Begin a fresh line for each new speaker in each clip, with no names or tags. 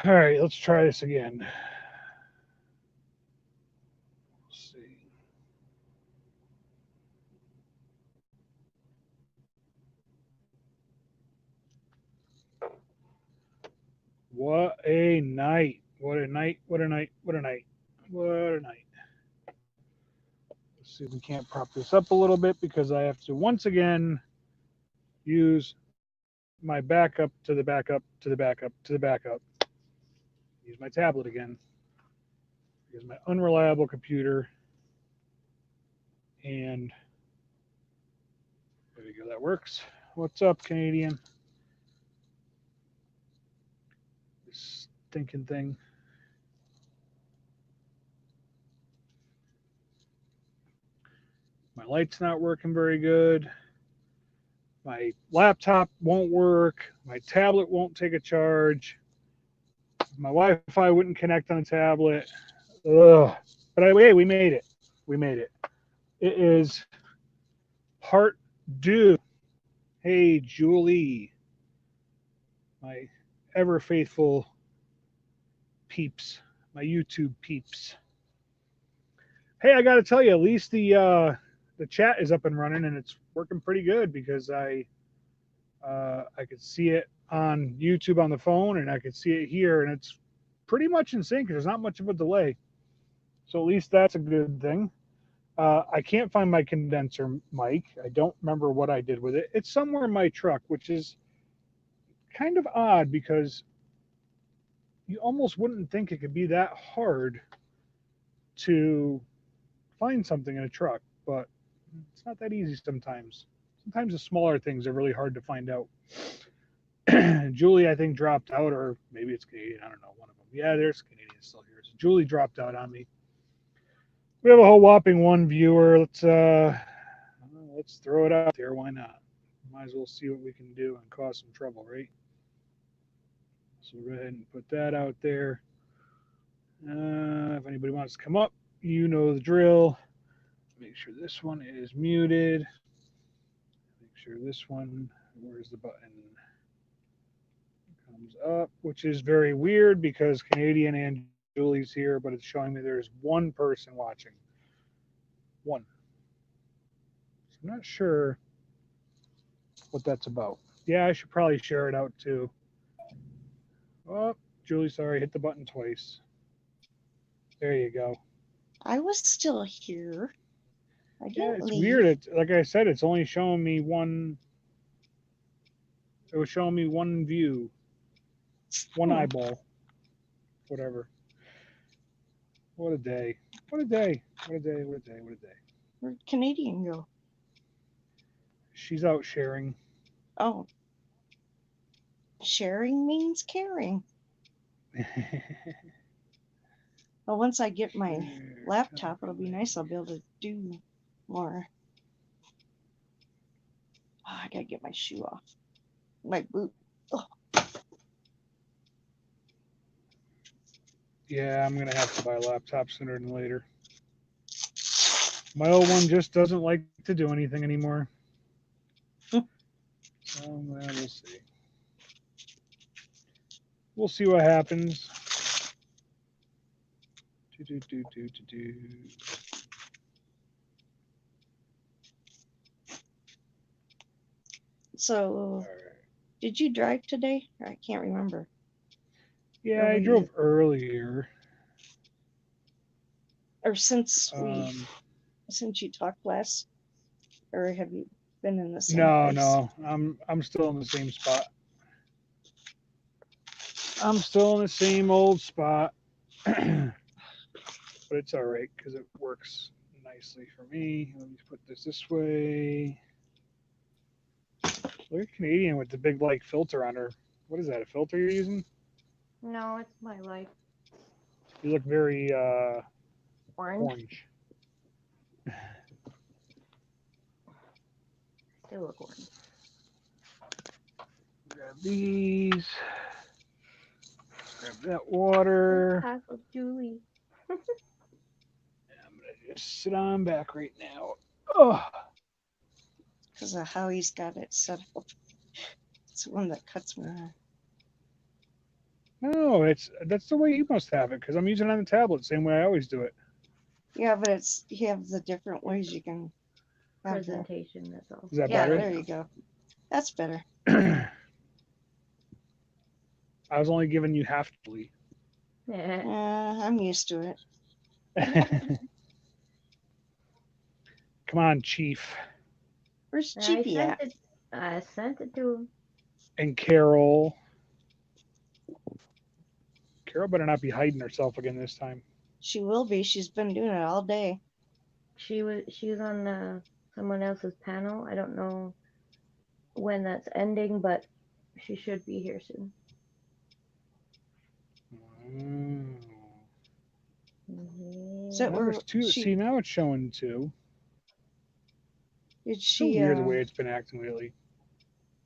All right, let's try this again. Let's see. What a night. What a night. What a night. What a night. What a night. Let's see if we can't prop this up a little bit because I have to once again use my backup to the backup to the backup to the backup. Use my tablet again. Use my unreliable computer. And there we go. That works. What's up, Canadian? This stinking thing. My light's not working very good. My laptop won't work. My tablet won't take a charge. My Wi-Fi wouldn't connect on the tablet. Ugh. But hey, we made it. We made it. It is part due. Hey, Julie, my ever faithful peeps, my YouTube peeps. Hey, I got to tell you, at least the chat is up and running and it's working pretty good because I could see it on YouTube on the phone and I could see it here and it's pretty much in sync. There's not much of a delay, so at least that's a good thing. I can't find my condenser mic. I don't remember what I did with it. It's somewhere in my truck, which is kind of odd because you almost wouldn't think it could be that hard to find something in a truck, but it's not that easy sometimes. Sometimes the smaller things are really hard to find out. Julie, I think, dropped out, or maybe it's Canadian. I don't know. One of them. Yeah, there's Canadian still here. So Julie dropped out on me. We have a whole whopping one viewer. Let's throw it out there. Why not? Might as well see what we can do and cause some trouble, right? So we'll go ahead and put that out there. If anybody wants to come up, you know the drill. Make sure this one is muted. Make sure this one, where's the button? Comes up, which is very weird because Canadian and Julie's here, but it's showing me there's one person watching. One. So I'm not sure what that's about. Yeah, I should probably share it out too. Oh, Julie, sorry, hit the button twice. There you go.
I was still here. I
Yeah,
didn't
it's
leave.
weird. Like I said, it's only showing me one. It was showing me one view, one
Hmm.
eyeball, whatever. What a day. What a day. What a day. What a day. What a day.
Where'd Canadian go?
She's out sharing.
Oh, sharing means caring. Well, once I get my
Share,
laptop, it'll be nice. I'll
copy
be able to do more. Oh, I gotta get my shoe off. My boot. Oh,
Yeah, I'm gonna have to buy a laptop sooner than later. My old one just doesn't like to do anything anymore. So we'll see. We'll see what happens. Do, do, do, do, do, do.
so,
All right.
did you drive today? I can't remember.
Yeah,
Or
I
were you,
drove earlier.
or since
Um,
you talked last, or have you been in the same
no,
place?
no, I'm still in the same spot. I'm still in the same old spot, but it's all right because it works nicely for me. Let me put this way. Look at Canadian with the big like filter on her. What is that? A filter you're using?
No, it's my light.
You look very
Orange.
orange.
They look orange.
Grab these. Grab that
This
water.
tackle Julie.
I'm gonna just sit on back right now. Oh,
Because of how he's got it set up. It's the one that cuts me off.
No, that's the way you must have it because I'm using it on the tablet, same way I always do it.
Yeah, but it's you have the different ways you can have the.
Presentation, that's all.
Is that
Yeah,
better?
there you go. That's better.
I was only giving you half the
Yeah.
I'm used to it.
Come on, Chief
Where's
I
Chippy
sent
at?
it. I sent it to him.
and Carol. Carol better not be hiding herself again this time.
She will be. She's been doing it all day.
She was on someone else's panel. I don't know when that's ending, but she should be here soon.
Mm.
So
Now
where
there's two.
she
See, now it's showing two.
did
So
she
weird the way it's been acting lately.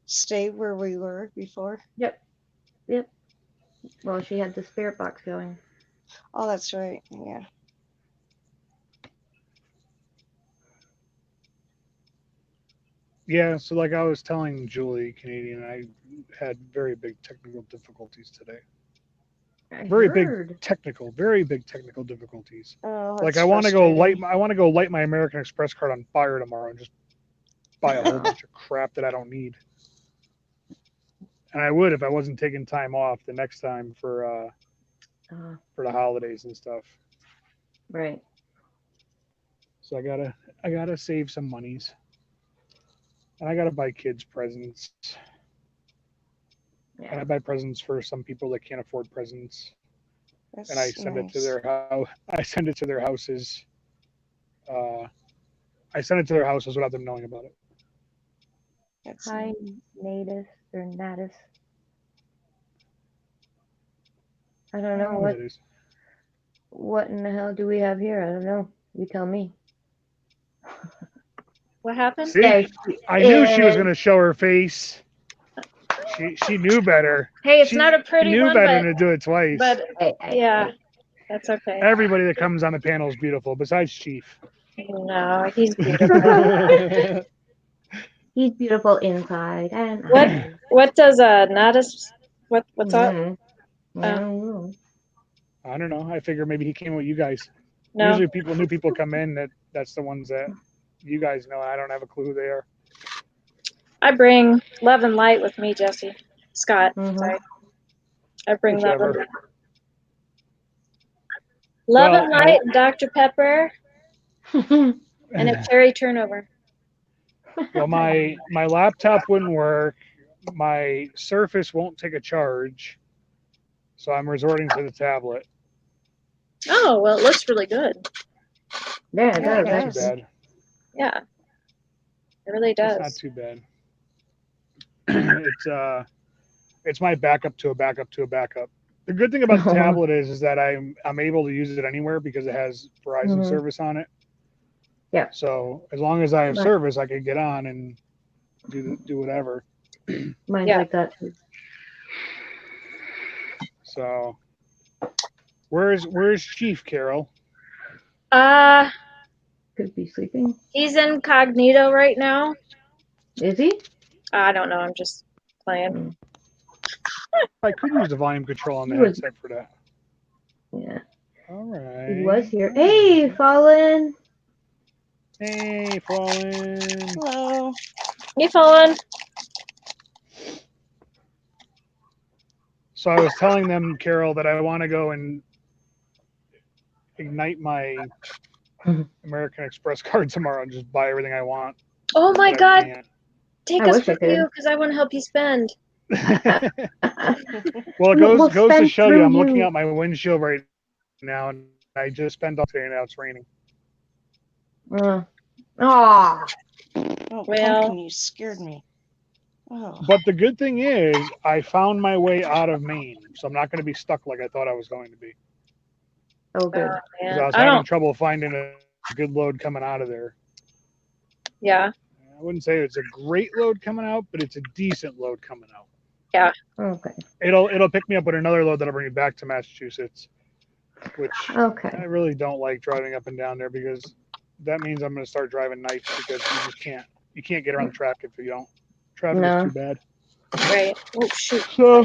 stay where we were before?
Yep. Well, she had the spirit box going.
Oh, that's right. Yeah.
Yeah, so like I was telling Julie, Canadian, I had very big technical difficulties today. Very big technical difficulties.
Oh,
Like
that's
I want to go
frustrating.
I want to go light my American Express card on fire tomorrow and just buy a whole bunch of crap that I don't need. And I would if I wasn't taking time off the next time for the holidays and stuff.
Right.
So I gotta save some monies. And I gotta buy kids presents. And
Yeah.
I buy presents for some people that can't afford presents.
That's
And I send it to
nice.
their house. I send it to their houses. I send it to their houses without them knowing about it.
That's
Hi, Natus or Natus. I don't know
what it is.
what in the hell do we have here? I don't know. You tell me.
what happened?
See,
Yeah,
I knew she was
and-
gonna show her face. She knew better.
Hey, it's
She
not a pretty
knew
one,
better
but
than to do it twice.
yeah, that's okay.
Everybody that comes on the panel is beautiful, besides Chief.
No, he's beautiful.
He's beautiful inside and
What?
out.
What does Natus? What's up?
Mhm. I don't know.
I don't know. I figure maybe he came with you guys.
No,
Usually new people come in that's the ones that you guys know. I don't have a clue who they are.
I bring love and light with me, Jesse. Scott,
Mhm.
sorry. I bring love and
Whichever.
love
Well,
and light, and Dr. Pepper, and a cherry turnover.
Well, my laptop wouldn't work. My Surface won't take a charge, so I'm resorting to the tablet.
Oh well, it looks really good.
Yeah, it
Yeah,
does.
it
Not
does.
too bad.
Yeah, it really
It's not
does.
too bad. It's my backup to a backup to a backup. The good thing about the tablet is that I'm able to use it anywhere because it has Verizon
Mhm.
service on it.
Yeah.
So as long as I have
Right.
service, I can get on and do whatever.
Mine's
Yeah.
like that too.
So where's Chief, Carol?
Could be sleeping.
He's incognito right now.
Is he?
I don't know. I'm just playing.
I could use the volume control on the
He was-
headset for that.
Yeah.
All right.
He was here. Hey, Fallen.
Hey, Fallen.
Hello.
Hey, Fallen.
So I was telling them, Carol, that I want to go and ignite my American Express card tomorrow and just buy everything I want.
Oh my
but
God,
I
take
I
us
wish I
with
could.
you because I want to help you spend.
can't. Well, it
We'll
goes to
spend
show you,
through
I'm looking
you.
out my windshield right now, and I just spent all day and now it's raining.
Aw.
Oh,
Well-
Pumpkin, you scared me. Oh,
But the good thing is, I found my way out of Maine, so I'm not going to be stuck like I thought I was going to be.
Oh, good.
Oh,
'Cause
man.
I was
I
having
don't.
trouble finding a good load coming out of there.
Yeah.
I wouldn't say it's a great load coming out, but it's a decent load coming out.
Okay.
It'll pick me up with another load that'll bring me back to Massachusetts, which I
Okay.
really don't like driving up and down there because that means I'm going to start driving nights because you can't get around the traffic if you don't. Traffic
No.
is too bad.
Right. Oh shoot.
So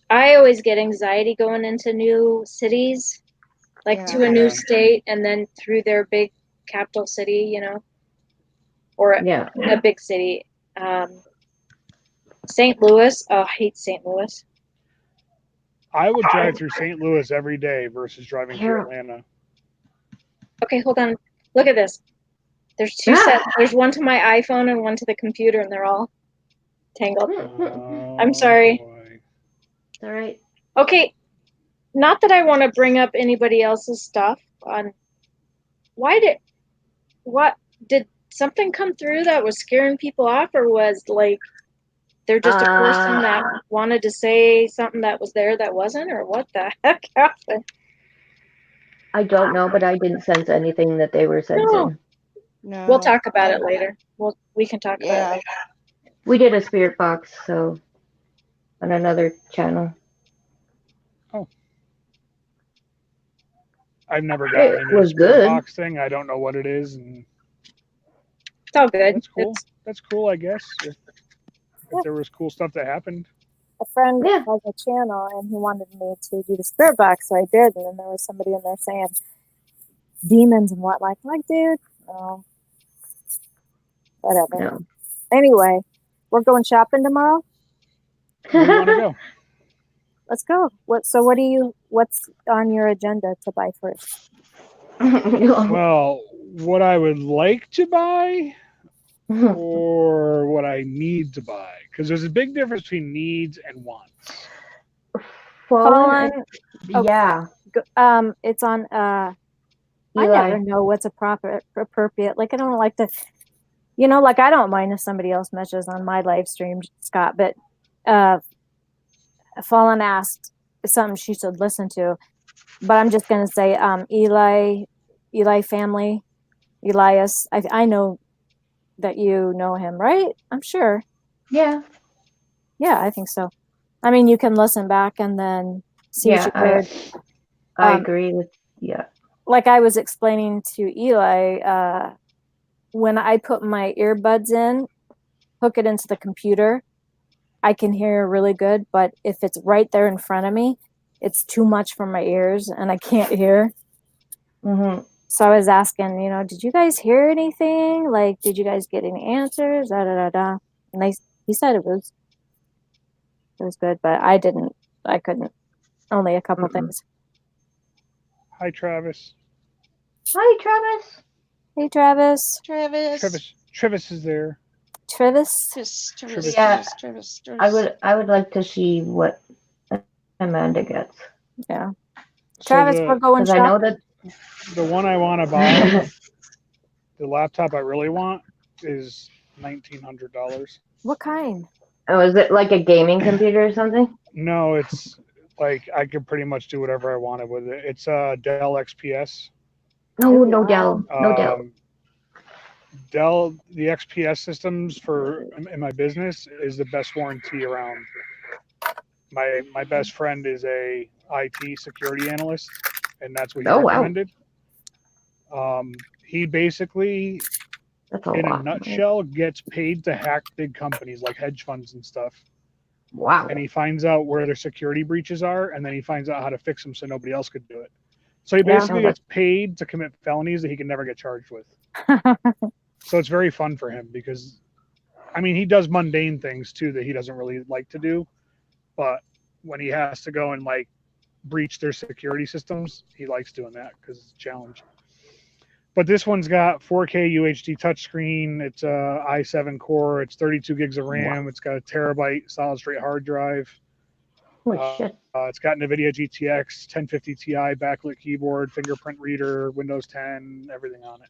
I always get anxiety going into new cities, like to a new
Yeah.
state and then through their big capital city, you know, or
Yeah.
a big city. St. Louis. Oh, I hate St. Louis.
I would drive through St. Louis every day versus driving through Atlanta.
Okay, hold on. Look at this. There's two sets. There's one to my iPhone and one to the computer, and they're all tangled. I'm sorry.
Boy.
All right.
Okay, not that I want to bring up anybody else's stuff on what did something come through that was scaring people off, or was like they're just a person that wanted to say something that was there that wasn't, or what the heck happened?
I don't know, but I didn't sense anything that they were sensing.
No.
We'll talk about it later. We can talk about it later.
We did a spirit box, so on another channel.
I've never gotten
It
into
was
the spirit
good.
box thing. I don't know what it is, and
It's all good.
that's cool. That's cool, I guess. If there was cool stuff that happened.
A friend
Yeah.
has a channel and he wanted me to do the spirit box, so I did. And then there was somebody in there saying demons and what, like, dude, no, whatever.
No.
Anyway, we're going shopping tomorrow.
Where do you want to go?
Let's go. What's on your agenda to buy first?
Well, what I would like to buy or what I need to buy, because there's a big difference between needs and wants.
Fallen.
Oh.
Yeah.
It's on I
Eli.
never know what's appropriate. Like, I don't like to, like, I don't mind if somebody else messages on my live stream, Scott, but Fallen asked something she should listen to, but I'm just gonna say Eli family, Elias. I know that you know him, right? I'm sure.
Yeah.
Yeah, I think so. I mean, you can listen back and then see what you heard.
I agree with
Like I was explaining to Eli, when I put my earbuds in, hook it into the computer, I can hear really good, but if it's right there in front of me, it's too much for my ears and I can't hear.
Mm-hmm.
So I was asking, did you guys hear anything? Like, did you guys get any answers? Da, da, da, da. And he said it was good, but I couldn't. Only a couple things.
Hi, Travis.
Hi, Travis.
Hey, Travis.
Travis is there.
Travis.
Yeah. I would like to see what Amanda gets.
Yeah.
So
Travis, we're going
Because I know
shopping.
that.
the one I want to buy, the laptop I really want, is $1,900.
What kind?
Oh, is it like a gaming computer or something?
No, it's like I could pretty much do whatever I wanted with it. It's a Dell XPS.
No, no Dell. No Dell.
Dell, the XPS systems in my business is the best warranty around. My best friend is a IT security analyst, and that's what he recommended. Wow. He basically, in a nutshell, gets paid to hack big companies like hedge funds and stuff.
Wow.
And he finds out where their security breaches are, and then he finds out how to fix them so nobody else could do it. So he basically gets paid to commit felonies that he can never get charged with. So it's very fun for him because, I mean, he does mundane things too that he doesn't really like to do. But when he has to go and like breach their security systems, he likes doing that because it's a challenge. But this one's got 4K UHD touchscreen. It's a i7 core. It's 32 gigs of RAM. Wow. It's got a terabyte solid state hard drive.
Holy shit.
It's got NVIDIA GTX 1050 Ti backlit keyboard, fingerprint reader, Windows 10, everything on it.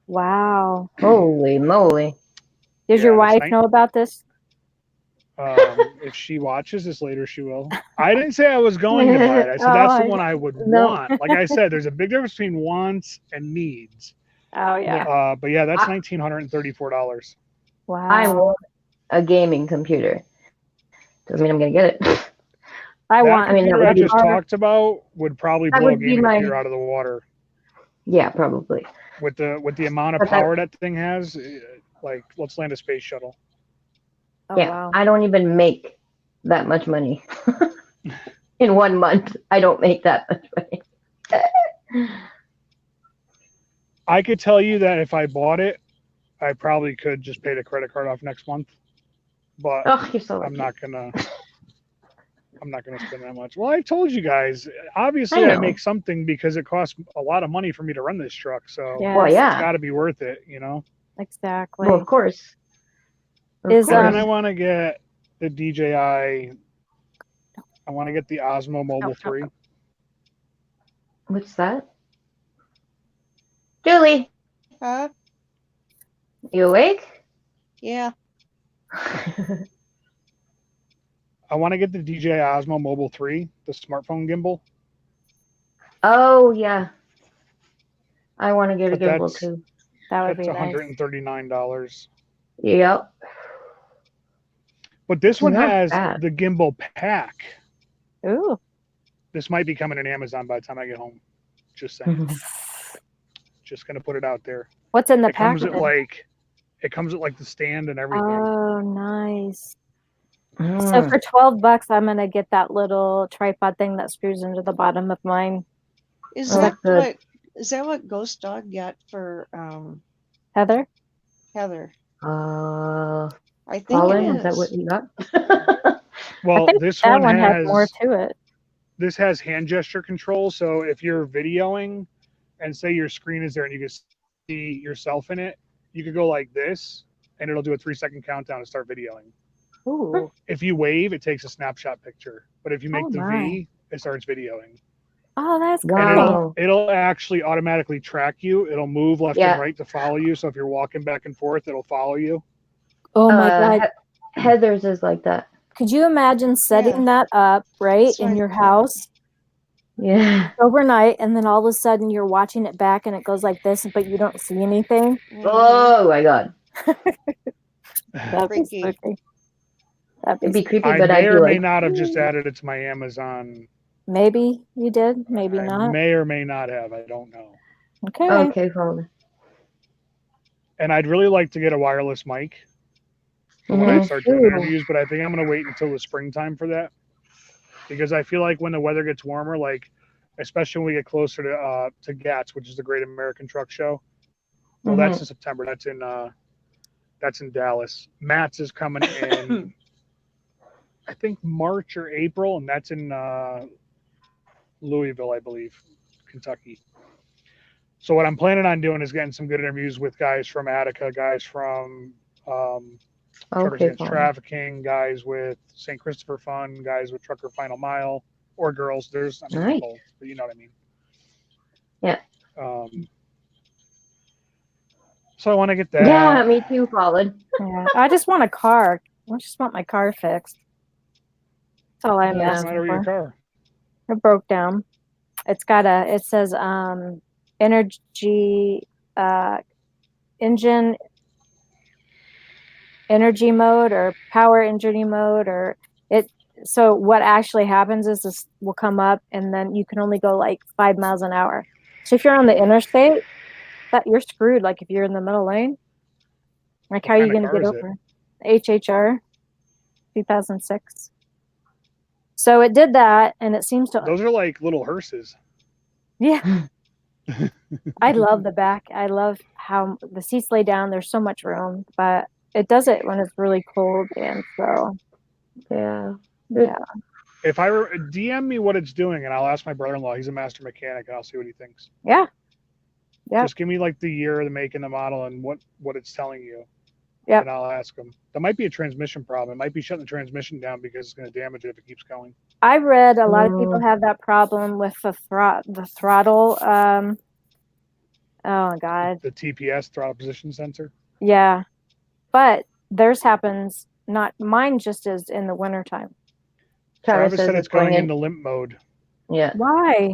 Wow.
Holy moly.
Does your wife know about this?
If she watches this later, she will. I didn't say I was going to buy it. I said that's the one I would want. Like I said, there's a big difference between wants and needs.
Oh, yeah.
But yeah, that's $1,934.
Wow.
I want a gaming computer. Doesn't mean I'm going to get it.
That I just talked about would probably blow a gaming computer out of the water.
Yeah, probably.
With the amount of power that thing has, like, let's land a space shuttle.
Oh, yeah, wow. I don't even make that much money in 1 month. I don't make that much money.
I could tell you that if I bought it, I probably could just pay the credit card off next month. But
Oh, you're so
I'm
lucky.
not gonna spend that much. Well, I told you guys. Obviously,
I
I
know.
make something because it costs a lot of money for me to run this truck. So
Yeah.
Well,
it's
yeah.
got to be worth it, you know.
Exactly.
Well, of course. Of
Is,
And then
course.
I want to get the DJI. I want to get the Osmo Mobile
no.
3.
What's that? Julie,
Huh?
you awake?
Yeah.
I want to get the DJI Osmo Mobile 3, the smartphone gimbal.
Oh, yeah. I want to get a
But
gimbal
that's-
too.
That would
That's
be nice.
$139.
Yep.
But this one
Not
has
bad.
the gimbal pack.
Ooh.
This might be coming in Amazon by the time I get home. Just saying. Just gonna put it out there.
What's in the
It comes
package?
with like the stand and everything.
Oh, nice. So
Mm.
for $12, I'm gonna get that little tripod thing that screws into the bottom of mine.
Is
Oh,
that
good.
what Ghost Dog got for
Heather?
Heather?
Uh,
I think
Colin,
it
is that what
is.
you got?
Well,
think
this
That
one
one
has
has more to it.
this has hand gesture control. So if you're videoing and say your screen is there and you can see yourself in it, you could go like this and it'll do a 3-second countdown to start videoing.
Ooh.
If you wave, it takes a snapshot picture. But if you make
Oh
the
my.
V, it starts videoing.
Oh, that's
And
Wow.
it'll actually automatically track you. It'll move left
Yeah.
and right to follow you. So if you're walking back and forth, it'll follow you.
Oh my God.
Heather's is like that.
Could you imagine setting that up right
That's what
in
I
your
thought.
house
Yeah.
overnight, and then all of a sudden you're watching it back and it goes like this, but you don't see anything?
Mhm.
Oh my God.
That'd be
Freaky.
spooky. That'd
It'd
be
be creepy,
I
but I'd
may
be
or may
like,
not have just added it to my Amazon.
Maybe you did, maybe
I
not.
may or may not have. I don't know.
Okay.
okay, Colin.
And I'd really like to get a wireless mic for when I
Mhm.
start doing
Ooh.
interviews, but I think I'm going to wait until the springtime for that. Because I feel like when the weather gets warmer, like especially when we get closer to GATS, which is the Great American Truck Show. Well, that's in September. That's in Dallas. MATS is coming in, I think March or April, and that's in Louisville, I believe, Kentucky. So what I'm planning on doing is getting some good interviews with guys from Attica, guys from Truckers
Okay,
Against
Colin.
Trafficking, guys with St. Christopher Fund, guys with Trucker Final Mile, or girls. There's
Nice.
both, but you know what I mean.
Yeah.
So I want to get that.
Yeah, me too, Colin.
Yeah. I just want a car. I just want my car fixed. That's all I'm
Yeah.
What's the
asking
matter with your
for.
car?
It broke down. It says energy engine energy mode or power engine mode or it. So what actually happens is this will come up and then you can only go like 5 miles an hour. So if you're on the interstate, that you're screwed. Like if you're in the middle lane, like how are you
kind
going
of
to get
car is
over? HHR 2006. So it did that, and it seems to.
Those are like little hearses.
Yeah. I love the back. I love how the seats lay down. There's so much room, but it does it when it's really cold, and so
Yeah.
yeah.
If I DM me what it's doing, and I'll ask my brother-in-law. He's a master mechanic, and I'll see what he thinks.
Yeah. Yeah.
Just give me like the year, the make, and the model, and what it's telling you.
Yep.
And I'll ask him. That might be a transmission problem. It might be shutting the transmission down because it's going to damage it if it keeps going.
I read a lot of people have that problem with the throttle. Oh my God.
The TPS, throttle position sensor.
Yeah. But theirs happens not mine just is in the wintertime.
Travis
says
said it's going into limp mode.
Yeah.
Why?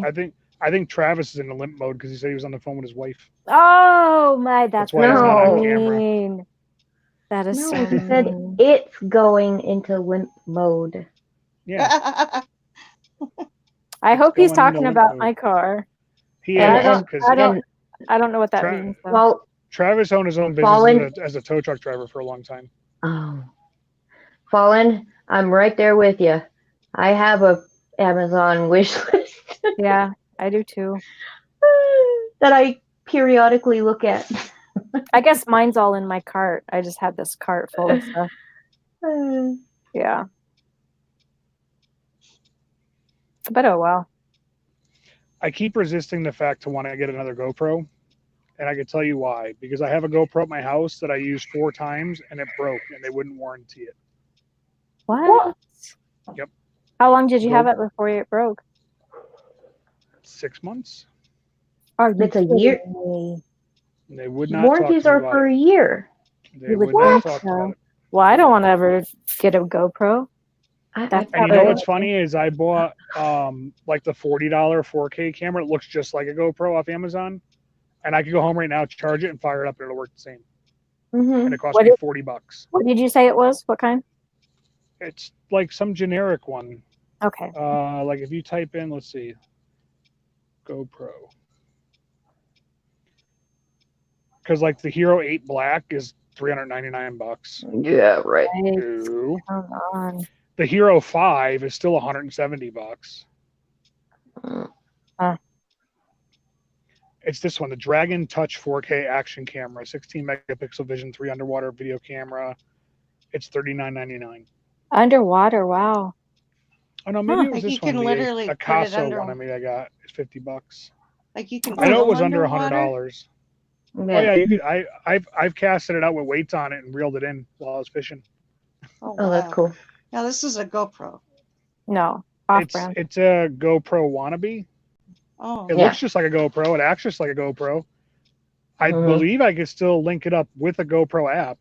I think Travis is in the limp mode because he said he was on the phone with his wife.
Oh my, that's
why
it's not on
camera.
mean. That is
No,
so
he said
mean.
it's going into limp mode.
Yeah,
I hope
going
he's talking
into
about
limp
my
mode.
car.
he
And
is because
I don't know what that
Tra-
means. So.
Well,
Travis owned his own
Fallen-
business as a tow truck driver for a long time.
oh, Fallen, I'm right there with you. I have a Amazon wish list
Yeah, I do too.
that I periodically look at.
I guess mine's all in my cart. I just had this cart full of stuff. Yeah. But oh well.
I keep resisting the fact to want to get another GoPro, and I can tell you why. Because I have a GoPro at my house that I used 4 times, and it broke, and they wouldn't warranty it.
What?
Yep.
How long did you have
Nope.
it before it broke?
6 months.
Are you
It's a year.
kidding me?
And they would not talk
Warranties
to me
are
about
for
it.
a year.
They
You would
would not
think
talk
so.
about it.
Well, I don't want to ever get a GoPro. That's
And you
how
know
they-
what's funny is I bought like the $40 4K camera. It looks just like a GoPro off Amazon, and I could go home right now, charge it, and fire it up, and it'll work the same.
Mm-hmm.
And it cost
What
me
is-
$40.
What did you say it was? What kind?
It's like some generic one.
Okay.
Like if you type in, let's see, GoPro, because like the Hero 8 Black is $399.
Yeah, right.
Ew.
Come on.
The Hero 5 is still $170. It's this one, the Dragon Touch 4K action camera, 16 megapixel vision, 3 underwater video camera. It's $39.99.
Underwater. Wow.
Oh no, maybe it was
Like
this
you
one.
can
The
literally put it
Picasso
under-
one. I mean, I got it's $50.
Like you can.
I know it
film
was under
underwater?
$100. Oh yeah, you could. I've casted it out with weights on it and reeled it in while I was fishing.
Oh,
Oh, that's
wow.
cool.
Now this is a GoPro.
No. Off
It's
brand.
it's a GoPro wannabe.
Oh,
It
Yeah.
looks just like a GoPro. It acts just like a GoPro. I
Mhm.
believe I could still link it up with a GoPro app.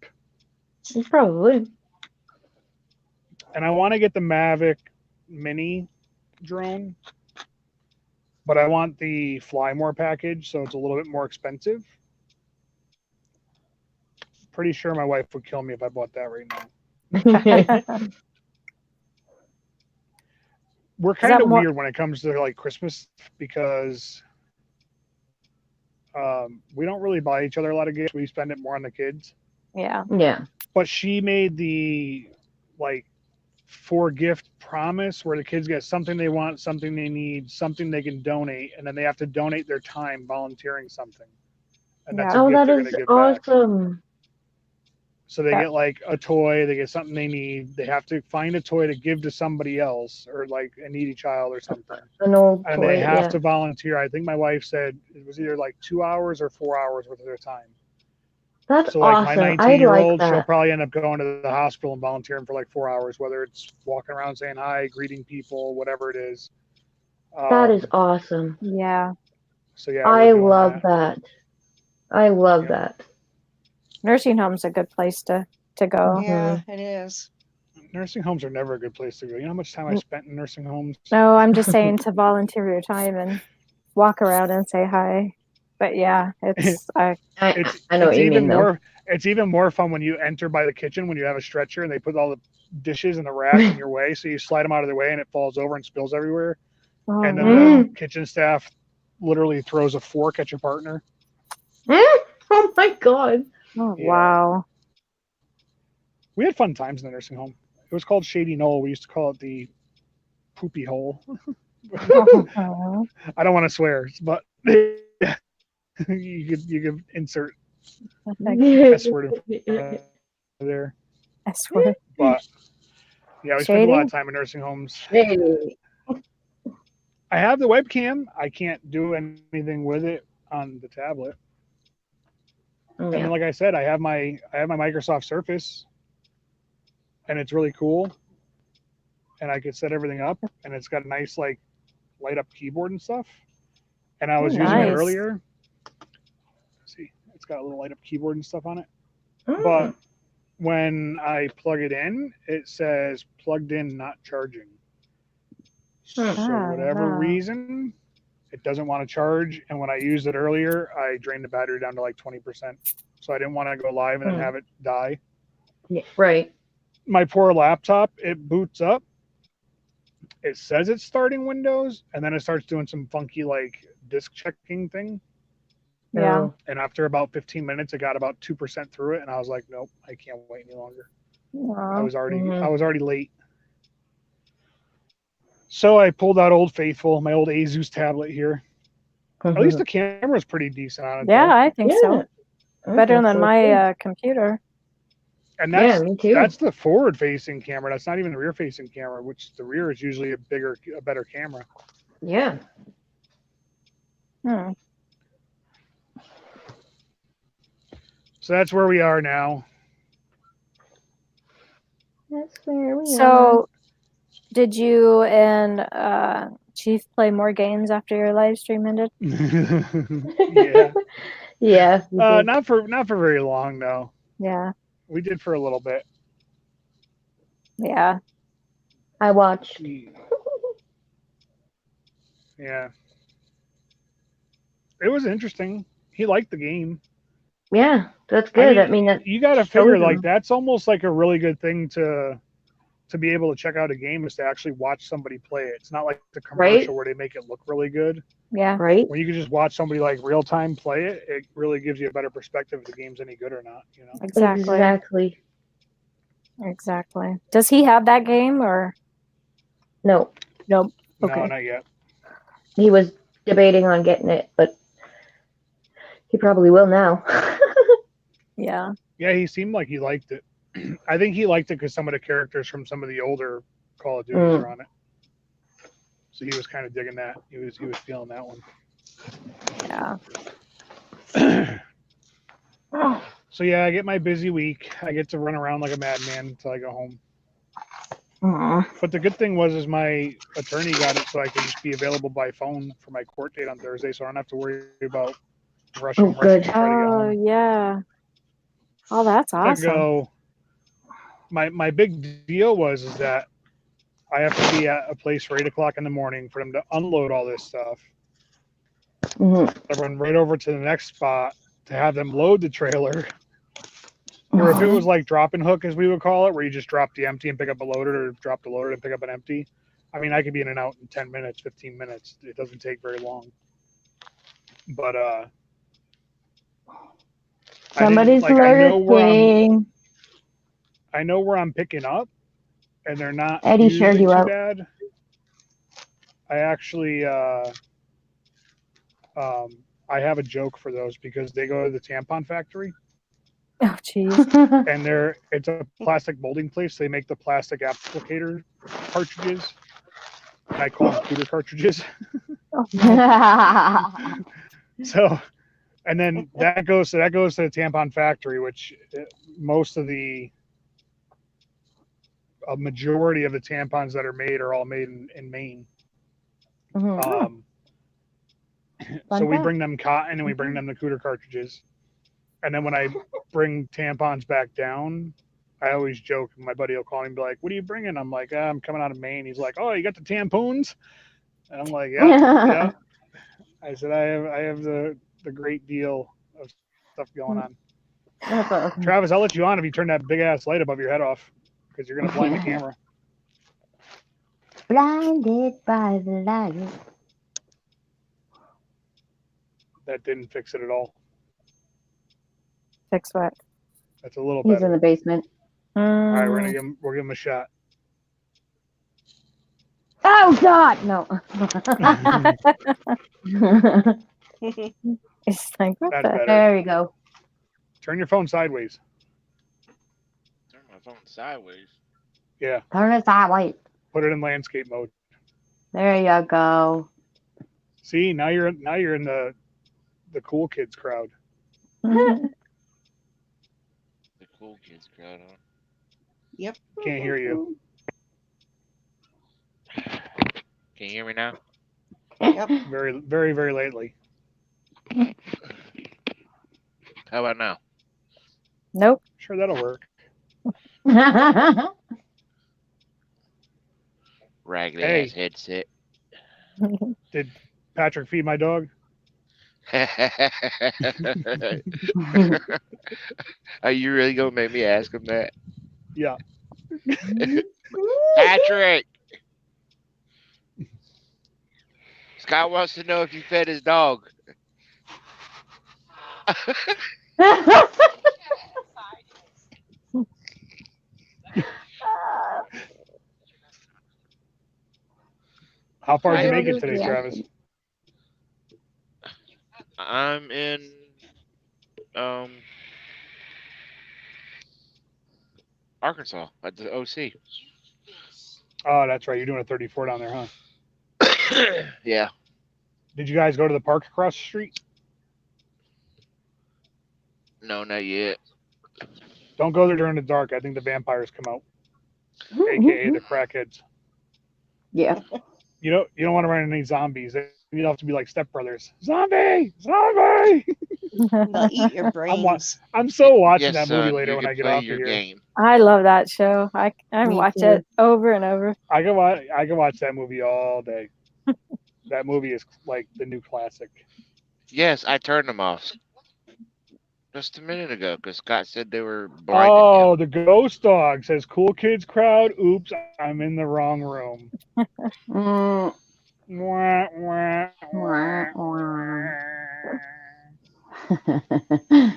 Probably.
And I want to get the Mavic Mini drone, but I want the Fly More package, so it's a little bit more expensive. Pretty sure my wife would kill me if I bought that right now. We're kind
that
of
more-
weird when it comes to like Christmas because we don't really buy each other a lot of gifts. We spend it more on the kids.
Yeah.
Yeah.
But she made the like 4 gift promise where the kids get something they want, something they need, something they can donate, and then they have to donate their time volunteering something. And that's
Yeah.
a
Oh,
gift
that
they're
is
going to give back.
awesome.
So they
Yeah.
get like a toy, they get something they need. They have to find a toy to give to somebody else or like a needy child or something.
An old
And
toy.
they have
Yeah.
to volunteer. I think my wife said it was either like 2 hours or 4 hours worth of their time.
That's
So like my
awesome. I
19-year-old,
like
she'll
that.
probably end up going to the hospital and volunteering for like 4 hours, whether it's walking around saying hi, greeting people, whatever it is.
That is awesome.
Yeah.
So yeah,
I
we're doing
love that. I love
Yeah.
that.
Nursing home's a good place to go.
yeah, it is.
Nursing homes are never a good place to go. You know how much time I spent in nursing homes?
No, I'm just saying to volunteer your time and walk around and say hi. But yeah, it's
I know
It's
what you
even
mean, though.
more. It's even more fun when you enter by the kitchen when you have a stretcher and they put all the dishes in the rack in your way, so you slide them out of the way and it falls over and spills everywhere.
oh,
And then
Mm.
the kitchen staff literally throws a fork at your partner.
Oh my god.
oh,
Yeah.
wow.
We had fun times in the nursing home. It was called Shady Knoll. We used to call it the poopy hole.
Oh,
I don't want to swear, but you could insert S word there.
I swear.
But yeah, we spent a lot
Shady?
of time in nursing homes.
Hey.
I have the webcam. I can't do anything with it on the tablet. And
Yeah.
then, like I said, I have my Microsoft Surface, and it's really cool. And I could set everything up, and it's got a nice like light up keyboard and stuff. And I was using it
Nice.
earlier. See, it's got a little light up keyboard and stuff on it.
Mm.
But when I plug it in, it says plugged in, not charging. So
Ah,
whatever
wow.
reason, it doesn't want to charge. And when I used it earlier, I drained the battery down to like 20%. So I didn't want to go live and then have it die.
Yeah, right.
My poor laptop, it boots up. It says it's starting Windows, and then it starts doing some funky like disk checking thing.
Yeah.
Oh.
And after about 15 minutes, it got about 2% through it, and I was like, nope, I can't wait any longer. I
Aw.
was already late. So I pulled out Old Faithful, my old Asus tablet here. At
Mm-hmm.
least the camera's pretty decent on it.
Yeah,
though.
I think so.
I
Better
think
than
so,
my
too.
computer.
And
Yeah, me too.
that's the forward-facing camera. That's not even the rear-facing camera, which the rear is usually a better camera.
Yeah.
Hmm.
So that's where we are now.
That's where we are.
So, did you and Chief play more games after your live stream ended?
Yeah.
Yeah. we did.
Not for very long though.
Yeah,
We did for a little bit.
yeah.
I watched.
Yeah. It was interesting. He liked the game.
Yeah, that's good. I mean, that
you got to
showed
figure like
him.
that's almost like a really good thing to be able to check out a game is to actually watch somebody play it. It's not like the commercial where they make it look really good.
Yeah.
Right?
When you can just watch somebody like real time play it, it really gives you a better perspective if the game's any good or not. You know.
Exactly.
Exactly.
Does he have that game or
No,
nope?
No,
Okay.
not yet.
he was debating on getting it, but he probably will now.
Yeah.
Yeah, he seemed like he liked it. I think he liked it because some of the characters from some of the older Call of Duties are on it. So he was kind of digging that. He was feeling that one.
Yeah.
So yeah, I get my busy week. I get to run around like a madman until I go home.
Aw.
But the good thing was my attorney got it so I can just be available by phone for my court date on Thursday, so I don't have to worry about rushing
good.
to try to get
Oh
home.
yeah. Oh, that's
I
awesome.
go. My big deal is that I have to be at a place for 8 o'clock in the morning for them to unload all this stuff.
Mhm.
I run right over to the next spot to have them load the trailer. Or if it was like drop and hook, as we would call it, where you just drop the empty and pick up a loaded, or drop the loaded and pick up an empty. I mean, I could be in and out in 10 minutes, 15 minutes. It doesn't take very long. But
Somebody's
I know
lurking.
I know where I'm picking up, and they're not
Eddie
usually
shared you
too
out.
bad. I actually I have a joke for those because they go to the tampon factory.
Oh jeez.
And it's a plastic molding place. They make the plastic applicator cartridges. I call them cooter cartridges. So, and then that goes to the tampon factory, which most of a majority of the tampons that are made are all made in Maine.
Mhm.
So we
fact.
bring them cotton and we bring them the cooter cartridges. And then when I bring tampons back down, I always joke. My buddy will call me and be like, "What are you bringing?" I'm like, "I'm coming out of Maine." He's like, "Oh, you got the tampons?" And I'm like, "Yeah." I said, "I have the great deal of stuff going on."
That's awesome.
Travis, I'll let you on if you turn that big ass light above your head off, because you're gonna blind the camera.
Blinded by the light.
That didn't fix it at all.
Fix what?
That's a little
He's
better.
in the basement.
All right, we're
Mm,
gonna give him a shot.
Oh God, no.
it's like what
That's
the?
better.
There you go.
Turn your phone sideways.
Turn my phone sideways.
Yeah,
Turn it sideways.
put it in landscape mode.
There you go.
See, now you're in the cool kids crowd.
The cool kids crowd on.
Yep.
Can't hear you.
Can you hear me now?
Yep.
Very, very, very lately.
How about now?
Nope.
Sure, that'll work.
Raggedy
Hey.
ass headset.
Did Patrick feed my dog?
Are you really gonna make me ask him that?
Yeah.
Patrick! Scott wants to know if you fed his dog.
How far did you
I
make it
don't
today,
know.
Travis?
I'm in Arkansas at the OC.
Oh, that's right. You're doing a 34 down there, huh?
Yeah.
Did you guys go to the park across the street?
No, not yet.
Don't go there during the dark. I think the vampires come out, aka the crackheads.
Yeah.
You don't want to run into any zombies. You have to be like stepbrothers. Zombie! Zombie!
They'll eat your brains.
I'm so watching
Yes,
that movie
son,
later
you
when
can
I get
play
off of
your
here.
game.
I love that show. I
Me
watch
too.
it over and over.
I can watch that movie all day. That movie is like the new classic.
Yes, I turned them off just a minute ago because Scott said they were blinding
Oh,
him.
the ghost dog says cool kids crowd. Oops, I'm in the wrong room.
Mm,
Wah, wah,
wah,
wah.
wah.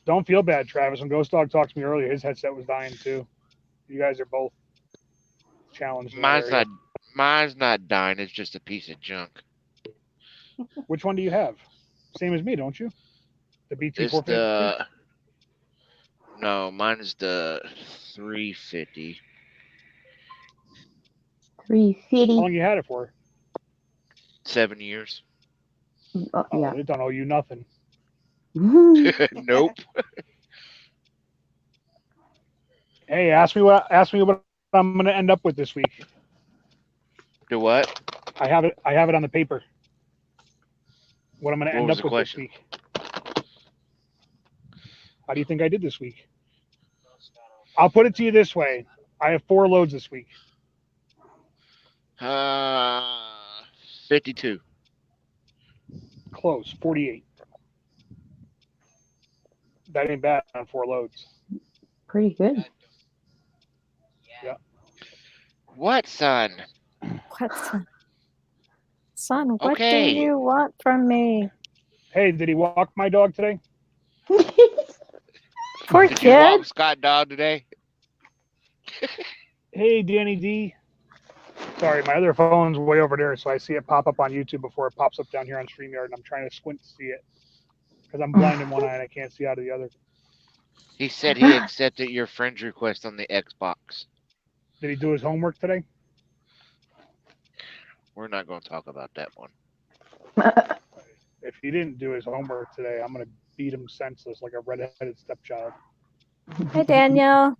Don't feel bad, Travis. When Ghost Dog talked to me earlier, his headset was dying too. You guys are both challenged in that area.
Mine's not dying. It's just a piece of junk.
Which one do you have? Same as me, don't you? The BT
It's
450.
no, mine is the 350.
350.
How long you had it for?
7 years.
Oh,
Oh,
yeah.
it don't owe you nothing.
Nope.
Hey, ask me what I'm going to end up with this week.
Do what?
I have it on the paper. What I'm going to
What
end
was
up
the
with
question?
this week. How do you think I did this week? I'll put it to you this way. I have 4 loads this week.
52.
Close, 48. That ain't bad on 4 loads.
Pretty good.
What, son?
What? Son, what
Okay.
do you want from me?
Hey, did he walk my dog today?
Poor
Did you walk
kid.
Scott dog today?
Hey, Danny D. Sorry, my other phone's way over there, so I see it pop up on YouTube before it pops up down here on StreamYard, and I'm trying to squint to see it because I'm blind in one eye and I can't see out of the other.
He said he accepted your friend's request on the Xbox.
Did he do his homework today?
We're not going to talk about that one.
If he didn't do his homework today, I'm going to beat him senseless like a redheaded stepchild.
Hey, Danielle.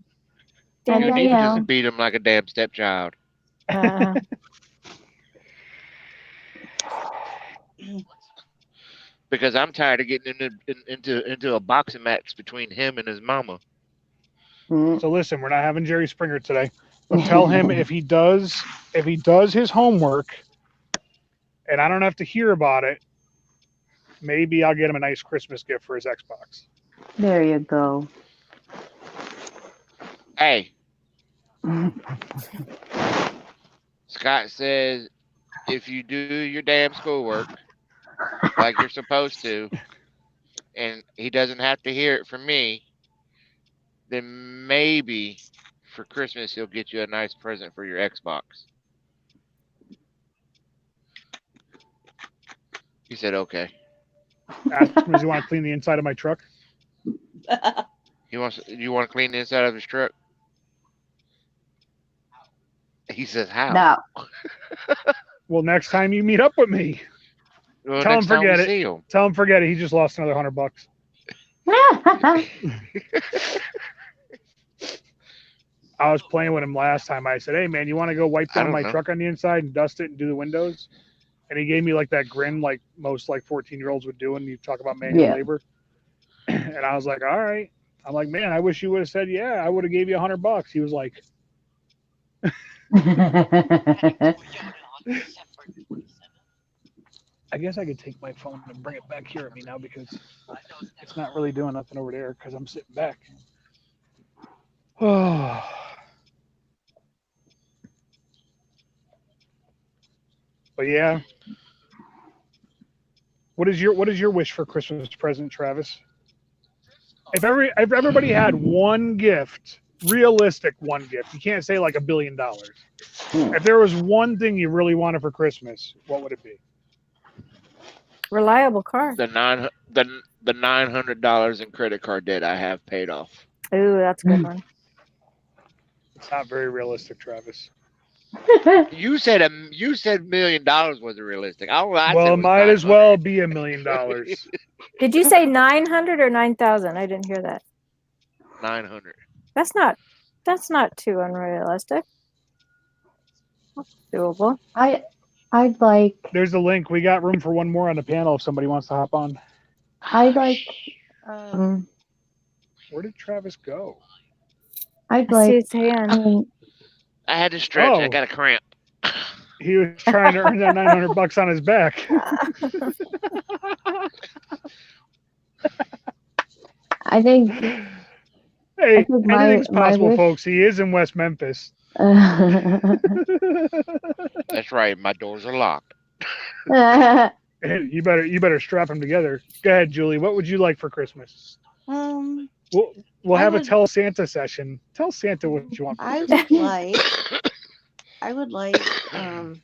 You
Danielle.
need to
Danielle.
just beat him like a damn stepchild.
Uh,
Because I'm tired of getting into a boxing match between him and his mama.
Mm.
So listen, we're not having Jerry Springer today, but tell him if he does his homework, and I don't have to hear about it, maybe I'll get him a nice Christmas gift for his Xbox.
There you go.
Hey, Scott says if you do your damn schoolwork like you're supposed to, and he doesn't have to hear it from me, then maybe for Christmas he'll get you a nice present for your Xbox. He said, okay.
Ask him, does he want to clean the inside of my truck?
You want to clean the inside of his truck? He says, how?
Now.
Well, next time you meet up with me,
Well,
tell him
next time
forget
we
it.
see him.
Tell him forget it. He just lost another $100. I was playing with him last time. I said, hey, man, you want to go wipe
I
down
don't
my
know.
truck on the inside and dust it and do the windows? And he gave me like that grin like most like 14-year-olds would do when you talk about manual
Yeah.
labor. And I was like, all right. I'm like, man, I wish you would have said, yeah, I would have gave you $100. He was like, I guess I could take my phone and bring it back here at me now because it's not really doing nothing over there because I'm sitting back. Oh. But yeah. What is your wish for Christmas present, Travis? If everybody had one gift, realistic one gift, you can't say like $1 billion. If there was one thing you really wanted for Christmas, what would it be?
Reliable car.
The $900 in credit card debt I have paid off.
Ooh, that's a good one.
It's not very realistic, Travis.
You said $1 million wasn't realistic.
Well, it might as well be $1 million.
Did you say 900 or 9,000? I didn't hear that.
900.
That's not too unrealistic. That's doable.
I'd like
There's the link. We got room for one more on the panel if somebody wants to hop on.
I'd like
Where did Travis go?
I'd
I see
like
his hand.
I had to stretch. I
Oh.
got a cramp.
He was trying to earn that $900 on his back.
I think
Hey,
think
anything's
my
possible,
wish-
folks. He is in West Memphis.
That's right. My doors are locked.
Hey, you better strap him together. Go ahead, Julie. What would you like for Christmas? We'll
I
have a
would-
tell Santa session. Tell Santa what you want. For
I
Christmas.
would like, I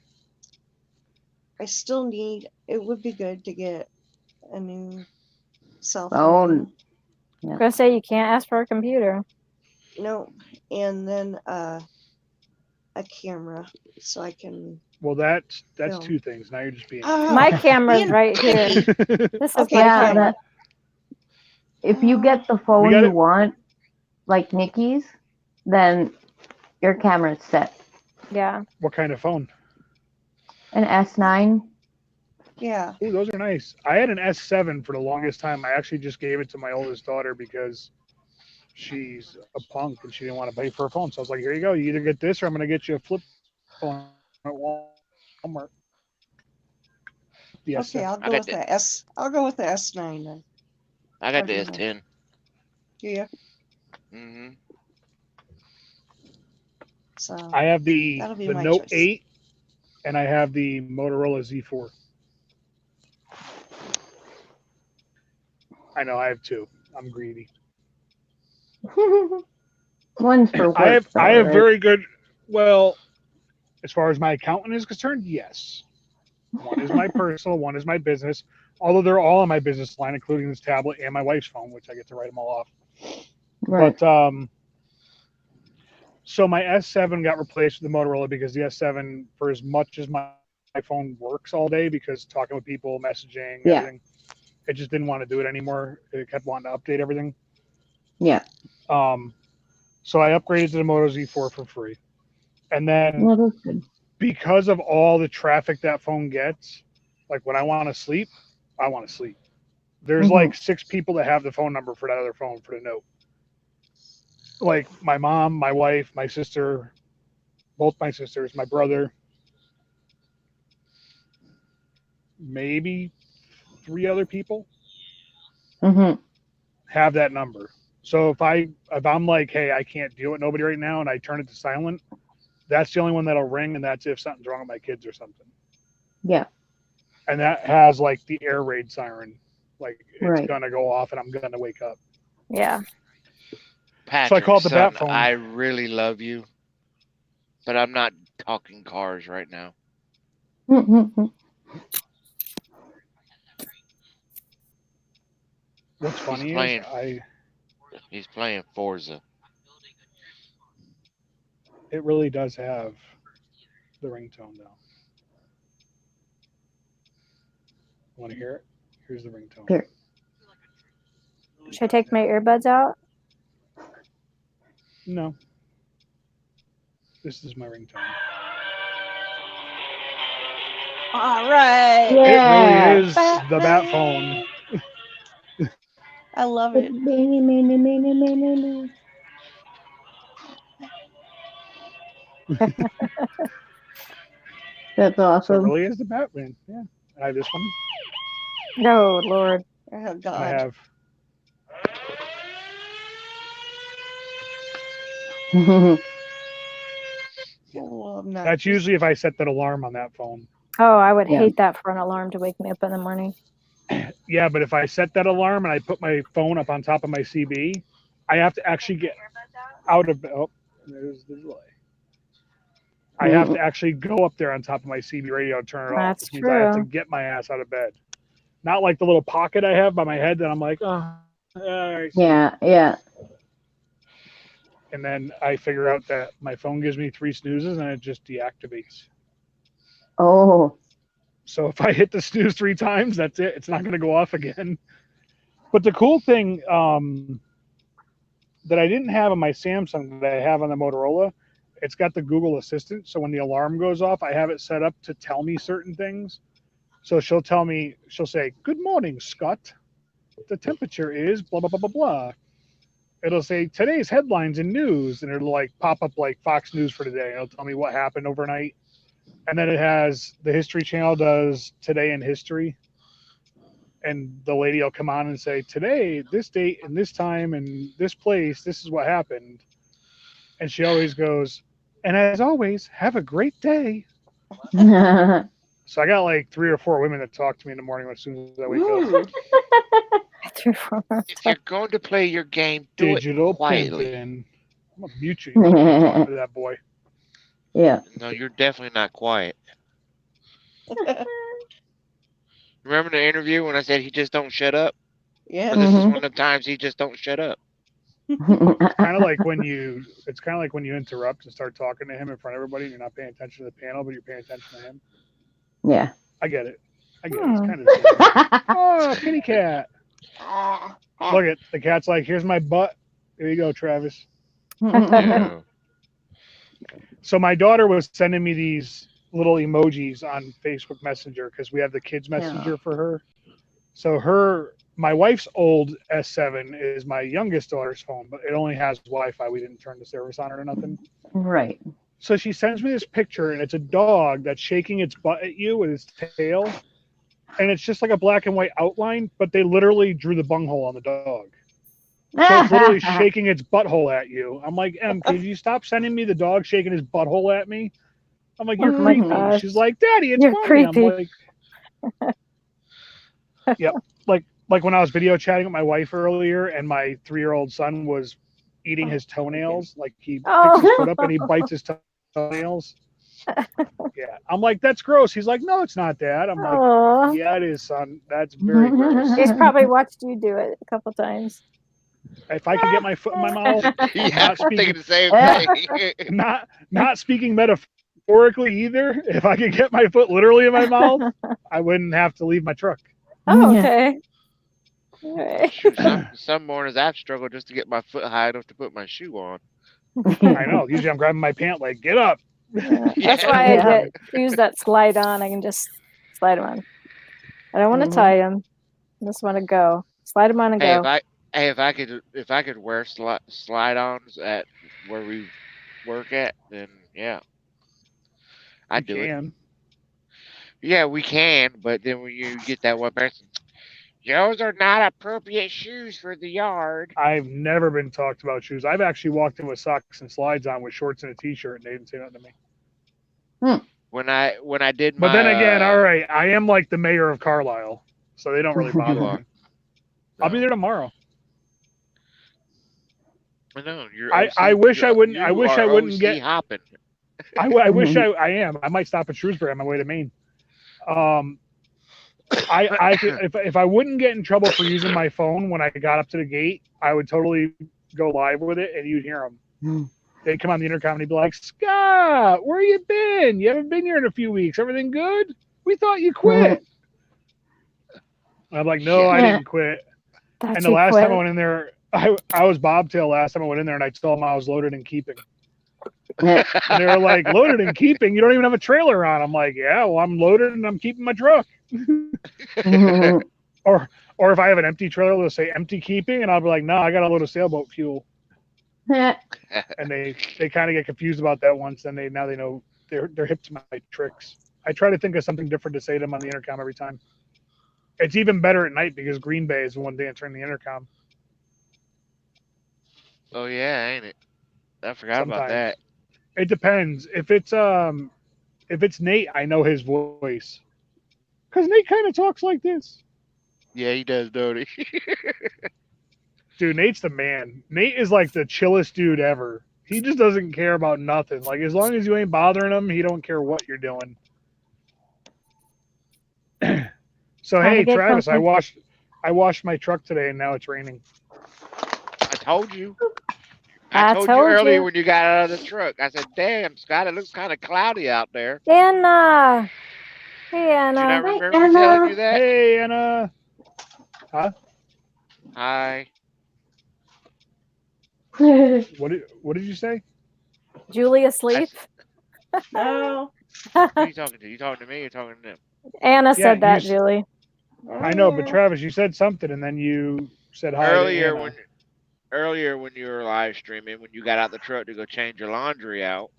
still need, it would be good to get a new cell phone.
I was gonna say you can't ask for a computer.
No, and then a camera so I can.
Well, that's
No.
two things. Now you're just being.
My camera's
Ian-
right here. This is
Okay,
my
yeah,
camera.
if you get the phone
gotta-
you want, like Nikki's, then your camera's set.
Yeah.
What kind of phone?
An S9.
Yeah.
Oh, those are nice. I had an S7 for the longest time. I actually just gave it to my oldest daughter because she's a punk and she didn't want to pay for a phone. So I was like, here you go. You either get this or I'm going to get you a flip phone at Walmart. The
Okay,
S7.
I'll go with the S. I'll go with the S9 then.
I got the
Okay.
S10.
Yeah.
hmm
So
I have the
That'll be
the
my
Note
choice.
8 and I have the Motorola Z4. I know I have two. I'm greedy.
One's for work.
I have
though, right?
very good. Well, as far as my accountant is concerned, yes. One is my personal, one is my business. Although they're all on my business line, including this tablet and my wife's phone, which I get to write them all off.
Right.
But so my S7 got replaced with the Motorola because the S7, for as much as my phone works all day, because talking with people, messaging,
Yeah.
everything, it just didn't want to do it anymore. It kept wanting to update everything.
Yeah.
So I upgraded to the Moto Z4 for free. And then
Well, that's good.
because of all the traffic that phone gets, like when I want to sleep, I want to sleep. There's
Mhm.
like 6 people that have the phone number for that other phone for the Note. Like my mom, my wife, my sister, both my sisters, my brother, maybe 3 other people
Mm-hmm.
have that number. So if I'm like, hey, I can't deal with nobody right now, and I turn it to silent, that's the only one that'll ring, and that's if something's wrong with my kids or something.
Yeah.
And that has like the air raid siren, like it's
Right.
gonna go off, and I'm gonna wake up.
Yeah.
Patrick,
call it the bat
son,
phone.
I really love you, but I'm not talking cars right now.
What's funny
playing.
is
He's playing Forza.
it really does have the ringtone though. Want to hear it? Here's the ringtone.
Here.
Should I take my earbuds out?
No. This is my ringtone.
All right.
Yeah.
It really is the bat phone.
I love it.
That's
So it
awesome.
really is the Batman. Yeah. I have this one.
No, Lord.
Oh
I
God.
have
Oh, I'm not.
that's usually if I set that alarm on that phone.
Oh, I would
Yeah.
hate that for an alarm to wake me up in the morning.
Yeah, but if I set that alarm and I put my phone up on top of my CB, I have to actually get out of oh, there's the delay. I have to actually go up there on top of my CB radio and turn it off.
That's
Which means I have to
true.
get my ass out of bed. Not like the little pocket I have by my head that I'm like, oh, all right.
Yeah.
And then I figure out that my phone gives me 3 snoozes and it just deactivates.
Oh.
So if I hit the snooze 3 times, that's it. It's not going to go off again. But the cool thing that I didn't have on my Samsung that I have on the Motorola, it's got the Google Assistant. So when the alarm goes off, I have it set up to tell me certain things. So she'll say, "Good morning, Scott. The temperature is blah, blah, blah, blah, blah." It'll say today's headlines and news, and it'll like pop up like Fox News for today. It'll tell me what happened overnight. And then it has the History Channel does Today in History. And the lady will come on and say, today, this date and this time and this place, this is what happened. And she always goes, and as always, have a great day. So I got like 3 or 4 women that talk to me in the morning as soon as I wake up.
If you're going to play your game, do
Digital
it quietly.
pimping. I'm going to mute you. You don't talk to that boy.
Yeah.
No, you're definitely not quiet. Remember the interview when I said he just don't shut up?
Yeah.
But this is
Mhm.
one of the times he just don't shut up.
Kind of like when you interrupt and start talking to him in front of everybody and you're not paying attention to the panel, but you're paying attention to him.
Yeah.
I get it. It's kind of silly. Oh, kitty cat. Look at the cat's like, here's my butt. Here you go, Travis.
Yeah.
So my daughter was sending me these little emojis on Facebook Messenger because we have the kids messenger for her. So my wife's old S7 is my youngest daughter's phone, but it only has Wi-Fi. We didn't turn the service on or nothing.
Right.
So she sends me this picture, and it's a dog that's shaking its butt at you with its tail. And it's just like a black and white outline, but they literally drew the bunghole on the dog. So it's literally shaking its butthole at you. I'm like, could you stop sending me the dog shaking his butthole at me? I'm like, you're
Oh my
creepy.
gosh.
She's like, Daddy, it's
You're
funny.
creepy.
I'm like, yep. Like when I was video chatting with my wife earlier, and my 3-year-old son was eating his toenails, like he picks his foot up and he bites his toenails. Yeah, I'm like, that's gross. He's like, no, it's not, Dad. I'm like,
Aw.
yeah, it is, son. That's very gross.
He's probably watched you do it a couple times.
If I could get my foot in my mouth,
Yeah,
not
I'm thinking
speaking,
the same thing.
not speaking metaphorically either. If I could get my foot literally in my mouth, I wouldn't have to leave my truck.
Oh,
Yeah.
okay. All right.
Shoot, some mornings I've struggled just to get my foot high enough to put my shoe on.
I know. Usually I'm grabbing my pant like, get up.
Yeah.
Yeah.
That's why I
Yeah.
get shoes that slide on. I can just slide them on. I don't want to
Mhm.
tie them. I just want to go. Slide them on and
Hey,
go.
if I could wear slide-ons at where we work at, then yeah, I'd do it.
Can.
Yeah, we can, but then when you get that one person, those are not appropriate shoes for the yard.
I've never been talked about shoes. I've actually walked in with socks and slides on with shorts and a t-shirt, and they didn't say nothing to me.
When I did my
But then again, all right, I am like the mayor of Carlisle, so they don't really bother
You are.
me. I'll be there tomorrow.
I know you're.
I wish I wouldn't- I wish I wouldn't
OC
get-
hopping.
I wish I am. I might stop at Shrewsbury on my way to Maine. I could, if I wouldn't get in trouble for using my phone when I got up to the gate, I would totally go live with it, and you'd hear them. They'd come on the intercom and they'd be like, Scott, where you been? You haven't been here in a few weeks. Everything good? We thought you quit. I'm like, no, I didn't quit.
That's
And the last time I went in there, I was bobtail last time I went in there, and I told them I was loaded and keeping. And they were like, loaded and keeping? You don't even have a trailer on. I'm like, yeah, well, I'm loaded and I'm keeping my truck. Or if I have an empty trailer, they'll say empty keeping, and I'll be like, no, I got a load of sailboat fuel. And they kind of get confused about that once, and now they know they're hip to my tricks. I try to think of something different to say to them on the intercom every time. It's even better at night because Green Bay is the one answering the intercom.
Oh yeah, ain't it? I forgot about
Sometimes.
that.
It depends. If it's Nate, I know his voice. Because Nate kind of talks like this.
Yeah, he does, don't he?
Dude, Nate's the man. Nate is like the chillest dude ever. He just doesn't care about nothing. Like as long as you ain't bothering him, he don't care what you're doing. So
Time to
hey,
get
Travis,
comfy.
I washed my truck today and now it's raining.
I told you.
I
I told you
told
earlier
you.
when you got out of the truck. I said, "Damn, Scott, it looks kind of cloudy out there."
Anna. Hey,
Did you not
Anna.
remember me telling you that?
Hey, Anna. Huh?
Hi.
What did you say?
Julie asleep?
No.
Who are you talking to? You talking to me or talking to them?
Anna
Yeah,
said that, Julie.
I know, but Travis, you said something and then you said hi to
Earlier
Anna.
when you were live streaming, when you got out the truck to go change your laundry out,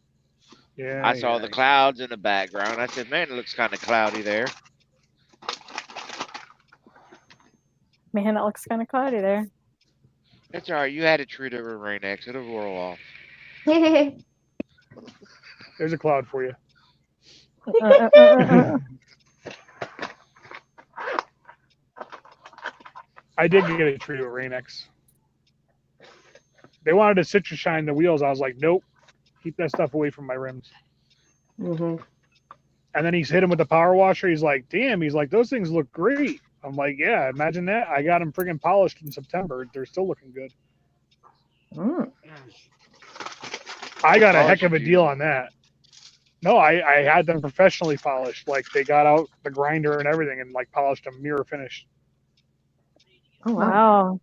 Yeah,
I saw
yeah,
the
yeah.
clouds in the background. I said, "Man, it looks kind of cloudy there."
Man, it looks kind of cloudy there.
It's all right. You had to treat it with Rain-X. It'll roll off.
There's a cloud for you. I did get a treat with Rain-X. They wanted to citrus shine the wheels. I was like, nope, keep that stuff away from my rims.
Mhm.
And then he's hit him with the power washer. He's like, damn, he's like, those things look great. I'm like, yeah, imagine that. I got them friggin' polished in September. They're still looking good.
Mm.
I got a
Polish
heck of a
you
deal
using?
on that. No, I had them professionally polished. Like they got out the grinder and everything and like polished them mirror finished.
Oh wow.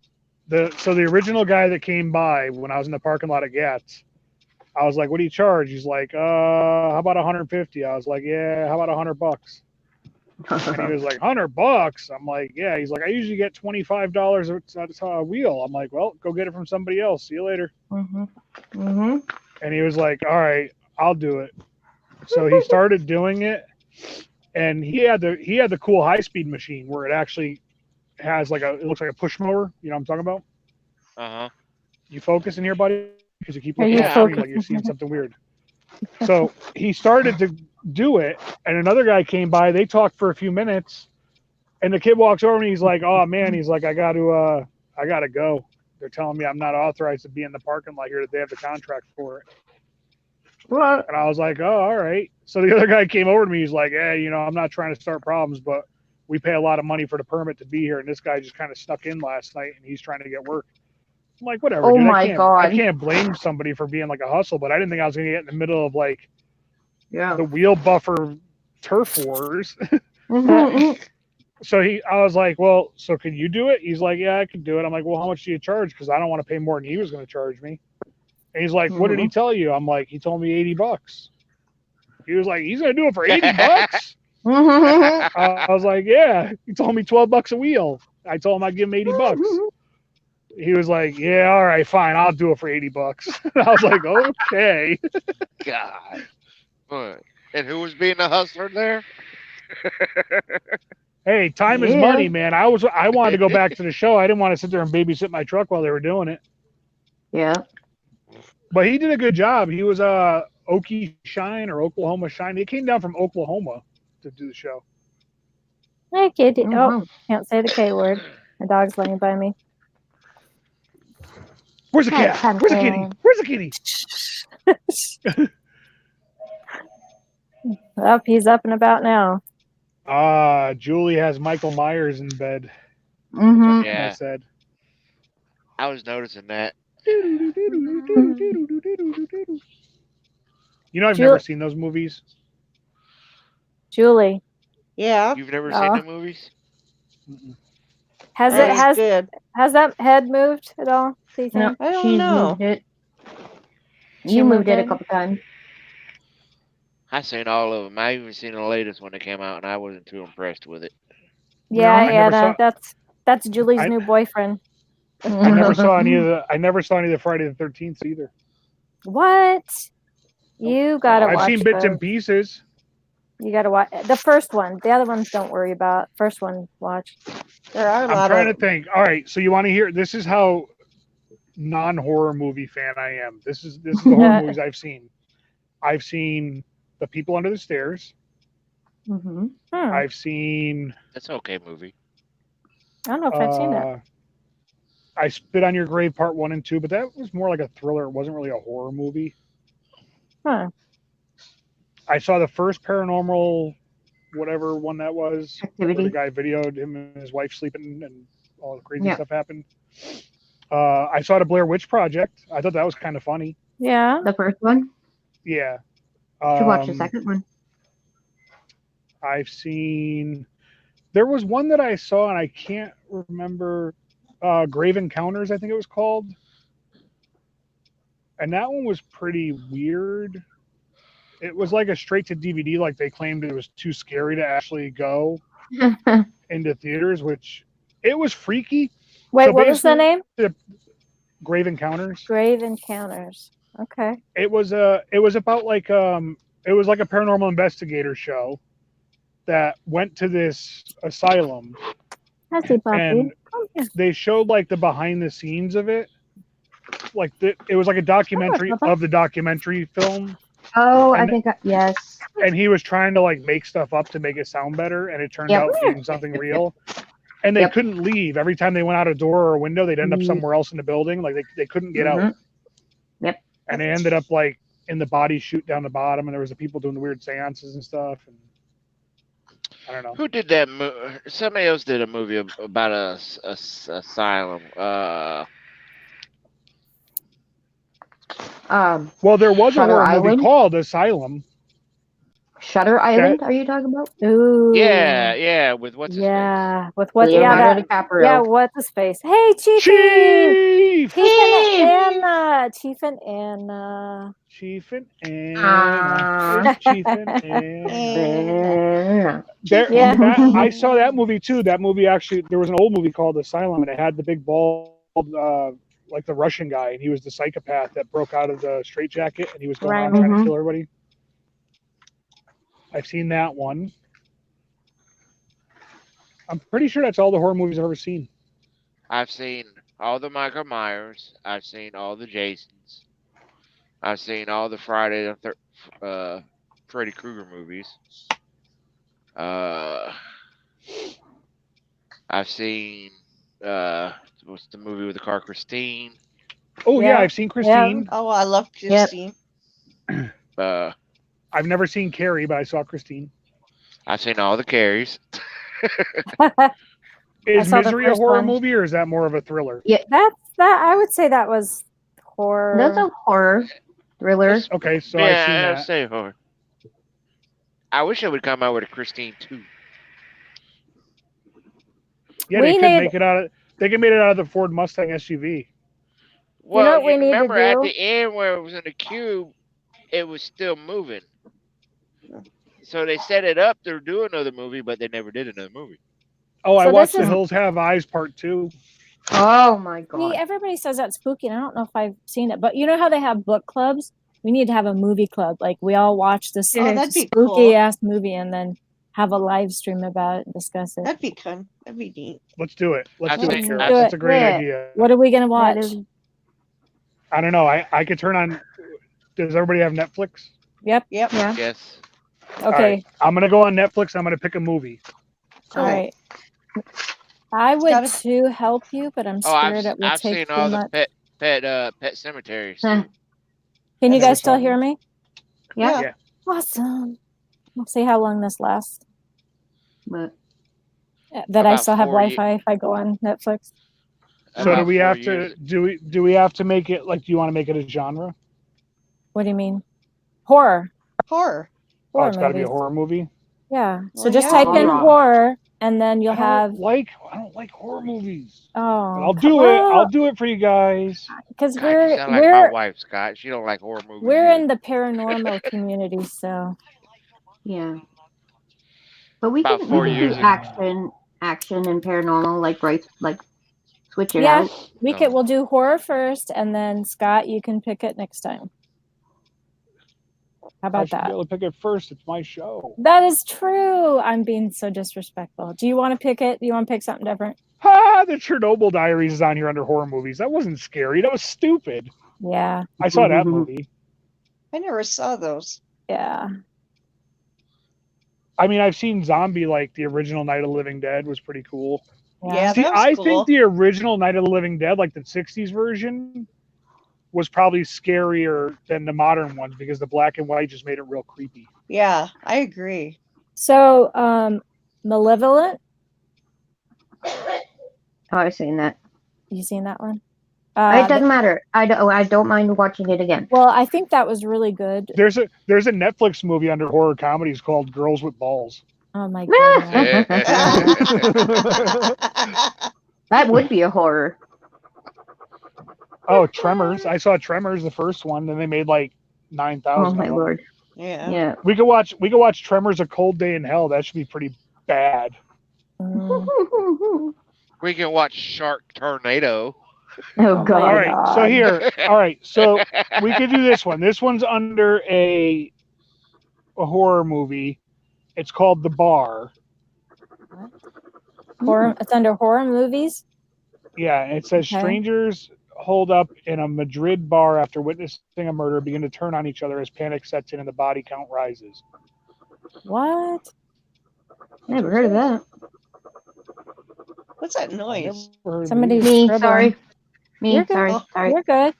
Wow.
So the original guy that came by when I was in the parking lot at Gats, I was like, what do you charge? He's like, how about 150? I was like, yeah, how about $100? And he was like, $100? I'm like, yeah. He's like, I usually get $25 a wheel. I'm like, well, go get it from somebody else. See you later.
Mhm. Mhm.
And he was like, all right, I'll do it. So he started doing it, and he had the cool high speed machine where it actually has it looks like a push mower. You know what I'm talking about?
Uh-huh.
You focus in here, buddy, because you keep
Are
looking
you
at the screen like
focusing?
you're seeing something weird. So he started to do it, and another guy came by. They talked for a few minutes, and the kid walks over and he's like, "Oh man," he's like, I gotta go. They're telling me I'm not authorized to be in the parking lot here. That they have the contract for it."
What?
And I was like, "Oh, all right." So the other guy came over to me. He's like, "Hey, I'm not trying to start problems, but we pay a lot of money for the permit to be here, and this guy just kind of snuck in last night, and he's trying to get work." I'm like, "Whatever,
Oh
dude.
my
I
God.
can't blame somebody for being like a hustle, but I didn't think I was gonna get in the middle of like
Yeah.
the wheel buffer turf wars."
Mhm.
So I was like, "Well, so can you do it?" He's like, "Yeah, I can do it." I'm like, "Well, how much do you charge? Because I don't want to pay more than he was going to charge me." And he's like, "What did he tell you?" I'm like, "He told me $80." He was like, "He's going to do it for $80?"
Mhm.
I was like, "Yeah." He told me $12 a wheel. I told him I'd give him $80. He was like, "Yeah, all right, fine, I'll do it for $80." I was like, "Okay."
God. What? And who was being a hustler there?
Hey, time is
Yeah.
money, man. I wanted to go back to the show. I didn't want to sit there and babysit my truck while they were doing it.
Yeah.
But he did a good job. He was Okie Shine or Oklahoma Shine. He came down from Oklahoma to do the show.
Hey, kitty.
Oh,
Oh,
wow.
can't say the K word. My dog's laying by me.
Where's the
Hey,
cat? Where's the kitty?
Pumpkin.
Where's the kitty?
Oh, he's up and about now.
Julie has Michael Myers in bed.
Mhm.
I
Yeah,
said.
I was noticing that.
I've
Ju-
never seen those movies.
Julie,
Yeah,
You've never seen
Oh.
the movies?
Mm-mm.
has it
that's
has
good.
has that head moved at all? Do you
No,
think?
I don't
she's
know.
moved it.
She
You moved
moved
it a
it?
couple times.
I seen all of them. I even seen the latest one that came out, and I wasn't too impressed with it.
Yeah,
Really?
I never
Anna.
saw.
That's Julie's
I,
new boyfriend.
I never saw any of the. I never saw any of the Friday the 13th either.
What? You gotta
I've
watch
seen bits and
those.
pieces.
You gotta watch the first one. The other ones don't worry about. First one, watch.
There are a
I'm
lot
trying to
of
think. All right, so you want to hear? This is how non-horror movie fan I am. This is the horror movies I've seen. I've seen The People Under the Stairs.
Mhm.
I've seen
That's an okay movie.
I don't know if I've seen it.
I Spit on Your Grave Part 1 and 2, but that was more like a thriller. It wasn't really a horror movie.
Huh.
I saw the first Paranormal, whatever one that was, where the
Activity.
guy videoed him and his wife sleeping and all the crazy
Yeah.
stuff happened. I saw the Blair Witch Project. I thought that was kind of funny.
Yeah.
The first one.
Yeah.
Should watch the second one.
I've seen. There was one that I saw and I can't remember. Grave Encounters, I think it was called. And that one was pretty weird. It was like a straight to DVD, like they claimed it was too scary to actually go into theaters, which it was freaky.
Wait,
So
what was the name?
Grave Encounters.
Grave Encounters. Okay.
It was about like it was like a paranormal investigator show that went to this asylum,
Hussy puppy.
and
Come here.
they showed like the behind the scenes of it. Like it was like a documentary
Papa.
of the documentary film,
Oh, I
And-
think yes.
and he was trying to like make stuff up to make it sound better, and it turned
Yep.
out being something real. And they
Yep.
couldn't leave. Every time they went out a door or a window, they'd end up
Mhm.
somewhere else in the building. Like they couldn't get out.
Mhm. Yep.
And they ended up like in the body chute down the bottom, and there was the people doing the weird seances and stuff. And I don't know.
Who did that? Somebody else did a movie about a asylum.
Well, there was a
Shutter
horror movie
Island?
called Asylum.
Shutter Island. Are you talking about?
Ooh.
Yeah, with what's his face?
Yeah. With what?
Leonardo
Yeah.
DiCaprio.
Yeah. What's his face? Hey, Chiefy.
Chief,
Chief and Anna. Chief and Anna.
Chief and Anna.
Ah.
It's Chief and Anna. There,
Yeah.
I saw that movie too. That movie actually, there was an old movie called Asylum, and it had the big bald, like the Russian guy, and he was the psychopath that broke out of the straitjacket, and he was going around
Right.
trying to
Mhm.
kill everybody. I've seen that one. I'm pretty sure that's all the horror movies I've ever seen.
I've seen all the Michael Myers. I've seen all the Jasons. I've seen all the Freddy Krueger movies. I've seen what's the movie with the car, Christine.
Oh yeah,
Yeah.
I've seen Christine.
Oh, I love Christine.
I've never seen Carrie, but I saw Christine.
I've seen all the Carries.
Is
saw the
Misery a
first
horror
one.
movie, or is that more of a thriller?
That's that. I would say that was horror.
Those are horror thrillers.
Okay, so I've seen
Yeah, I'd
that.
say horror. I wish it would come out with a Christine 2.
Yeah,
We
they could
need-
make it out of. They could make it out of the Ford Mustang SUV.
Well,
what we need to
remember at
do?
the end where it was in the cube, it was still moving. So they set it up to do another movie, but they never did another movie.
Oh, I
So
watched
this
The
is-
Hills Have Eyes Part 2.
Oh my god.
See, everybody says that's spooky, and I don't know if I've seen it. But you know how they have book clubs? We need to have a movie club. Like we all watch this
Oh, that'd be
spooky
cool.
ass movie, and then have a live stream about it and discuss it.
That'd be fun. That'd be neat.
Let's do it. Let's
I've
do it,
seen-
Carol.
I've
That's
seen-
a great
Yeah.
idea.
What are we gonna
That
watch?
is-
I don't know. I could turn on. Does everybody have Netflix?
Yep.
Yeah.
Yes.
All
Okay,
right. I'm gonna go on Netflix. I'm gonna pick a movie.
all right. I would
Gotta-
too help you, but I'm
Oh, I've,
scared it will
I've
take
seen
too
all the
much.
pet cemeteries.
Huh.
Can you
That's
guys still
awesome.
hear me?
Yeah.
Yeah.
Awesome. We'll see how long this lasts.
But
That I
About
still have
4 ye-
Wi-Fi if I go on Netflix.
So do
About
we
4
have
years.
to do we have to make it like? Do you want to make it a genre?
What do you mean? Horror.
Horror.
Oh,
Horror
it's got to be a
movies.
horror movie.
Yeah. So
Well,
just
yeah.
type in
Horror.
horror, and then you'll
I
have.
don't like horror movies.
Oh,
But I'll do it. I'll do it for you guys.
because
God, you
we're
sound like my
we're
wife, Scott. She don't like horror movies.
we're
either.
in the paranormal community, so
yeah. But we
About
can
4
we can
years
do
ago.
action and paranormal, like switch it
Yeah.
out.
No.
we'll do horror first, and then Scott, you can pick it next time. How
I
about
should be
that?
able to pick it first. It's my show.
That is true. I'm being so disrespectful. Do you want to pick it? Do you want to pick something different?
Ha! The Chernobyl Diaries is on here under horror movies. That wasn't scary. That was stupid.
Yeah,
I saw that
Mhm.
movie.
I never saw those.
yeah.
I mean, I've seen Zombie, like the original Night of the Living Dead was pretty cool.
Yeah,
See,
that was
I
cool.
think the original Night of the Living Dead, like the 60s version, was probably scarier than the modern ones because the black and white just made it real creepy.
Yeah, I agree.
So, Malevolent,
Oh, I've seen that.
you seen that one?
It doesn't matter. I don't mind watching it again.
Well, I think that was really good.
There's a Netflix movie under horror comedies called Girls with Balls.
Oh my god.
That would be a horror.
Oh, Tremors. I saw Tremors, the first one, then they made like 9,000.
Oh
of
my
them.
lord.
Yeah.
Yeah.
We could watch Tremors: A Cold Day in Hell. That should be pretty bad.
Mm.
We can watch Shark Tornado.
Oh
my
god.
All right, so
God.
here. All right, so we could do this one. This one's under a horror movie. It's called The Bar.
Horror, it's under horror movies.
Yeah, and it says
Okay.
strangers hold up in a Madrid bar after witnessing a murder begin to turn on each other as panic sets in and the body count rises.
What?
Never heard of that.
What's that noise?
Never heard of
Somebody's
these.
Me,
scribbling.
sorry. Me,
You're good.
sorry. Sorry.
You're good.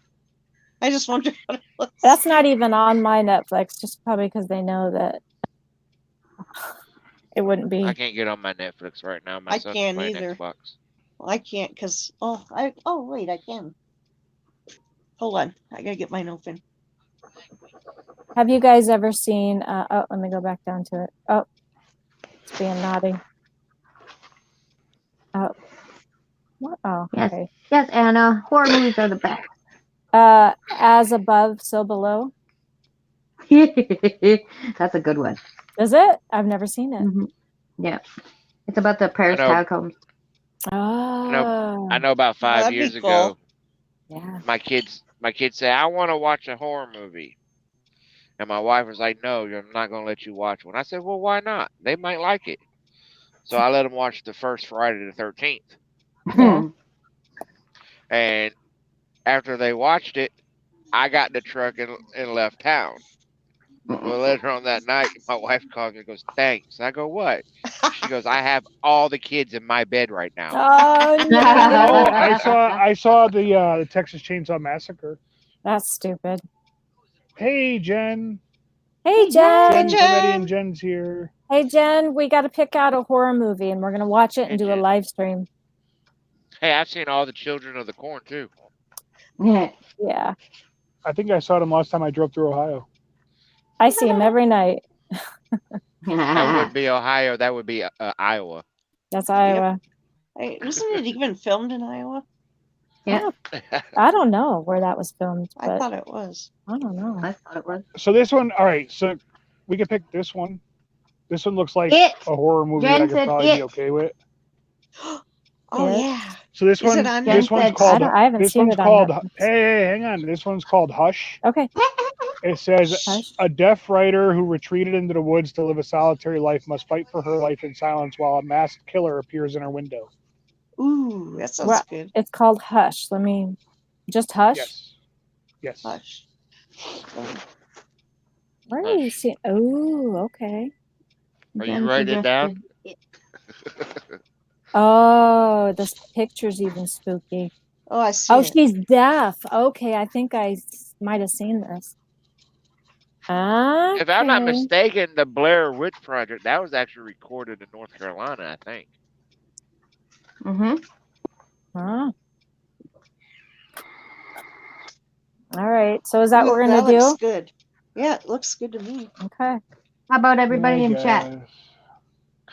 I just wondered what it was.
That's not even on my Netflix, just probably because they know that it wouldn't be.
I can't get on my Netflix right now. My
I
son's
can't
playing
either.
Xbox.
Well, I can't because wait, I can. Hold on, I gotta get mine open.
Have you guys ever seen? Oh, let me go back down to it. Oh, it's being naughty. Oh, what? Oh,
Yes.
okay.
Yes, Anna. Horror movies are the best.
As above, so below.
That's a good one.
Is it? I've never seen it.
Mhm. Yeah. It's about the Paris
know.
catacombs.
Oh,
I know about
That'd
5
be
years
cool.
ago,
yeah.
my kids say, I want to watch a horror movie. And my wife was like, no, I'm not going to let you watch one. I said, well, why not? They might like it. So I let them watch the first Friday the 13th.
Yeah.
And after they watched it, I got in the truck and left town. Well, later on that night, my wife called me and goes, thanks. I go, what? She goes, I have all the kids in my bed right now.
Oh
Oh,
no,
I saw the Texas Chainsaw Massacre.
that's stupid.
Hey, Jen.
Hey Jen.
Hey,
Jen,
Jen.
Somebody and Jen's here.
Hey Jen, we got to pick out a horror movie and we're gonna watch it and
Hey,
do a
Jen.
live stream.
Hey, I've seen all the Children of the Corn, too.
Yeah.
Yeah,
I think I saw them last time I drove through Ohio.
I see him every night.
That wouldn't be Ohio. That would be Iowa.
That's Iowa.
Hey, wasn't it even filmed in Iowa?
I don't know where that was filmed,
I
but
thought it was.
I don't know.
I thought it was.
So this one, all right. So we could pick this one. This one looks like
It.
a horror movie
Jen
that I could
said
probably be
It.
okay with.
Oh
Yeah.
yeah.
So this
Is
one,
it on
this
Netflix?
one's
I
I,
called.
don't, I haven't
This
seen
one's
it on
called.
Netflix.
Hey, hang on. This one's called Hush.
Okay.
It says
Hush.
a deaf writer who retreated into the woods to live a solitary life must fight for her life in silence while a masked killer appears in her window.
Ooh, that sounds
Well,
good.
It's called Hush. Let me just Hush.
Yes. Yes.
Hush.
Where do you
Hush.
see? Oh, okay.
Are
Jen
you writing it down?
suggested It.
Oh, this picture's even spooky.
Oh, I see
Oh,
it.
she's deaf. Okay, I think I might have seen this.
If I'm not
Okay.
mistaken, the Blair Witch Project, that was actually recorded in North Carolina, I think.
Mm-hmm.
Huh. All right. So is that what we're
Ooh,
gonna
that looks
do?
good. Yeah, it looks good to me.
Okay.
How about everybody
I
in chat?
guess.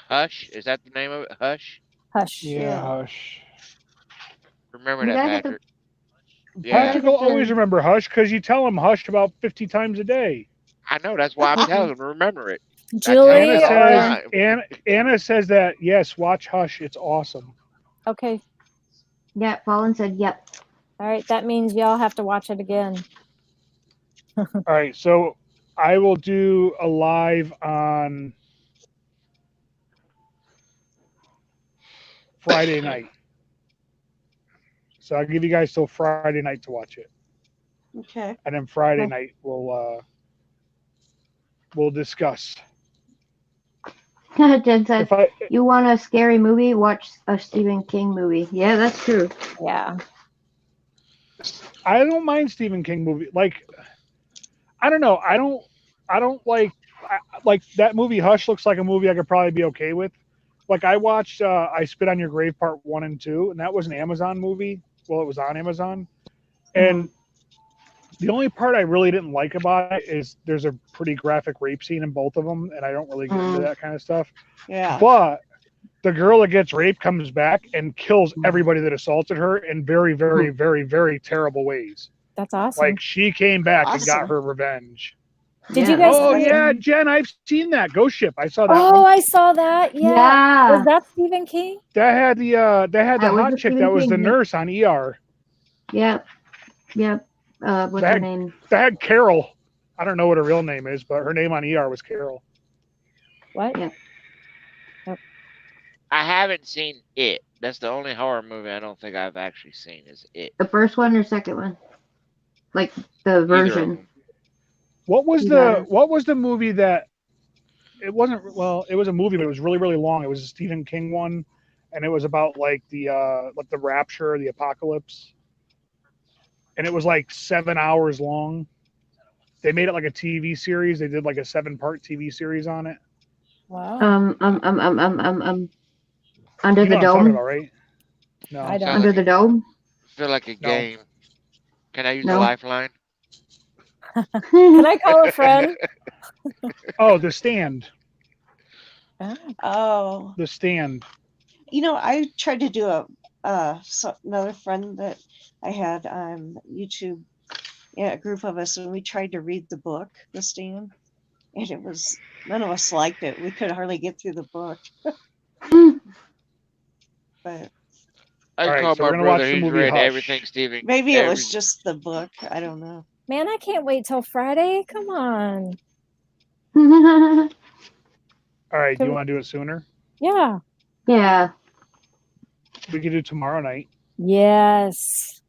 Hush? Is that the name of it? Hush?
Hush.
Yeah,
Yeah.
Hush.
Remember
You
that,
guys have to-
Patrick. Yeah,
Patrick will always remember Hush because you tell him Hush about 50 times a day.
I know. That's why I'm telling him to remember it.
Julie
Anna
Hey,
says,
or-
Anna says that, yes, watch Hush. It's awesome.
Okay.
Yeah, Fallen said yep.
All right. That means y'all have to watch it again.
All right, so I will do a live on Friday night. So I'll give you guys till Friday night to watch it,
Okay.
and then Friday
Okay.
night we'll discuss.
Jen said,
If I
you want a scary movie? Watch a Stephen King movie. Yeah, that's true.
Yeah.
I don't mind Stephen King movie. Like, I don't know. I don't like that movie. Hush looks like a movie I could probably be okay with. Like I watched I Spit on Your Grave Part 1 and 2, and that was an Amazon movie. Well, it was on Amazon, and the only part I really didn't like about it is there's a pretty graphic rape scene in both of them, and I don't really get into that kind of stuff.
Yeah.
But the girl that gets raped comes back and kills everybody that assaulted her in very, very, very, very terrible ways.
That's awesome.
Like she came back and got
Awesome.
her revenge.
Did you guys?
Oh
see-
yeah, Jen, I've seen that Ghost Ship. I saw that
Oh,
one.
I saw that. Yeah.
Yeah.
Was that Stephen King?
That had the
That was
hot
the
chick
Stephen
that was the
King, yeah.
nurse on ER.
Yep. Yep. What's her
That-
name?
That had Carol. I don't know what her real name is, but her name on ER was Carol.
What?
Yeah.
I haven't seen It. That's the only horror movie I don't think I've actually seen is It.
The first one or second one? Like the
Either of
version.
them.
What was
You got
the movie that it wasn't it was a movie, but it was really, really long. It was a Stephen King one, and it was about like the rapture, the apocalypse. And it was like 7 hours long. They made it like a TV series. They did like a 7-part TV series on it.
Wow.
Under
You
the
know what I'm talking
dome.
about, right? No.
I don't.
Under the dome.
Feel like a
No.
game. Can I use
No.
a lifeline?
Can I call a friend?
Oh, The Stand.
Oh,
The Stand.
I tried to do another friend that I had on YouTube. Yeah, a group of us, and we tried to read the book, The Stand, and it was none of us liked it. We could hardly get through the book. But
I
All right,
call
so we're
my
gonna watch
brother.
the
He's
movie
read
Hush.
everything Stephen.
maybe it was
every-
just the book. I don't know.
Man, I can't wait till Friday. Come on.
All right, do you want to do it sooner?
Yeah.
Yeah.
We could do tomorrow night.
Yes.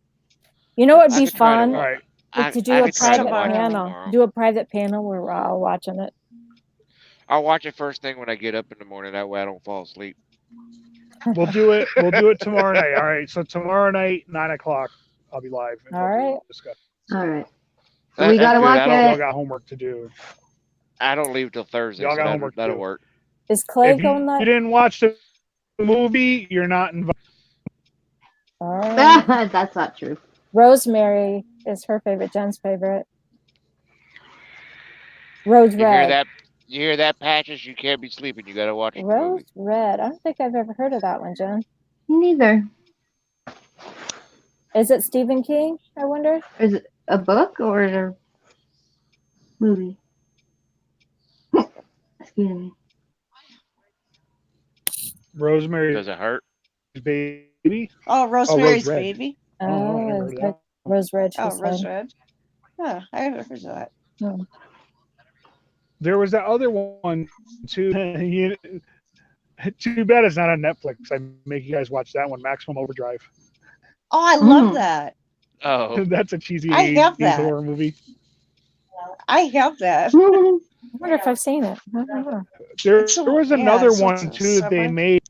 You know what'd
I
be
could try to
fun?
All
watch-
right.
Is to do
I
a
could try to
private
watch it
panel.
tomorrow.
Do a private panel where we're all watching it.
I'll watch it first thing when I get up in the morning. That way I don't fall asleep.
We'll do it. We'll do it tomorrow night. All right. So tomorrow night, 9:00, I'll be live. and
All
we'll
right.
discuss.
All right.
That-
We
that's
gotta
good.
watch
I don't,
it.
Y'all got homework to do.
I don't leave till Thursday,
Y'all
so
got
that'll,
homework
that'll
too.
work.
Is Clay
If you
going that?
didn't watch the movie, you're not invited.
All right.
That's not true.
Rosemary is her favorite. Jen's favorite. Rose
You hear
Red.
that? You hear that, Patches? You can't be sleeping. You gotta watch the
Rose
movie.
Red. I don't think I've ever heard of that one, Jen.
Neither.
Is it Stephen King? I wonder.
Is it a book or a movie? Excuse me.
Rosemary's
Does it hurt?
Baby.
Oh, Rosemary's
Red.
Baby.
Oh, I never
Oh,
heard
is
of
that
that.
Rose Red? She
Oh,
said.
Rose Red. Huh, I haven't heard of that.
There was that other one too. Too bad it's not on Netflix. I make you guys watch that one, Maximum Overdrive.
Oh, I love
Mm.
that.
Oh,
That's a cheesy
I have
80s
that.
horror movie.
I have that.
I wonder if I've seen it. I don't know.
There
It's a-
was
yeah,
another
so
one
it's a
too that they
summer.
made.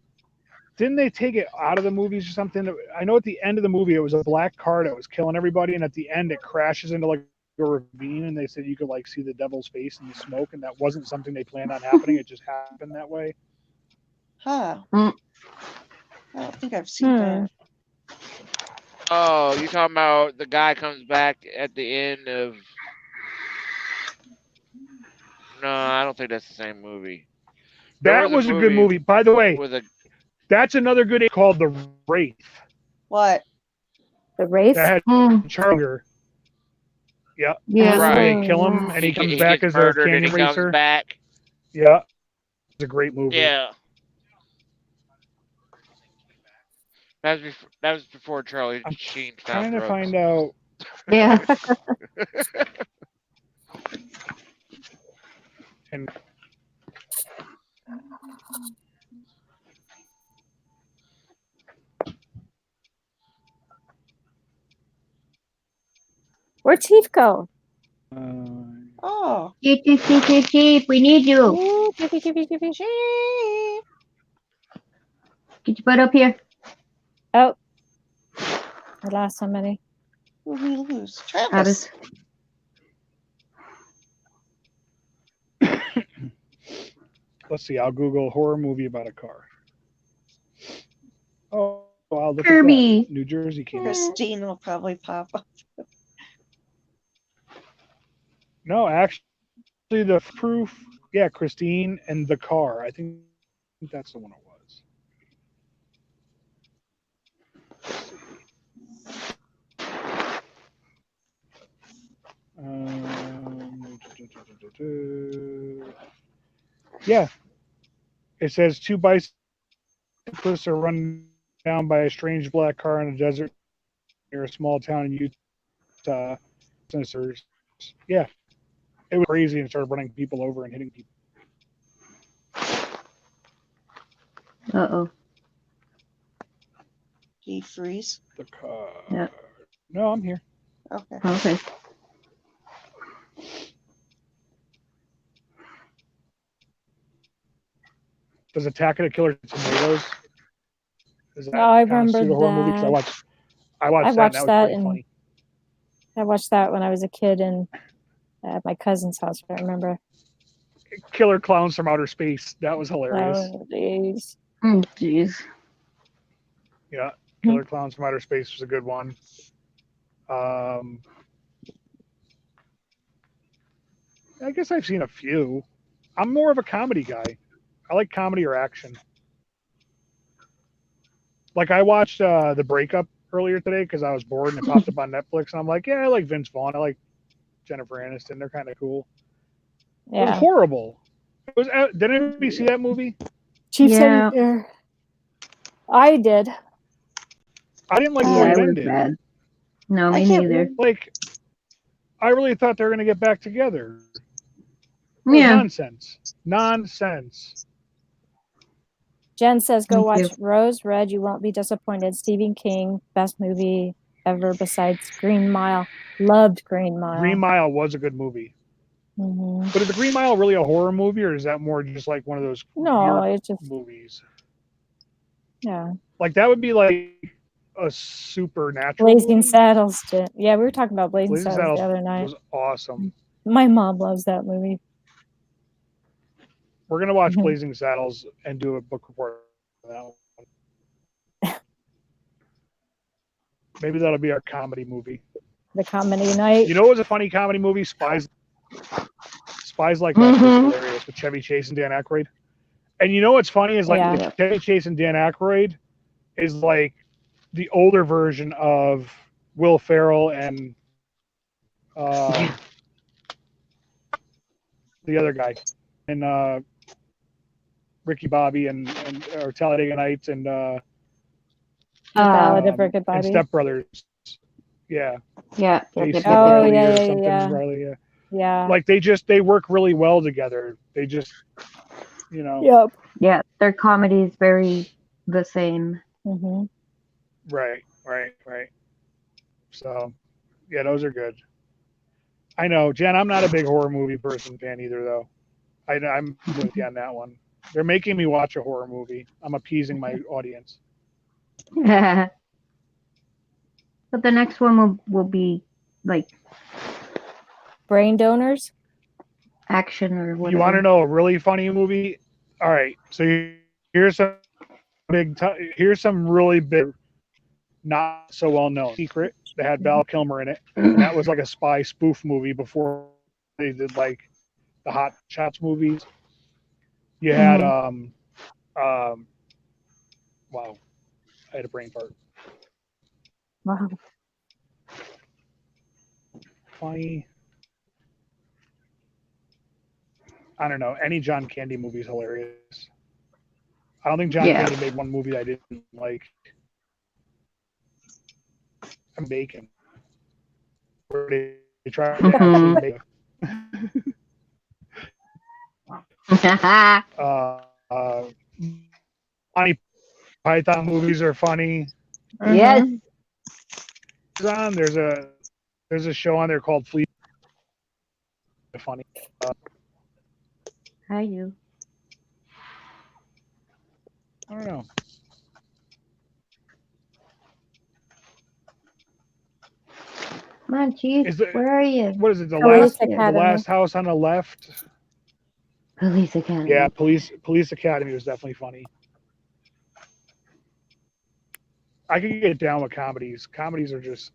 Didn't they take it out of the movies or something? I know at the end of the movie it was a black car that was killing everybody, and at the end it crashes into like a ravine, and they said you could like see the devil's face in the smoke, and that wasn't something they planned on happening. It just happened that way.
Huh.
Mm.
I don't think I've seen that.
oh, you talking about the guy comes back at the end of? No, I don't think that's the same movie. There
That was a good movie. By the way,
With a
that's another good called The Wraith.
What?
The Wraith.
That had
Mm,
Charger.
yeah.
Right.
They kill him, and he comes
he
back
gets
as a
murdered and
canyon
he comes
racer.
back.
Yeah, it's a great movie.
Yeah. That was before Charlie
I'm
Sheen
Trying
found
to
drugs.
find out.
Yeah.
And
Where'd Chief go?
uh,
Oh,
Cheap. We need you.
Sheep.
Get your butt up here.
Oh, I lost somebody.
Who we lose?
Travis.
Travis.
Let's see. I'll Google horror movie about a car. Oh, I'll look
Kirby.
at that. New Jersey came out.
Christine will probably pop up.
No, actually, the proof. Yeah, Christine and the car. I think that's the one it was. Yeah, it says two bicyclists are run down by a strange black car in a desert near a small town in Utah. Yeah, it was crazy and started running people over and hitting people.
Uh-oh.
He freeze.
The car.
Yeah.
No, I'm here.
Okay.
Okay.
Does Attack of the Killer Tomatoes? Is that
Oh, I
kind of
remember
pseudo horror movie? 'Cause I
that.
watched
I
that.
watched
And that was
that
pretty
and
funny.
I watched that when I was a kid and at my cousin's house. I remember.
Killer Clowns from Outer Space. That was hilarious.
Oh, jeez.
Oh, jeez.
Yeah, Killer Clowns from Outer Space was a good one. I guess I've seen a few. I'm more of a comedy guy. I like comedy or action. Like I watched The Breakup earlier today because I was bored and it popped up on Netflix, and I'm like, yeah, I like Vince Vaughn. I like Jennifer Aniston. They're kind of cool. It was
Yeah.
horrible. It was. Did anybody see that movie?
Chief
Yeah.
Senator. I did.
I didn't like the
Yeah,
way
it
it
was
ended.
bad. No,
I
me
can't
neither.
Like, I really thought they were going to get back together. It was
Yeah.
nonsense. Nonsense.
Jen says, go
Me
watch
too.
Rose Red. You won't be disappointed. Stephen King, best movie ever besides Green Mile. Loved Green Mile.
Green Mile was a good movie.
Mhm.
But is the Green Mile really a horror movie, or is that more just like one of those
No,
weird
it's just,
movies?
yeah.
Like that would be like a supernatural
Blazing
movie.
Saddles. Yeah, we were talking about Blazing
Blazing
Saddles
Saddles
the other night.
was awesome.
My mom loves that movie.
We're gonna watch
Mhm.
Blazing Saddles and do a book report on that one. Maybe that'll be our comedy movie.
The comedy night.
You know what was a funny comedy movie? Spies Like Us was hilarious with Chevy Chase and Dan Aykroyd. And you know what's funny is like
Yeah.
Chevy Chase and Dan Aykroyd is like the older version of Will Ferrell and the other guy and Ricky Bobby and or Talladega Nights and
Ballad of Ricky
and
Bobby.
Step Brothers. Yeah.
Yeah.
Jason
Oh,
Riley
yeah,
or
yeah,
something
yeah.
Riley, yeah.
Yeah.
Like they work really well together. They just
Yep.
Yeah. Their comedy is very the same.
Hmm.
Right. So, yeah, those are good. I know, Jen. I'm not a big horror movie fan either, though. I'm with you on that one. They're making me watch a horror movie. I'm appeasing my audience.
But the next one will be like
Brain donors.
action or whatever.
You want to know a really funny movie? All right. So here's some here's some really big, not so well known secret that had Val Kilmer in it. And that was like a spy spoof movie before they did like the Hot Shots movies. You had wow, I had a brain fart.
Wow.
Funny. I don't know. Any John Candy movie is hilarious. I don't think John Candy made one movie that I didn't like. I'm Bacon. Where they try to actually make Monty Python movies are funny.
Yes.
There's a show on there called Fleet. Funny.
Hi, you.
I don't know.
Come on, Chief.
Is it-
Where are you?
What is it? The
Police
last
Academy.
house on the left.
Police Academy.
Yeah, Police Academy was definitely funny. I could get down with comedies. Comedies are just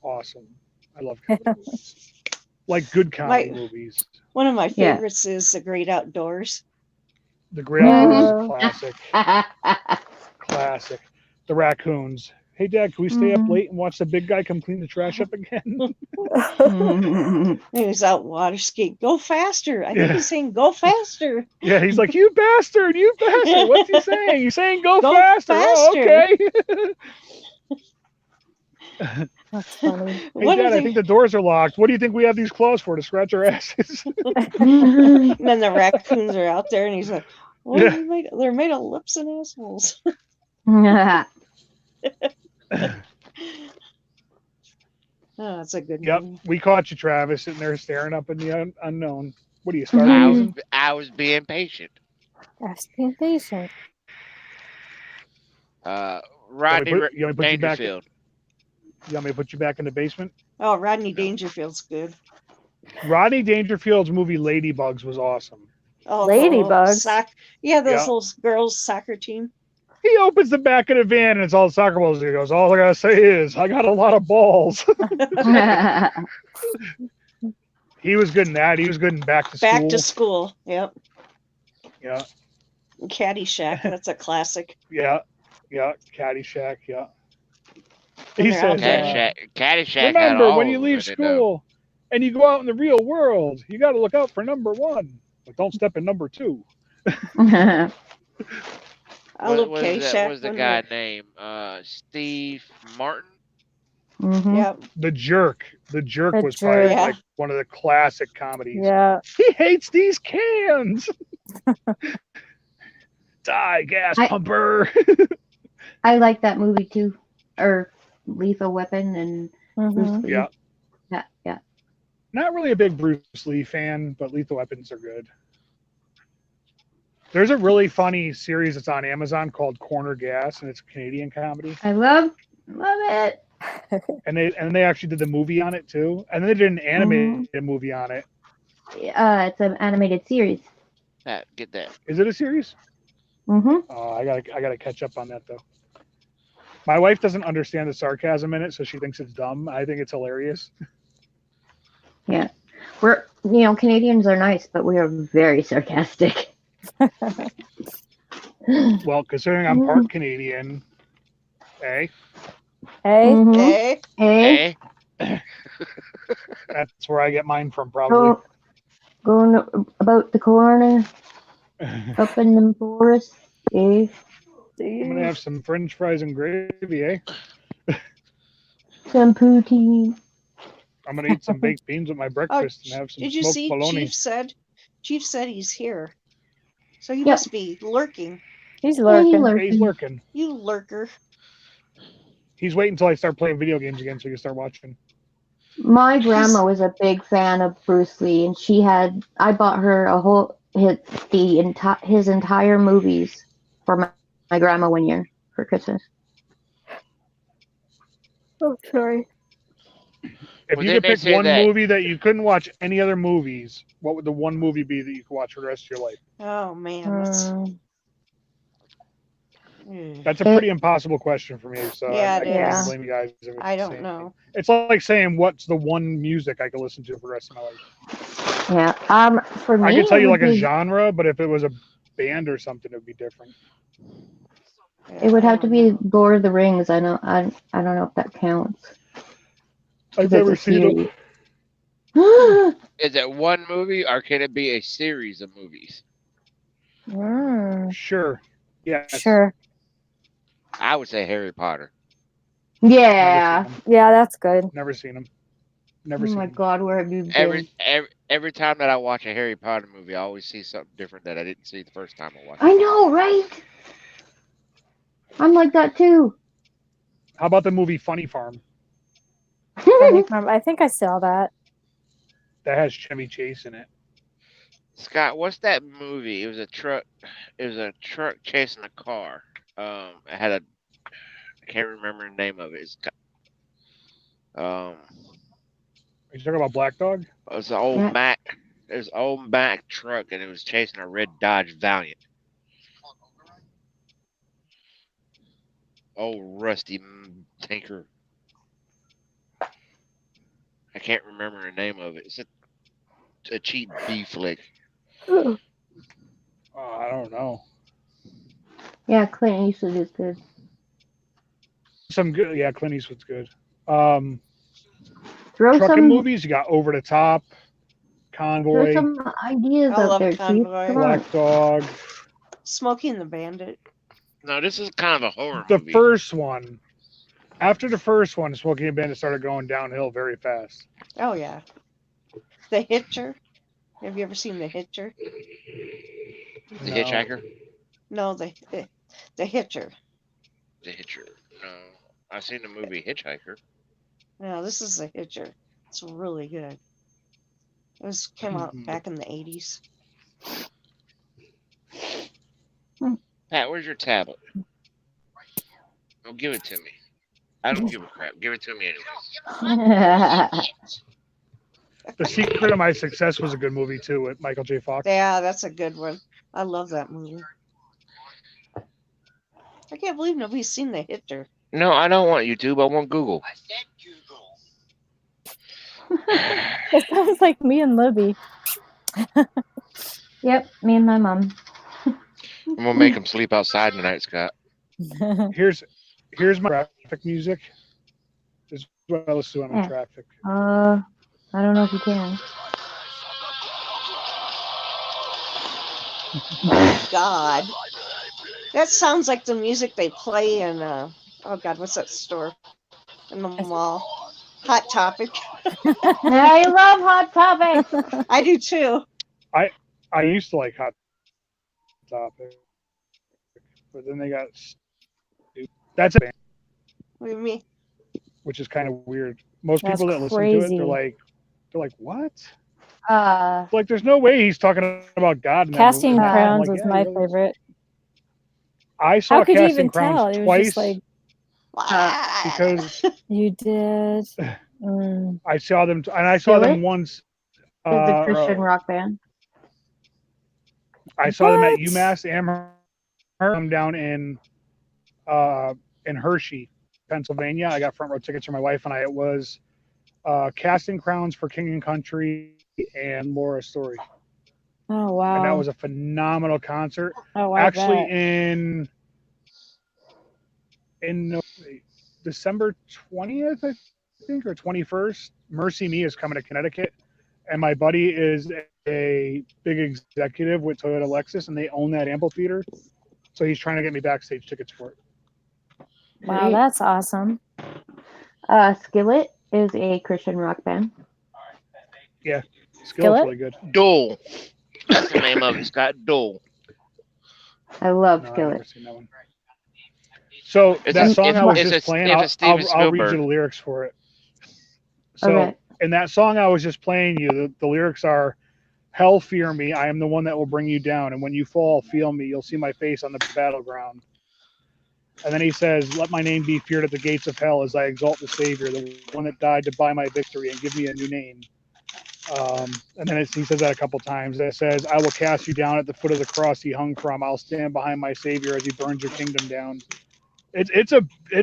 awesome. I love comedies. Like good comedy movies.
One of my
Yeah.
favorites is The Great Outdoors.
The Great Outdoors is a
Oh.
classic. Classic. The raccoons. Hey, Dad, can we stay up late and watch the big guy come clean the trash up again?
He was out water skiing. Go faster. I think
Yeah.
he's saying go faster.
Yeah, he's like, you bastard, you bastard. What's he saying? He's saying go,
Go
faster. Oh,
faster.
okay.
That's funny.
Hey,
What
Dad,
are
I think the doors are locked. What do you think we have these claws for? To scratch our asses?
And then the raccoons are out there, and he's like, "Well,
Yeah.
they're made of lips and assholes." Oh, that's a good
Yep,
movie.
we caught you, Travis, sitting there staring up in the unknown. What are you, stargazing?
I was being patient.
That's being patient.
Rodney
you want me to put you back?
Dangerfield.
You want me to put you back in the basement?
Oh, Rodney Dangerfield's good.
Rodney Dangerfield's movie Ladybugs was awesome.
Oh,
Ladybugs?
Yeah, those
Yeah.
little girls' soccer team.
He opens the back of the van and it's all soccer balls. He goes, all I gotta say is, I got a lot of balls. He was good in that. He was good in Back to School.
Back to School. Yep.
Yeah,
Caddyshack. That's a classic.
yeah, yeah. Caddyshack, yeah.
When
He
they're out
says,
there.
Caddyshack had
remember,
all
when you
of
leave
it in them.
school and you go out in the real world, you got to look out for number one. But don't step in number two.
What
What was the guy name? Steve Martin?
Mhm.
Yep.
The Jerk. The Jerk
The
was probably
Jerk.
Yeah.
like one of the classic comedies.
Yeah.
He hates these cans. Die, gas
I-
pumper.
I like that movie too. Or Lethal Weapon and Bruce
Mhm.
Lee.
Yeah.
Yeah.
Not really a big Bruce Lee fan, but Lethal Weapons are good. There's a really funny series that's on Amazon called Corner Gas, and it's a Canadian comedy.
I love it.
And they actually did the movie on it too. And then they did an animated movie on it.
It's an animated series.
Get that.
Is it a series?
Mm-hmm.
Oh, I gotta catch up on that though. My wife doesn't understand the sarcasm in it, so she thinks it's dumb. I think it's hilarious.
Yeah. Canadians are nice, but we are very sarcastic.
Well, considering I'm part Canadian,
Hey.
Mhm.
Hey,
Hey,
Hey,
that's where I get mine from, probably.
going about the corner, up in the forest. Eh?
I'm gonna have some French fries and gravy, eh?
Some poutine.
I'm gonna eat some baked beans with my breakfast and have some
did you
smoked
see?
bologna.
Chief said he's here, so he
Yep.
must be lurking.
He's
Hey,
lurking.
lurking.
He's lurking.
You lurker.
He's waiting until I start playing video games again, so you can start watching.
My grandma was a big fan of Bruce Lee, and I bought her his entire movies for my grandma one year for Christmas.
Oh, sorry.
If
Well,
you
didn't
could
they
pick
say
one
that-
movie that you couldn't watch any other movies, what would the one movie be that you could watch for the rest of your life?
Oh man, that's.
That's a pretty impossible question for me, so
Yeah,
I
it
can't
is.
blame you guys. If it's
I
the
don't
same
know.
thing. It's like saying what's the one music I could listen to for the rest of my life.
Yeah. For me,
I could tell you
it
like
would
a
be-
genre, but if it was a band or something, it would be different.
It would have to be Lord of the Rings. I don't know if that counts.
I've
Because it's
never
a
seen them.
series.
is it one movie or can it be a series of movies?
Sure. Yeah.
Sure.
I would say Harry Potter.
Yeah.
Yeah, that's good.
Never seen them.
Oh
Never seen
my
them.
God, where have you been?
Every time that I watch a Harry Potter movie, I always see something different that I didn't see the first time I watched
I
it.
know, right? I'm like that too.
How about the movie Funny Farm?
Funny Farm. I think I saw that.
That has Chevy Chase in it.
Scott, what's that movie? It was a truck. It was a truck chasing a car. It had a. I can't remember the name of it.
Are you talking about Black Dog?
It was an old
Yeah.
Mack. It was an old Mack truck, and it was chasing a red Dodge Valiant. Old rusty tanker. I can't remember the name of it. It's a cheap B flick.
I don't know.
Yeah, Clint Eastwood is good.
Some good. Yeah, Clint Eastwood's good.
Throw
Trucking
some
movies. You got Over the Top,
throw
Convoy,
some ideas
I
out
love
there, Chief.
Convoy.
Come on.
Black Dog.
Smokey and the Bandit.
No, this is kind of a horror
The
movie.
first one. After the first one, Smokey and Bandit started going downhill very fast.
Oh yeah. The Hitcher. Have you ever seen The Hitcher?
The
No.
Hitchhiker.
No, the Hitcher.
The Hitcher. No, I've seen the movie Hitchhiker.
No, this is The Hitcher. It's really good. It came out back in the 80s.
Pat, where's your tablet? Oh, give it to me. I don't give a crap. Give it to me anyway.
The Secret of My Success was a good movie too with Michael J. Fox.
Yeah, that's a good one. I love that movie. I can't believe nobody's seen The Hitcher.
No, I don't want YouTube. I want Google.
It sounds like me and Libby.
Yep, me and my mom.
I'm gonna make him sleep outside tonight, Scott.
Here's my traffic music. This is what I listen to when I'm in
Yeah.
traffic.
I don't know if you can.
God. That sounds like the music they play in, oh God, what's that store? In the mall. Hot Topic.
I love Hot Topic.
I do too.
I used to like Hot Topic, but then they got stupid. That's a band,
What do you mean?
which is kind of weird. Most
That's
people that listen to it,
crazy.
they're like, what?
Like,
There's no way he's talking about God in that
Casting
movie. I'm
Crowns
like,
was
yeah,
my
he really is.
favorite.
I saw
How could you
Casting
even
Crowns
tell? It was
twice
just like
because
you did. Mm.
I saw them, and I saw them
Really?
once.
is the Christian rock band.
I saw them at
What?
UMass Amherst down in Hershey, Pennsylvania. I got front row tickets for my wife and I. It was Casting Crowns for King and Country and Laura Story,
Oh wow.
and that was a phenomenal concert.
oh, I
Actually,
bet.
in December 20th, I think, or 21st, Mercy Me is coming to Connecticut, and my buddy is a big executive with Toyota Lexus, and they own that amphitheater, so he's trying to get me backstage tickets for it.
Wow,
Great.
that's awesome.
Skillet is a Christian rock band.
Skillet's
Skillet?
really good.
Dole. That's the name of it, Scott. Dole.
I love
No, I've
Skillet.
never seen that one. So
It's
that
a-
song
it's-
I was
it's
just
a-
playing,
it's a
I'll
Steven
read you
Spielberg.
the lyrics for it. So
Okay.
in that song I was just playing you, the lyrics are, "Hell, fear me, I am the one that will bring you down, and when you fall, feel me, you'll see my face on the battleground." And then he says, "Let my name be feared at the gates of hell as I exalt the Savior, the one that died to buy my victory and give me a new name." And then he says that a couple times. It says, "I will cast you down at the foot of the cross he hung from. I'll stand behind my Savior as he burns your kingdom down." It's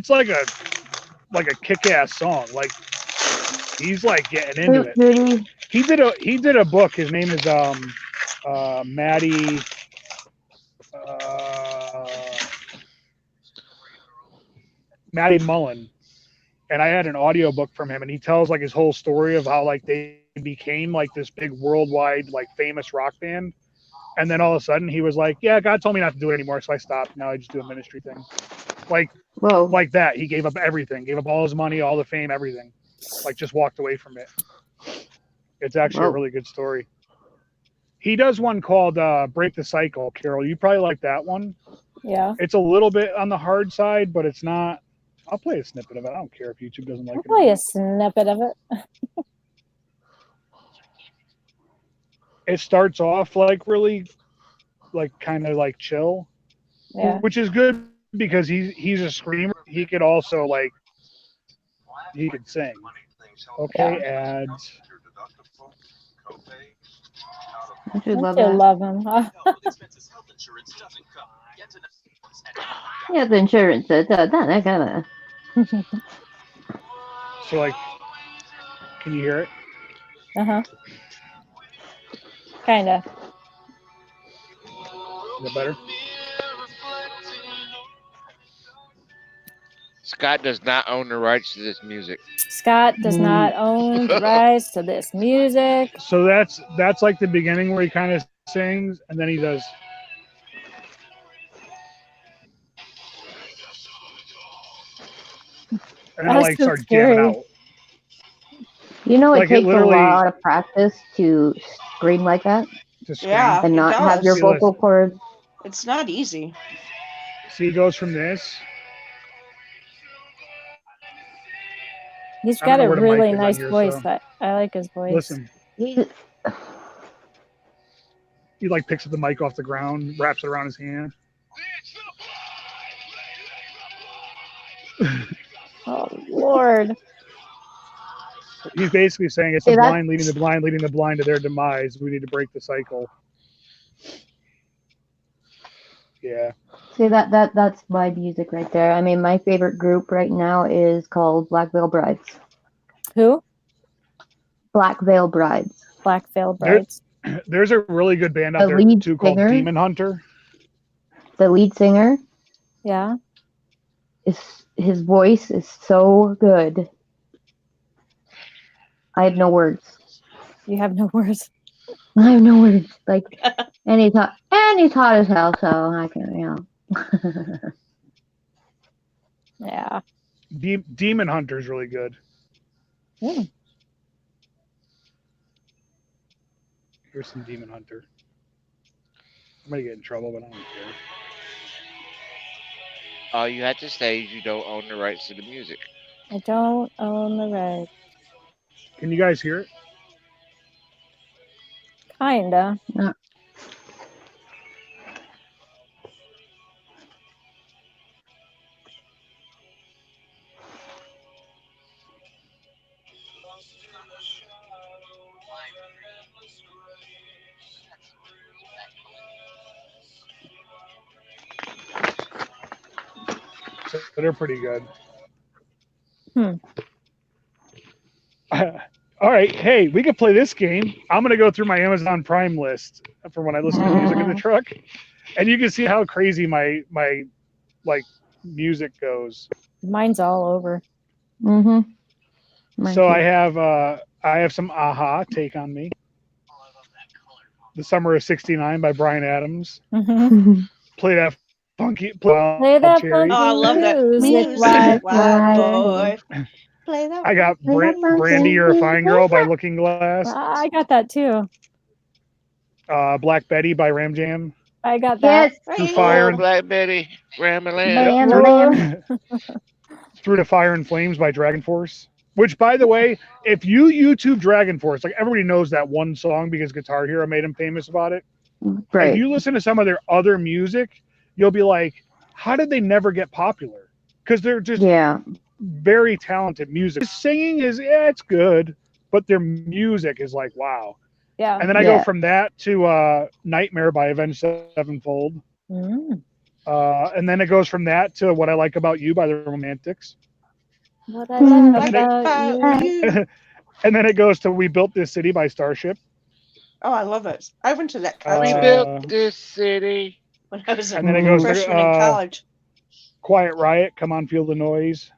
like a kick-ass song. Like he's like getting into it.
Who do you-
He did a book. His name is Maddie Maddie Mullen, and I had an audio book from him, and he tells like his whole story of how like they became like this big worldwide like famous rock band, and then all of a sudden he was like, "Yeah, God told me not to do it anymore, so I stopped. Now I just do a ministry thing."
Whoa.
Like that. He gave up everything, gave up all his money, all the fame, everything. Like just walked away from it. It's actually a
Whoa.
really good story. He does one called Break the Cycle, Carol. You probably like that one.
Yeah.
It's a little bit on the hard side, but it's not. I'll play a snippet of it. I don't care if YouTube doesn't like
I'll
it.
play a snippet of it.
it starts off like really, like kind of like chill,
Yeah.
which is good because he's a screamer. He could also like he could sing. Okay, ads.
Don't you
Don't
love
you
that?
love him? Huh?
Yeah, the insurance. That kind of.
So like, can you hear it?
Uh-huh. Kinda.
Is it better?
Scott does not own the rights to this music.
Scott does not own the rights to this music.
So that's like the beginning where he kind of sings, and then he does. And I
That's
like
so
start jamming
scary.
out.
You know, it
Like, it
takes a
literally-
lot of practice to scream like that
To scream.
Yeah,
and
it
not have
does.
your
See,
vocal
listen.
cords.
It's not easy.
See, he goes from this.
He's
I don't
got
know
a
where the mic
really
is on
nice
here,
voice.
so-
I like his voice.
Listen,
He's,
he like picks up the mic off the ground, wraps it around his hand.
Oh Lord.
He's basically saying it's
See,
the
that's-
blind leading the blind, leading the blind to their demise. We need to break the cycle. Yeah.
see that's my music right there. I mean, my favorite group right now is called Black Veil Brides.
Who?
Black Veil Brides.
Black Veil
There-
Brides.
There's a really good band out
The
there
lead
too called
singer?
Demon Hunter.
The lead singer
Yeah.
his voice is so good. I have no words.
You have no words.
I have no words. Like, and he's hot as hell. So I can, you know.
Yeah.
Demon Hunter is really good.
Hmm.
Here's some Demon Hunter. I'm gonna get in trouble, but I don't care.
All you have to say is you don't own the rights to the music.
I don't own the rights.
Can you guys hear it?
Kinda.
So they're pretty good.
Hmm.
All right, hey, we could play this game. I'm gonna go through my Amazon Prime list for when I listen to music in the truck, and you can see how crazy my like music goes.
Mine's all over.
Mm-hmm.
So I have some Aha, Take on Me. The Summer of '69 by Bryan Adams.
Mhm.
Play that funky
Play that
Cherry.
Oh, I love that
music,
music,
wild
boy. Play that.
I got Brandy, You're a Fine Girl by Looking Glass.
I got that too.
Black Betty by Ram Jam.
I got that.
Yes.
Through Fire
Oh,
and
Black Betty, Ramaland.
Bam, bam.
Through the Fire and Flames by Dragon Force. Which, by the way, if you YouTube Dragon Force, like everybody knows that one song because Guitar Hero made him famous about it. If
Right.
you listen to some of their other music, you'll be like, how did they never get popular? Because they're just
Yeah.
very talented music. Singing is, yeah, it's good, but their music is like, wow.
Yeah.
And then I go
Yeah.
from that to Nightmare by Avenged Sevenfold.
Mm.
And then it goes from that to What I Like About You by the Romantics.
What I love
Like
about you.
you.
And then it goes to We Built This City by Starship.
Oh, I love it. I went to that
We
concert
built this city.
when I was a
And then it goes to
freshman in college.
Quiet Riot, Come On Feel the Noise.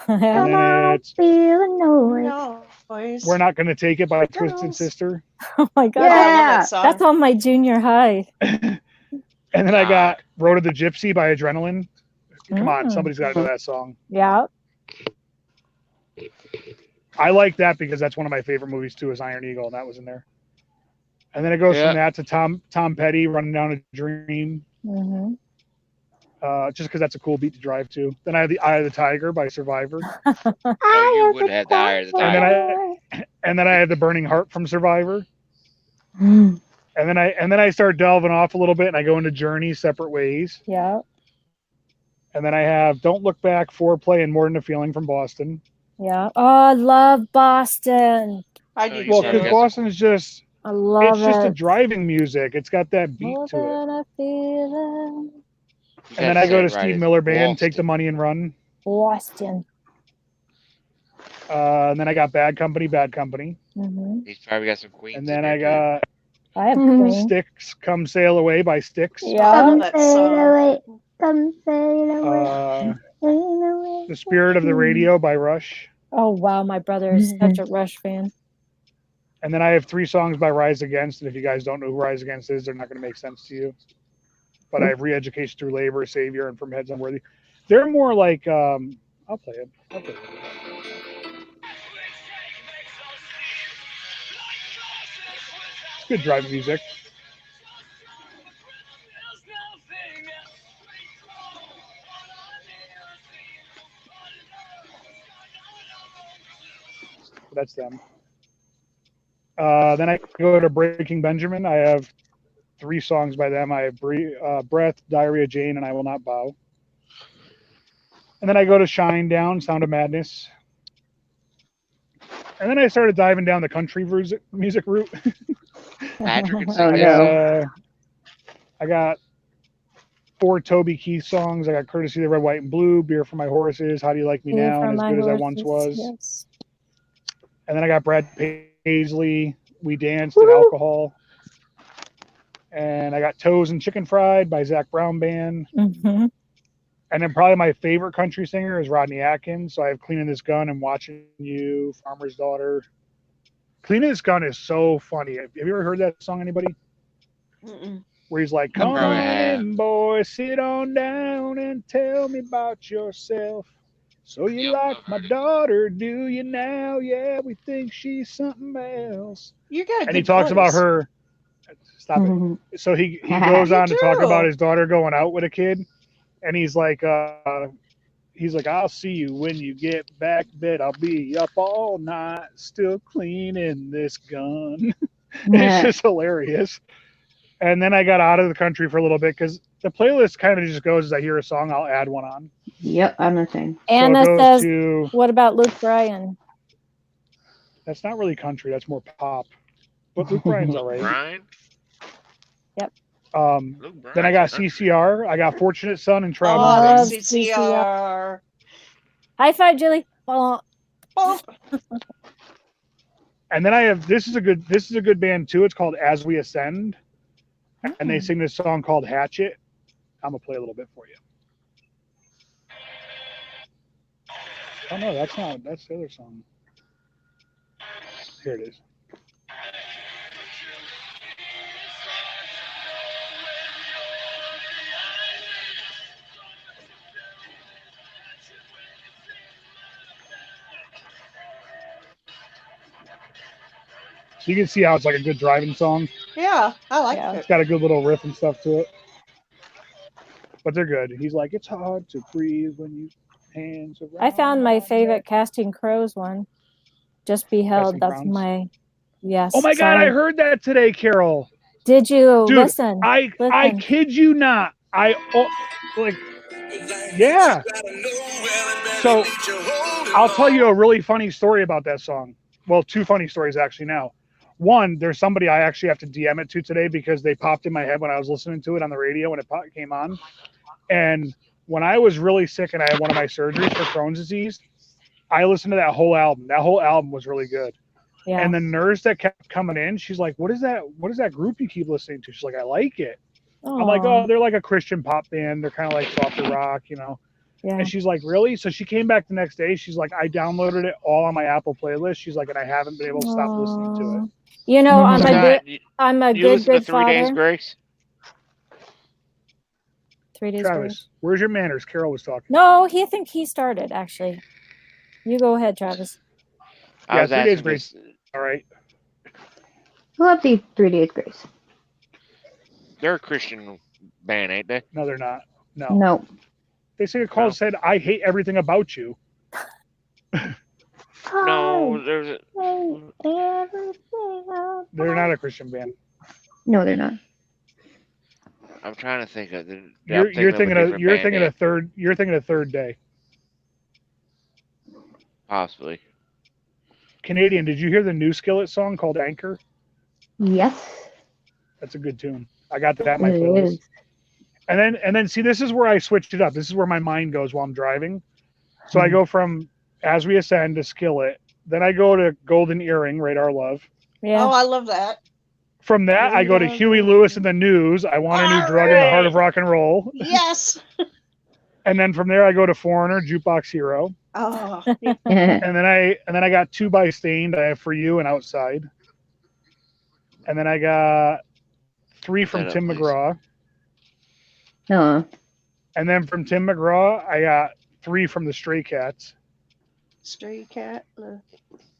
And
Yeah.
then it's
Feel the noise.
No, boys.
We're Not Gonna Take It by Twisted
Girls.
Sister.
Oh my god.
I love
Yeah.
that song.
That's on my junior high.
And then I got Road of the Gypsy by Adrenaline. Come on,
Mm.
somebody's got to know that song.
Yeah.
I like that because that's one of my favorite movies too, is Iron Eagle, and that was in there. And then it goes
Yeah.
from that to Tom Petty, Running Down a Dream,
Hmm.
just because that's a cool beat to drive to. Then I have The Eye of the Tiger by Survivor.
Oh, you would have the eye of the
And then
tiger.
and then I have The Burning Heart from Survivor.
Mm.
And then I start delving off a little bit, and I go into Journey, Separate Ways.
Yeah.
And then I have Don't Look Back, Foreplay, and More Than a Feeling from Boston.
Yeah. Oh, I love Boston.
I
Oh,
do
you
Well,
probably
because
too.
got
Boston's just
I love
it's just a
it.
driving music. It's got that beat
More
to it.
than a feeling.
You
And then
gotta
I
say
go
it
to
right,
Steve
it's
Miller Band, Take the
Boston.
Money and Run.
Boston.
And then I got Bad Company, Bad Company.
Hmm.
He's probably got some queens
And
in
then
there
I got
I have
Mhm.
Queen.
Styx, Come Sail Away by Styx.
Yeah.
I love
Come
that
sail
song.
away. Come sail away.
Uh,
Sail away.
The Spirit of the Radio by Rush.
Oh wow, my brother is such a Rush fan.
And then I have 3 songs by Rise Against. And if you guys don't know who Rise Against is, they're not going to make sense to you. But I have Re-Education Through Labor, Savior, and From Heads Unworthy. They're more like, I'll play it. It's good driving music. That's them. Then I go to Breaking Benjamin. I have 3 songs by them. I have Breath, Diarrhea Jane, and I Will Not Bow. And then I go to Shine Down, Sound of Madness. And then I started diving down the country music route.
Patrick can
Oh,
sing
no.
I got 4 Toby Keith songs. I got Courtesy of the Red, White, and Blue, Beer for My Horses, How Do You Like Me
Beer
Now,
for
and As
My
Good as I Once
Horses,
Was.
Yes.
And then I got Brad Paisley, We Danced, and Alcohol. And I got Toes and Chicken Fried by Zach Brown Band.
Hmm.
And then probably my favorite country singer is Rodney Atkins. So I have Cleaning This Gun and Watching You, Farmer's Daughter. Cleaning This Gun is so funny. Have you ever heard that song, anybody?
Mm-mm.
Where he's like, come
Probably
on
have.
in, boy, sit on down and tell me about yourself. So you
Yep,
like
I've
my
heard it.
daughter, do you now? Yeah, we think she's something else.
You got a
And he
good
talks about
voice.
her. Stop it.
Mhm.
So he goes
You
on to talk
do.
about his daughter going out with a kid. And he's like, I'll see you when you get back, bet I'll be up all night still cleaning this gun. It's just hilarious. And then I got out of the country for a little bit because the playlist kind of just goes as I hear a song, I'll add one on.
Yep, I'm the same.
Anna
so it goes
says,
to,
"What about Luke Bryan?"
that's not really country, that's more pop. But Luke Bryan's all right.
Brian? Luke Bryan's
Then I got
country.
CCR. I got Fortunate Son and Travis.
Oh,
Love
the
CCR.
CCR.
High five, Julie. Oh,
Oh,
And then I have this is a good band too. It's called As We Ascend. And they sing this song called Hatchet. I'm gonna play a little bit for you. Oh no, that's the other song. Here it is. So you can see how it's like a good driving song.
yeah, I like
Yeah.
it.
It's got a good little riff and stuff to it. But they're good. He's like, it's hard to breathe when you hands around.
I found my favorite Casting Crows one. Just Be Held.
Casting
That's
Crowns?
my yes.
Oh my God, I
sorry.
heard that today, Carol.
Did you
Dude,
listen?
I
Listen.
kid you not. Yeah. So I'll tell you a really funny story about that song. Well, 2 funny stories actually now. One, there's somebody I actually have to DM it to today because they popped in my head when I was listening to it on the radio when it came on. And when I was really sick and I had one of my surgeries for Crohn's disease, I listened to that whole album. That whole album was really good.
Yeah.
And the nurse that kept coming in, she's like, what is that group you keep listening to? She's like, I like it. I'm like,
Aw,
oh, they're like a Christian pop band. They're kind of like softer rock, you know.
yeah.
And she's like, really? So she came back the next day. She's like, I downloaded it all on my Apple playlist. She's like, and I haven't been able to stop listening to it.
Aw. You know, I'm a
Scott,
good,
you
I'm a
you
good,
listen to
good
3 Days
father.
Grace?
3 Days
Travis,
Grace.
where's your manners? Carol was talking.
No, he started actually. You go ahead, Travis.
I
Yeah,
was
3 Days
asking
Grace.
this.
All right.
Love the 3 Days Grace.
They're a Christian band, ain't they?
No, they're not. No.
No.
They sing a call
No.
said, I hate everything about you.
No, there's a,
They're not a Christian band.
No, they're not.
I'm trying to think of the.
You're thinking of
different band name,
You're thinking of Third Day.
possibly.
Canadian. Did you hear the new Skillet song called Anchor?
Yes.
That's a good tune. I got that in my
It
playlist.
is.
And then see, this is where I switched it up. This is where my mind goes while I'm driving. So I go from As We Ascend to Skillet. Then I go to Golden Earring, Radar Love.
Yeah.
Oh, I love that.
From that, I go to Huey Lewis and the News. I Want a New Drug in the Heart of Rock and Roll.
Yes.
And then from there, I go to Foreigner, Jukebox Hero.
Oh,
And then I got Two by Stained. I have For You and Outside. And then I got Three from
Shut up,
Tim
please.
McGraw.
No.
And then from Tim McGraw, I got Three from the Stray Cats.
Stray Cat.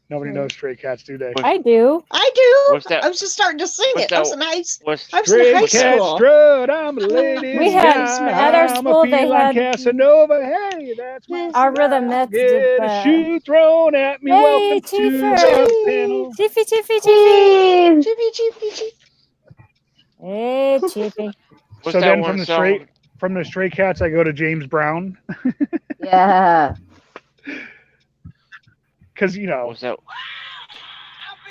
Nobody knows Stray Cats, do they?
I do.
I do.
What's that-
I was just starting to sing
what's
it. I was
that-
in high.
What's
I was in
Stray
high
cat
school.
strut, I'm a lady.
We had-
at our
school, they had-
Casanova. Hey, that's my
Our rhythm
style.
Mets did
Get a
that.
shoe thrown at me.
Hey,
Welcome to
Chief-er.
the panel.
Chiefy, Chiefy, Chiefy.
Jeez.
Hey, Chiefy.
what's
So
that
then
one
from
song?
the Stray Cats, I go to James Brown
Yeah.
because you know
What's that?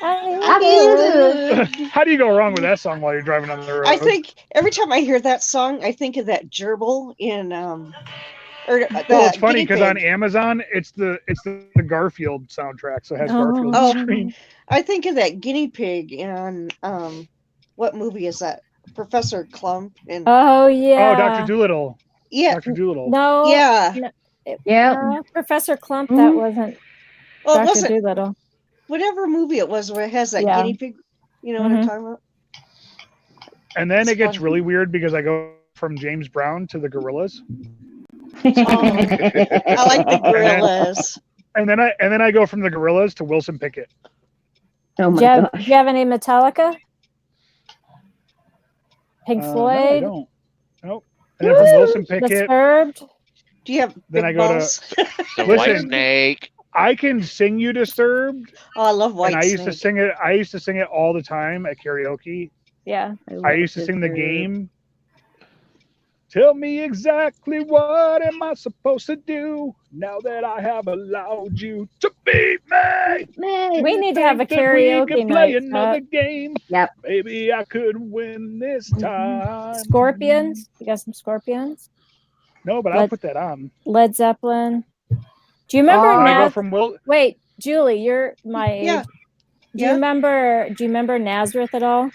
Absolutely.
how do you go wrong with that song while you're driving on the road?
I think every time I hear that song, I think of that gerbil in or the
Well, it's funny
guinea
because on
pig.
Amazon, it's the Garfield soundtrack, so it has
Oh.
Garfield on the screen.
I think of that guinea pig in what movie is that? Professor Clump and
Oh yeah.
Oh, Dr. Doolittle.
yeah,
Dr. Doolittle.
No.
yeah.
Yep.
No, Professor Clump. That wasn't
Well, it
Dr.
wasn't
Doolittle.
whatever movie it was where it has that
Yeah.
guinea pig. You know what I'm
Mhm.
talking about?
And then
It's
it gets
fun.
really weird because I go from James Brown to the Gorillas,
I like the gorillas.
and then I go from the Gorillas to Wilson Pickett.
Oh
Do
my
you, have,
gosh.
do you have any Metallica? Pink
No, I
Floyd?
don't. Nope. And then from Wilson Pickett,
Disturbed?
Do you have
Then
big
I go to-
balls?
The
Listen.
White Snake.
I can sing you Disturbed,
Oh, I love White
and I used to
Snake.
sing it. I used to sing it all the time at karaoke.
Yeah.
I used to sing the game. Tell me exactly what am I supposed to do now that I have allowed you to beat me.
We need to have a
Think that we
karaoke
could play
night.
another game.
Yep.
Maybe I could win this time.
Scorpions? You got some Scorpions?
No, but I'll
Led-
put that on.
Led Zeppelin? Do you remember
I go
Naz?
from Will.
Wait, Julie, you're my age.
Yeah.
Do you remember Nazareth at all?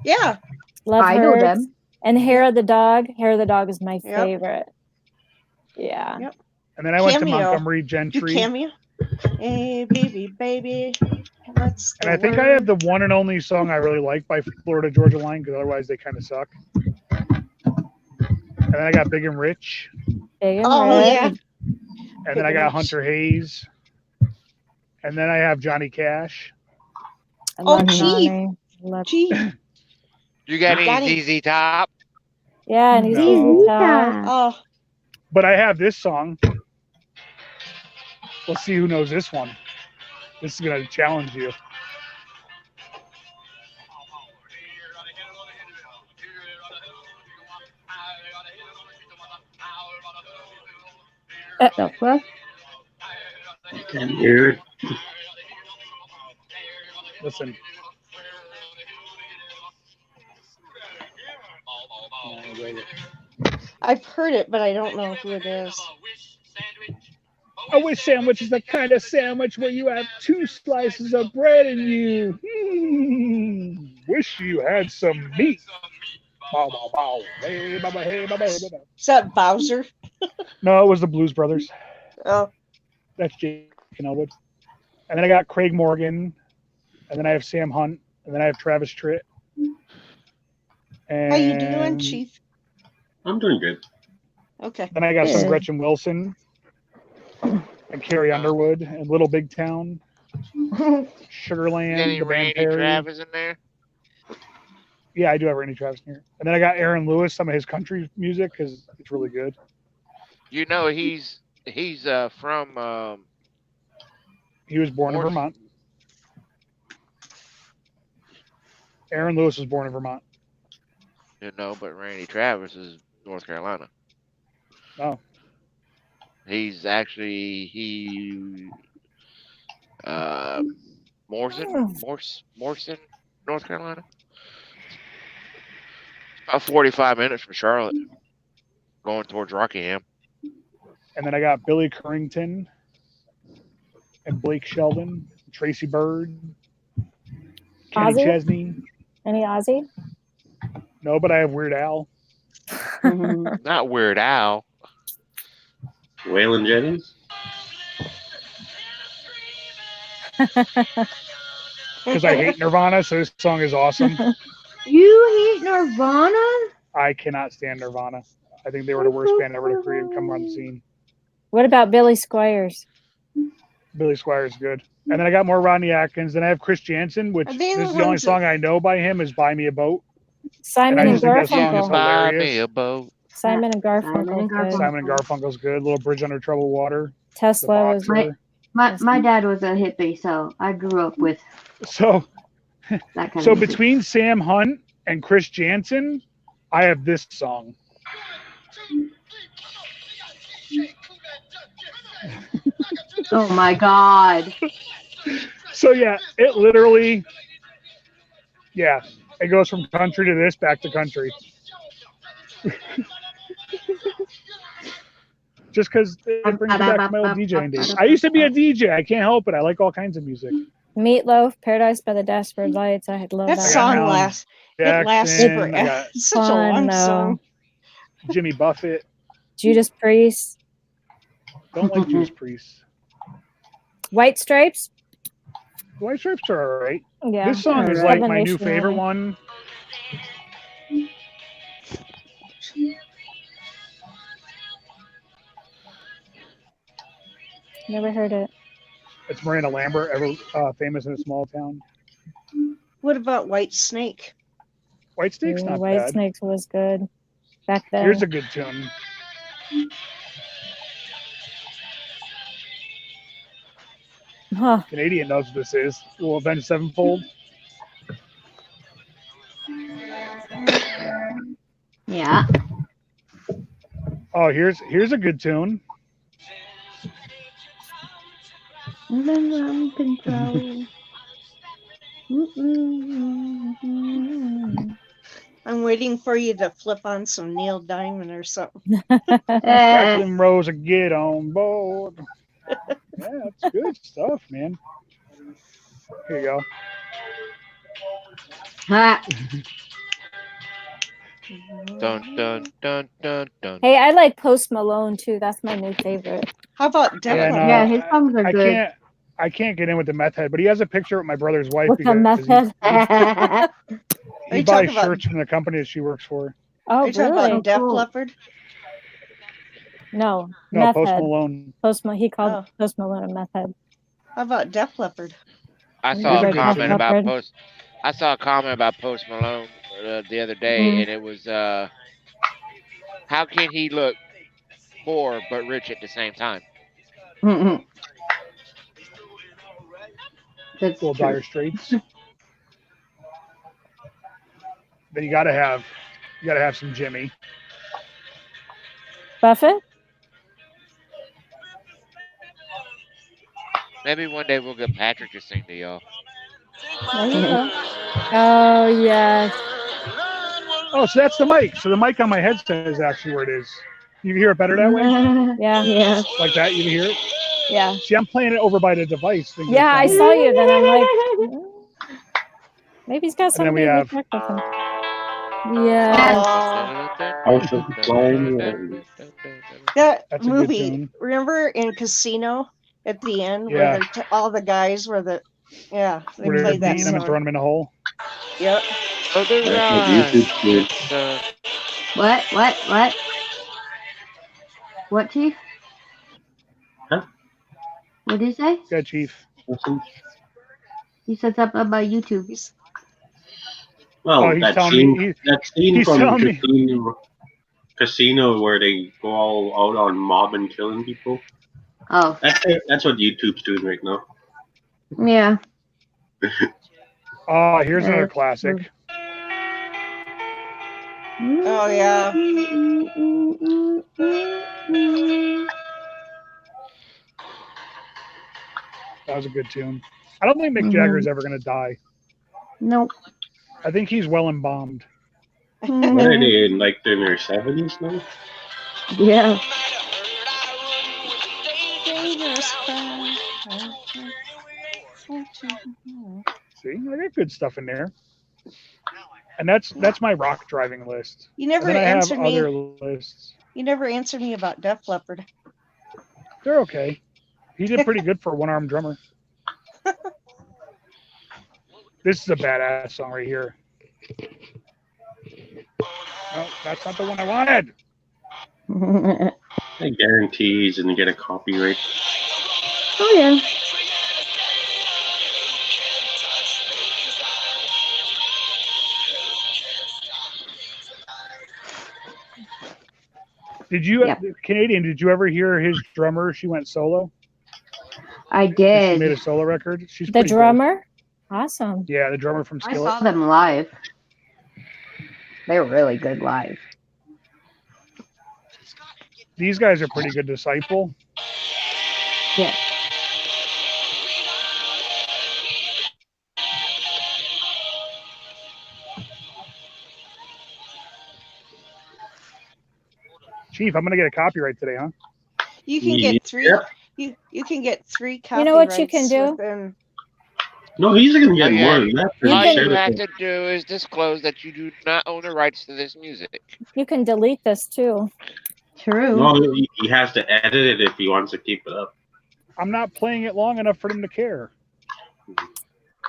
Yeah.
Love
I know
Hurts.
them.
And Hair of the Dog. Hair of the Dog is my
Yep.
favorite. Yeah.
Yep.
And then I went to
Cameo.
Montgomery
Do
Gentry.
cameo. Hey, baby. What's
And
the
I think I
word?
have the one and only song I really like by Florida Georgia Line because otherwise they kind of suck. And then I got Big and Rich.
Big and
Oh
Red.
yeah.
And then I got Hunter Hayes. And then I have Johnny Cash.
I
Oh,
love
Chief.
Johnny. Love-
Gee.
You got
Got
any ZZ Top?
Yeah, and he's
No.
ZZ Top.
Oh,
But I have this song. Let's see who knows this one. This is going to challenge you.
So, well,
Can't hear it.
Listen.
I've heard it, but I don't know who it is.
A wish sandwich is the kind of sandwich where you have 2 slices of bread in you. Wish you had some meat. Bow, bow, bow. Hey, baba, hey, baba, hey, baba.
Is that Bowser?
No, it was the Blues Brothers.
Oh,
That's Jake and Elwood. And then I got Craig Morgan. And then I have Sam Hunt. And then I have Travis Tritt. And
how you doing, Chief?
I'm doing good.
Okay.
Then I got some
Good.
Gretchen Wilson. And Carrie Underwood. And Little Big Town. Sugarland.
Any
the Band
Randy
Perry.
Travis in there?
Yeah, I do have Randy Travis in here. And then I got Aaron Lewis, some of his country music because it's really good.
You know he's from
He was born in
Morse.
Vermont. Aaron Lewis was born in Vermont.
You know, but Randy Travis is North Carolina.
Oh.
He's actually Morrison, North Carolina. About 45 minutes from Charlotte, going towards Rockingham.
And then I got Billy Currington and Blake Sheldon, Tracy Bird, Kenny
Ozzy?
Chesney.
Any Ozzy?
No, but I have Weird Al.
Not Weird Al.
Waylon Jennings.
Because I hate Nirvana, so this song is awesome.
You hate Nirvana?
I cannot stand Nirvana. I think they were the worst band ever to come on the scene.
What about Billy Squires?
Billy Squires is good. And then I got more Rodney Atkins. Then I have Chris Jansen, which
Are they
this
the
is the only
ones that-
song I know by him is Buy Me a Boat.
Simon
I
and
just think that song is
Garfunkel.
Buy
hilarious.
me a boat.
Simon and
Simon
Garfunkel.
and Garfunkel.
Simon and Garfunkel's good. Little Bridge Under Troubled Water. The
Tesla was
Boxer.
My dad was a hippie, so I grew up with
So
that kind
So
of music.
between Sam Hunt and Chris Jansen, I have this song.
Oh my God.
So yeah, it literally, yeah, it goes from country to this, back to country. Just because it brings me back to my old DJing days. I used to be a DJ. I can't help it. I like all kinds of music.
Meatloaf, Paradise by the Dashboard Lights. I had loved
That
that.
song
Alan
lasts. It lasts
Jackson,
forever.
I got
It's such a
Fun,
long
though.
song.
Jimmy Buffett.
Judas Priest,
Don't like Judas Priest.
White Stripes.
The White Stripes are all right.
Yeah.
This song is
Seven
like my new
Nation
favorite
Army.
one.
Never heard it.
It's Miranda Lambert, ever famous in a small town.
What about White Snake?
White Snake's
Yeah,
not
White
bad.
Snakes was good back then.
Here's a good tune.
Huh.
Canadian knows what this is. Little Avenged Sevenfold.
Yeah.
Oh, here's a good tune.
Lemon control. Mm-mm.
I'm waiting for you to flip on some Neil Diamond or something.
Jacqueline Rose, get on board. Yeah, that's good stuff, man. Here you go.
Ha.
Dun dun dun dun dun.
Hey, I like Post Malone too. That's my new favorite.
How about Def
Yeah,
Leppard?
Yeah, his songs are good.
I can't get in with the meth head, but he has a picture with my brother's wife.
With the
because
method.
Are
He
you
buys
talking about-
shirts from the company that she works for.
Oh,
Are you talking
really?
about Def
Cool.
Leppard?
No,
No,
meth
Post
head.
Malone.
He called
Oh.
Post Malone a meth head.
How about Def Leppard?
I
You
saw a
like
comment
Def
about
Leppard?
Post. I saw a comment about Post Malone the other day,
Mhm.
and it was, how can he look poor but rich at the same time?
Mm-mm. That's
Little
true.
Dire Straits. Then you gotta have some Jimmy.
Buffett?
Maybe one day we'll get Patrick to sing to y'all.
There you go. Oh, yes.
Oh, so that's the mic. So the mic on my headset is actually where it is. You can hear it better that way?
Yeah.
Yeah.
Like that? You can hear it?
Yeah.
See, I'm playing it over by the device. thinking
Yeah, I
it's
saw you. Then I'm like, maybe he's got
And then we
something to
have-
connect with him. Yeah.
House of Flame.
That
That's a good
movie,
tune.
remember in Casino at the end
Yeah.
where all the guys were they
Where they're
played that
beating them and
song.
throwing them in a hole.
Yep.
Oh, the
That's what YouTube's good.
rise.
What, Chief?
Huh?
What did you say?
Yeah, Chief.
He said something about YouTube.
Well,
Oh, he's
that
telling
scene,
me.
that scene
he's
from
telling me.
Casino where they go all out on mob and killing people.
Oh,
That's what YouTube's doing right now.
Yeah.
Oh, here's another
That's
classic.
true.
Oh, yeah.
That was a good tune. I don't think Mick
Mhm.
Jagger is ever going to die.
Nope.
I think he's well embalmed.
What are they in, like, in their 70s now?
Yeah.
See, I got good stuff in there. And that's my rock driving list.
You
And
never
then I have
answered me.
other lists.
You never answered me about Def Leppard.
They're okay. He did pretty good for a one-armed drummer. This is a badass song right here. No, that's not the one I wanted.
I guarantee he's gonna get a copyright.
Oh yeah.
Did you,
Yep.
Canadian, did you ever hear his drummer? She went solo.
I
She made
did.
a solo record. She's
The
pretty good.
drummer? Awesome.
Yeah, the drummer from
I
Skillet.
saw them live. They were really good live.
These guys are pretty good. Disciple.
Yeah.
Chief, I'm gonna get a copyright today, huh?
You can get three.
Yep.
You can get 3 copyrights.
You know what you can do?
within-
No, he's gonna get
Oh, yeah.
more than that. for
You
All
can-
sure.
you have to do is disclose that you do not own the rights to this music.
You can delete this too.
True.
No, he has to edit it if he wants to keep it up.
I'm not playing it long enough for them to care.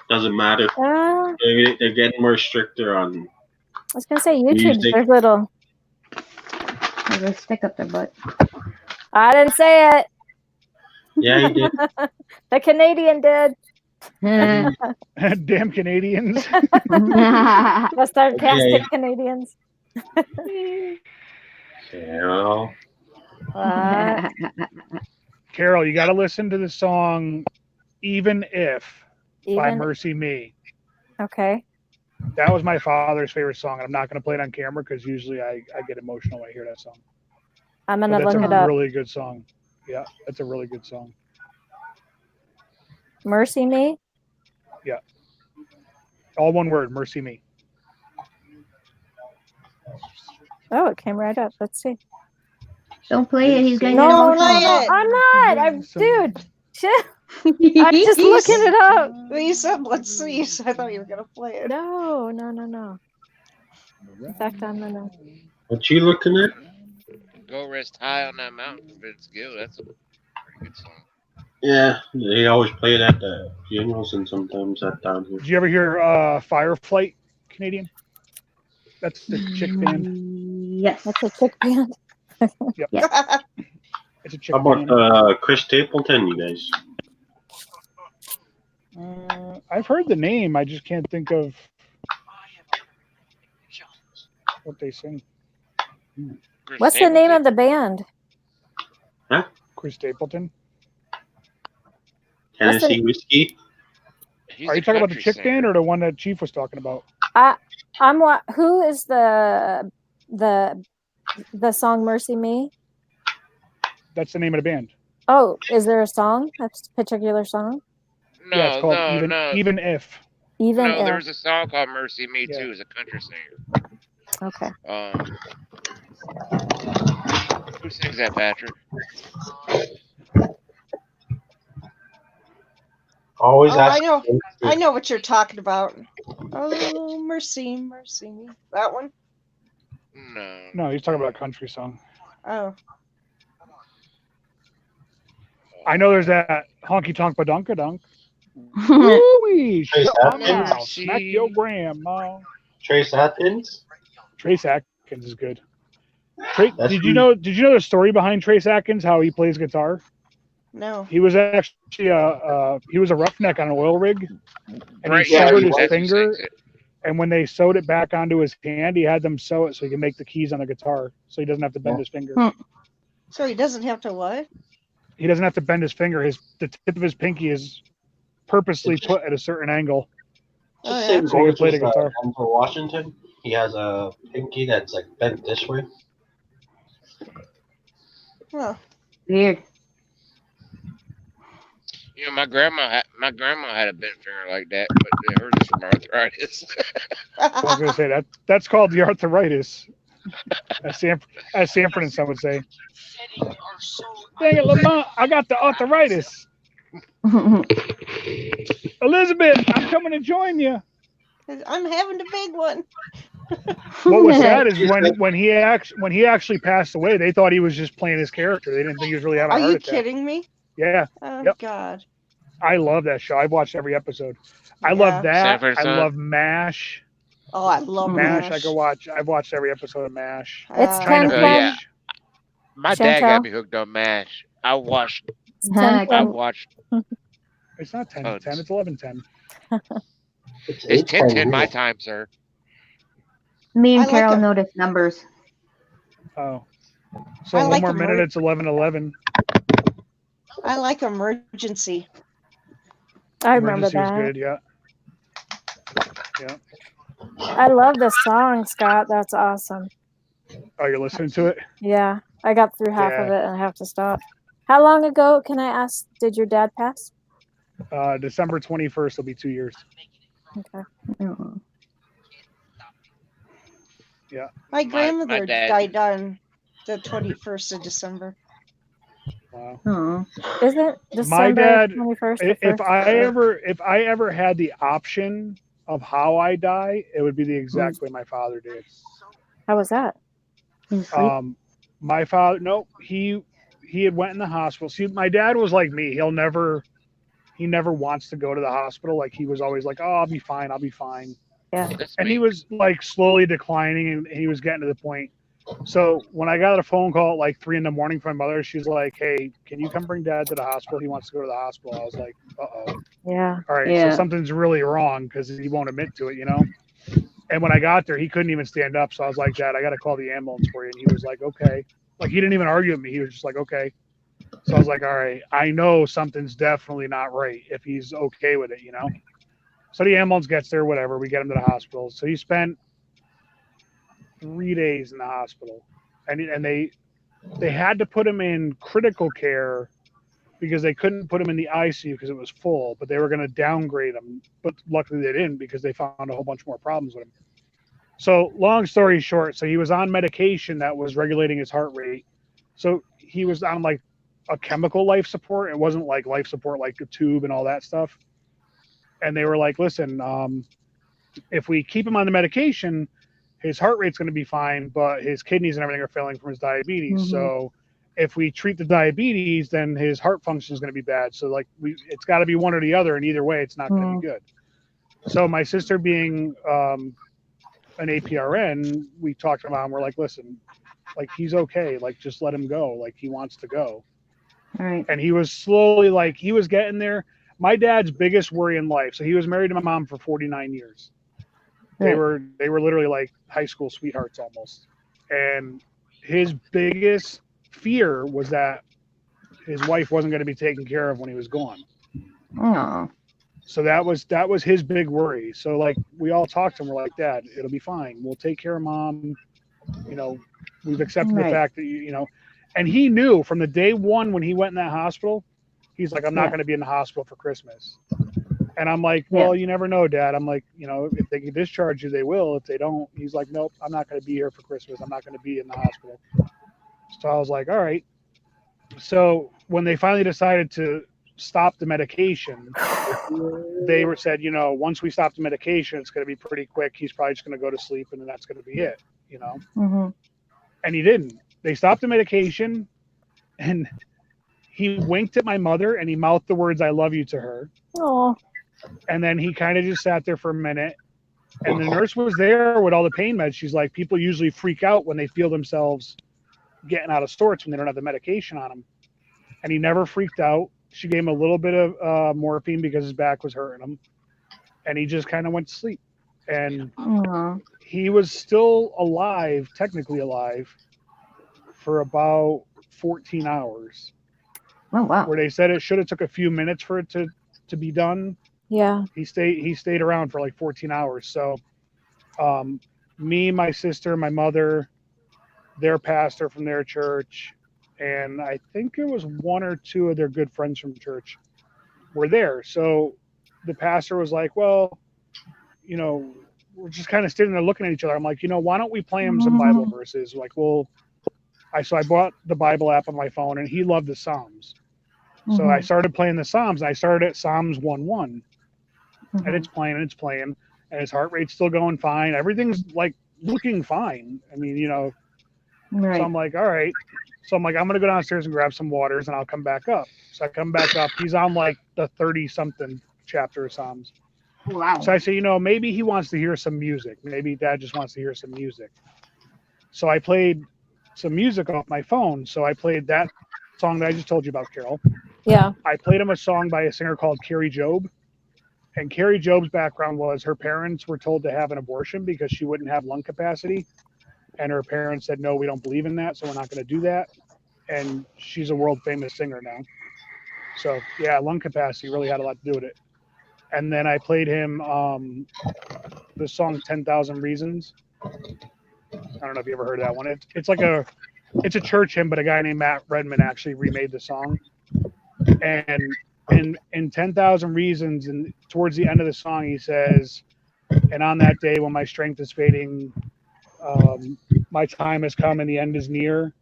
Doesn't matter.
I
They're getting more stricter on.
was gonna say YouTube.
Music.
There's little.
There's a stick up their butt.
I didn't say it.
Yeah, he did.
The Canadian did.
Damn Canadians.
The sarcastic
Okay.
Canadians.
Yeah.
Uh,
Carol, you got to listen to the song "Even If" by
even
Mercy Me.
okay.
That was my father's favorite song, and I'm not going to play it on camera because usually I get emotional when I hear that song.
I'm
But
gonna
that's
look
a
it up.
really good song. Yeah, that's a really good song.
Mercy Me.
All one word, Mercy Me.
Oh, it came right up. Let's see.
Don't play it. He's getting
No, no,
play
no,
it.
I'm not. I'm dude. Shit.
emotional.
I'm just looking it up.
Well, you said let's see, so I thought you were gonna play it.
No, no, no, no. In fact, I'm gonna.
What you looking at?
Go rest high on that mountain, Vince Gill. That's a pretty good song.
Yeah, they always play it at the funerals and sometimes at down here.
Did you ever hear Fireflight, Canadian? That's the chick band.
Yes.
That's a chick band.
It's a chick
How
band.
about Chris Stapleton, you guys?
I've heard the name. I just can't think of what they sing.
Chris
What's the name
Stapleton.
of the band?
Chris Stapleton.
What's the-
Tennessee Whiskey?
He's
Are
a
you talking about the
country
chick
singer.
band or the one that Chief was talking about?
I'm what? Who is the song "Mercy Me"?
That's the name of the band.
Oh, is there a song? A particular song?
No,
Yeah, it's called
no,
Even
no.
Even If.
Even
No,
if.
there was a song called Mercy Me
Yeah.
too, as a country singer.
Okay.
Who sings that, Patrick?
Always
Oh, I
ask.
know. I know what you're talking about. Oh, mercy, mercy me. That one?
No.
No, he's talking about a country song.
Oh.
I know there's that honky tonk badunka dunk. Ooh-wee,
Trace
shut my
Atkins?
mouth, smack your grandma.
Trace Atkins?
Trace Atkins is good. Did
That's
you
who-
know the story behind Trace Atkins? How he plays guitar?
No.
He was actually he was a roughneck on an oil rig, and
Right,
he
yeah,
severed
he
his
was.
finger.
Sings it.
And when they sewed it back onto his hand, he had them sew it so he can make the keys on the guitar, so he doesn't have to bend his finger.
So he doesn't have to what?
He doesn't have to bend his finger. The tip of his pinky is purposely put at a certain angle.
Oh,
Just
yeah.
same
So you
goes
can play the
with
guitar.
Denzel Washington. He has a pinky that's like bent this way.
Huh.
Weird.
You know, my grandma had a bent finger like that, but hers is from arthritis.
I was going to say that's called the arthritis, as Sanford and Son would say. Dang it, Lamont, I got the arthritis. Elizabeth, I'm coming to join you.
I'm having the big one.
What was sad is when he actually passed away, they thought he was just playing his character. They didn't think he was really having a
Are
heart
you
attack.
kidding me?
Yeah,
Oh,
Yep.
God.
I love that show. I've watched every episode. I
Yeah.
love that.
Sanford and
I
Son.
love MASH.
Oh, I love
MASH.
MASH.
I've watched every episode of MASH.
It's
China
10
Oh,
Beach.
yeah. My dad
Chantel.
got me hooked on MASH. I watched.
It's 10
I
p.m.
watched.
It's not 10
Oh,
10. It's 11:10.
It's 10:10 my time, sir.
Me and
I like
Carol
a-
noticed numbers.
Oh, so
I
one
like
more
a
minute.
mer-
It's 11:11.
I like Emergency.
I remember
Emergency was
that.
good. Yeah.
I love the song, Scott. That's awesome.
Oh, you're listening to it?
Yeah, I got through half of
Yeah.
it and I have to stop. How long ago, can I ask, did your dad pass?
December 21st will be 2 years.
Okay.
Oh.
My grandmother
dad-
died on the 21st of December.
Wow.
Oh.
Is it December
dad,
21st?
If I ever had the option of how I die, it would be the exact way my father did.
How was that?
He was asleep?
My father, no, he had went in the hospital. See, my dad was like me. He never wants to go to the hospital. Like he was always like, "Oh, I'll be fine. I'll be fine."
That's
And
me.
he was like slowly declining, and he was getting to the point. So when I got a phone call at like 3 a.m. from my mother, she's like, "Hey, can you come bring Dad to the hospital? He wants to go to the hospital." I was like, "Uh-oh.
Yeah.
All right,
Yeah.
so something's really wrong," because he won't admit to it, you know. And when I got there, he couldn't even stand up. So I was like, "Dad, I got to call the ambulance for you." And he was like, "Okay." Like he didn't even argue with me. He was just like, "Okay." So I was like, "All right, I know something's definitely not right if he's okay with it, you know." So the ambulance gets there, whatever. We get him to the hospital. So he spent 3 days in the hospital, and they had to put him in critical care because they couldn't put him in the ICU because it was full, but they were going to downgrade him. But luckily they didn't because they found a whole bunch more problems with him. So long story short, so he was on medication that was regulating his heart rate. So he was on like a chemical life support. It wasn't like life support, like a tube and all that stuff. And they were like, "Listen, if we keep him on the medication, his heart rate's going to be fine, but his kidneys and everything are failing from his diabetes.
Mhm.
So if we treat the diabetes, then his heart function is going to be bad. So like it's got to be one or the other, and either way, it's not going to be good." So my sister, being an APRN, we talked to mom. We're like, "Listen, like he's okay. Like just let him go. Like he wants to go."
All right.
And he was slowly, like, he was getting there. My dad's biggest worry in life. So he was married to my mom for 49 years. They
Right.
were literally like high school sweethearts almost. And his biggest fear was that his wife wasn't going to be taken care of when he was gone.
Oh.
So that was his big worry. So like we all talked to him. We're like, "Dad, it'll be fine. We'll take care of mom. You know, we've accepted the
Right.
fact that you know." And he knew from the day one when he went in that hospital, he's like, "I'm not
Yeah.
going to be in the hospital for Christmas." And I'm like, "Well, you never know, Dad." I'm like, "You know, if they can discharge you, they will. If they don't," he's like, "Nope, I'm not going to be here for Christmas. I'm not going to be in the hospital." So I was like, "All right." So when they finally decided to stop the medication, they were said, "You know, once we stop the medication, it's going to be pretty quick. He's probably just going to go to sleep, and then that's going to be it." You know.
Mm-hmm.
And he didn't. They stopped the medication, and he winked at my mother and he mouthed the words "I love you" to her.
Oh,
And then he kind of just sat there for a minute, and the nurse was there with all the pain meds. She's like, "People usually freak out when they feel themselves getting out of sorts when they don't have the medication on them." And he never freaked out. She gave him a little bit of morphine because his back was hurting him, and he just kind of went to sleep. And
Oh.
he was still alive, technically alive, for about 14 hours.
Oh wow.
Where they said it should have took a few minutes for it to to be done.
Yeah.
He stayed around for like 14 hours. So me, my sister, my mother, their pastor from their church, and I think it was one or two of their good friends from church were there. So the pastor was like, well, you know, we're just kind of sitting there looking at each other. I'm like, you know, why don't we play him some Bible verses? Like, well, so I bought the Bible app on my phone, and he loved the Psalms. So I started playing the Psalms, and I started at Psalms 1:1, and it's playing and it's playing, and his heart rate's still going fine. Everything's like looking fine. I mean, you know,
Right.
so I'm like, all right. So I'm like, I'm gonna go downstairs and grab some waters, and I'll come back up. So I come back up. He's on like the 30-something chapter of Psalms.
Wow.
So I say, you know, maybe he wants to hear some music. Maybe Dad just wants to hear some music. So I played some music off my phone. So I played that song that I just told you about, Carol.
Yeah.
I played him a song by a singer called Carrie Job. And Carrie Job's background was her parents were told to have an abortion because she wouldn't have lung capacity. And her parents said, no, we don't believe in that, so we're not going to do that. And she's a world famous singer now. So yeah, lung capacity really had a lot to do with it. And then I played him the song 10,000 Reasons. I don't know if you ever heard of that one. It's like it's a church hymn, but a guy named Matt Redman actually remade the song. And in 10,000 Reasons, and towards the end of the song, he says, and on that day when my strength is fading, my time has come and the end is near.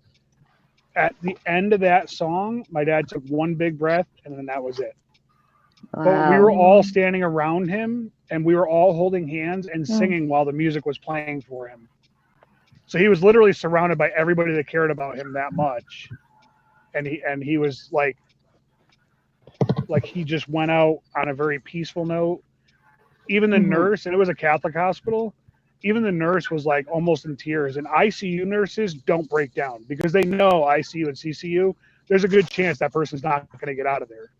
At the end of that song, my dad took one big breath, and then that was it. But we were all standing around him, and we were all holding hands and singing while the music was playing for him. So he was literally surrounded by everybody that cared about him that much. And he was like he just went out on a very peaceful note. Even the nurse, and it was a Catholic hospital, even the nurse was like almost in tears. And ICU nurses don't break down because they know ICU and CCU, there's a good chance that person's not going to get out of there.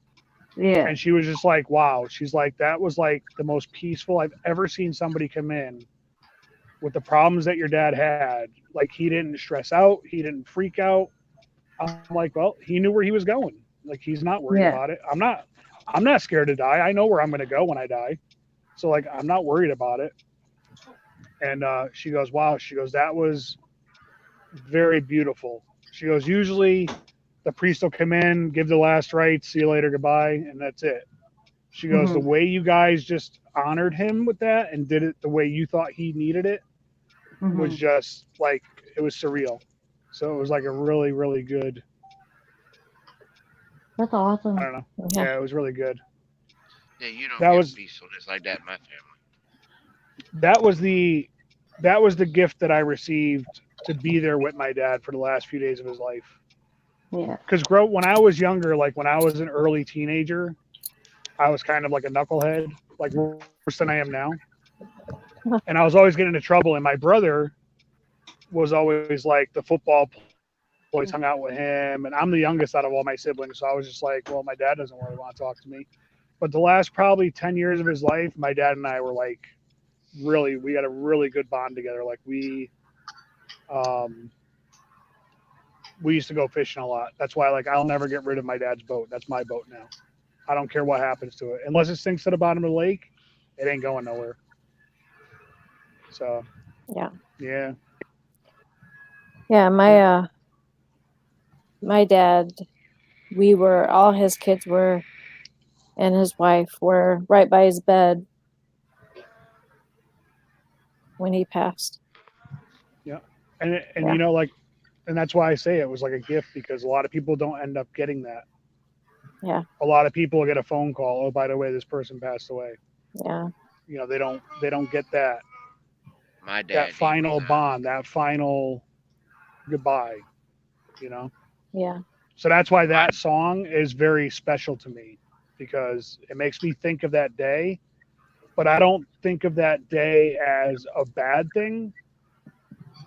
Yeah.
And she was just like, wow. She's like, that was like the most peaceful I've ever seen somebody come in with the problems that your dad had. Like, he didn't stress out. He didn't freak out. I'm like, well, he knew where he was going. Like, he's not worried about it. I'm not scared to die. I know where I'm going to go when I die. So like, I'm not worried about it. And she goes, wow. She goes, that was very beautiful. She goes, usually the priest will come in, give the last rites, see you later, goodbye, and that's it. She goes, the way you guys just honored him with that and did it the way you thought he needed it was just like, it was surreal. So it was like a really, really good.
That's awesome.
I don't know. Yeah, it was really good.
Yeah, you don't
That
get
was-
peacefulness like that in my family.
That was the gift that I received to be there with my dad for the last few days of his life.
Yeah.
Because when I was younger, like when I was an early teenager, I was kind of like a knucklehead, like worse than I am now. And I was always getting into trouble. And my brother was always like the football boys hung out with him. And I'm the youngest out of all my siblings. So I was just like, well, my dad doesn't really want to talk to me. But the last probably 10 years of his life, my dad and I were like, really, we had a really good bond together. Like we used to go fishing a lot. That's why, like, I'll never get rid of my dad's boat. That's my boat now. I don't care what happens to it. Unless it sinks to the bottom of the lake, it ain't going nowhere. So,
Yeah.
yeah.
Yeah, my dad, all his kids were, and his wife were right by his bed when he passed.
Yeah. And
Yeah.
you know, like, and that's why I say it was like a gift, because a lot of people don't end up getting that.
Yeah.
A lot of people get a phone call. Oh, by the way, this person passed away.
Yeah.
You know, they don't get that
My dad.
that final bond, that final goodbye, you know?
Yeah.
So that's why that song is very special to me, because it makes me think of that day, but I don't think of that day as a bad thing.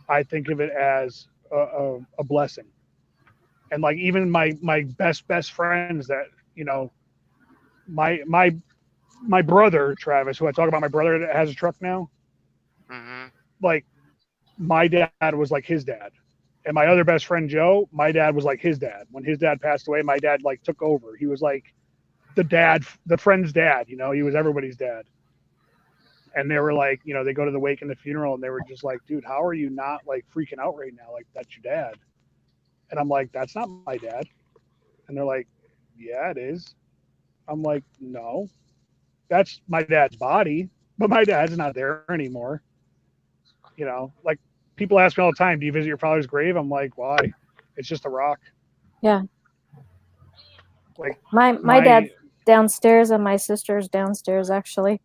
I think of it as a blessing. And like, even my best friends that, you know, my brother, Travis, who I talk about, my brother that has a truck now, like, my dad was like his dad. And my other best friend, Joe, my dad was like his dad. When his dad passed away, my dad like took over. He was like the friend's dad. You know, he was everybody's dad. And they were like, you know, they go to the wake and the funeral, and they were just like, dude, how are you not like freaking out right now? Like, that's your dad. And I'm like, that's not my dad. And they're like, yeah, it is. I'm like, no, that's my dad's body, but my dad's not there anymore. You know, like people ask me all the time, do you visit your father's grave? I'm like, why? It's just a rock.
Yeah.
Like
My dad's downstairs and my sister's downstairs actually.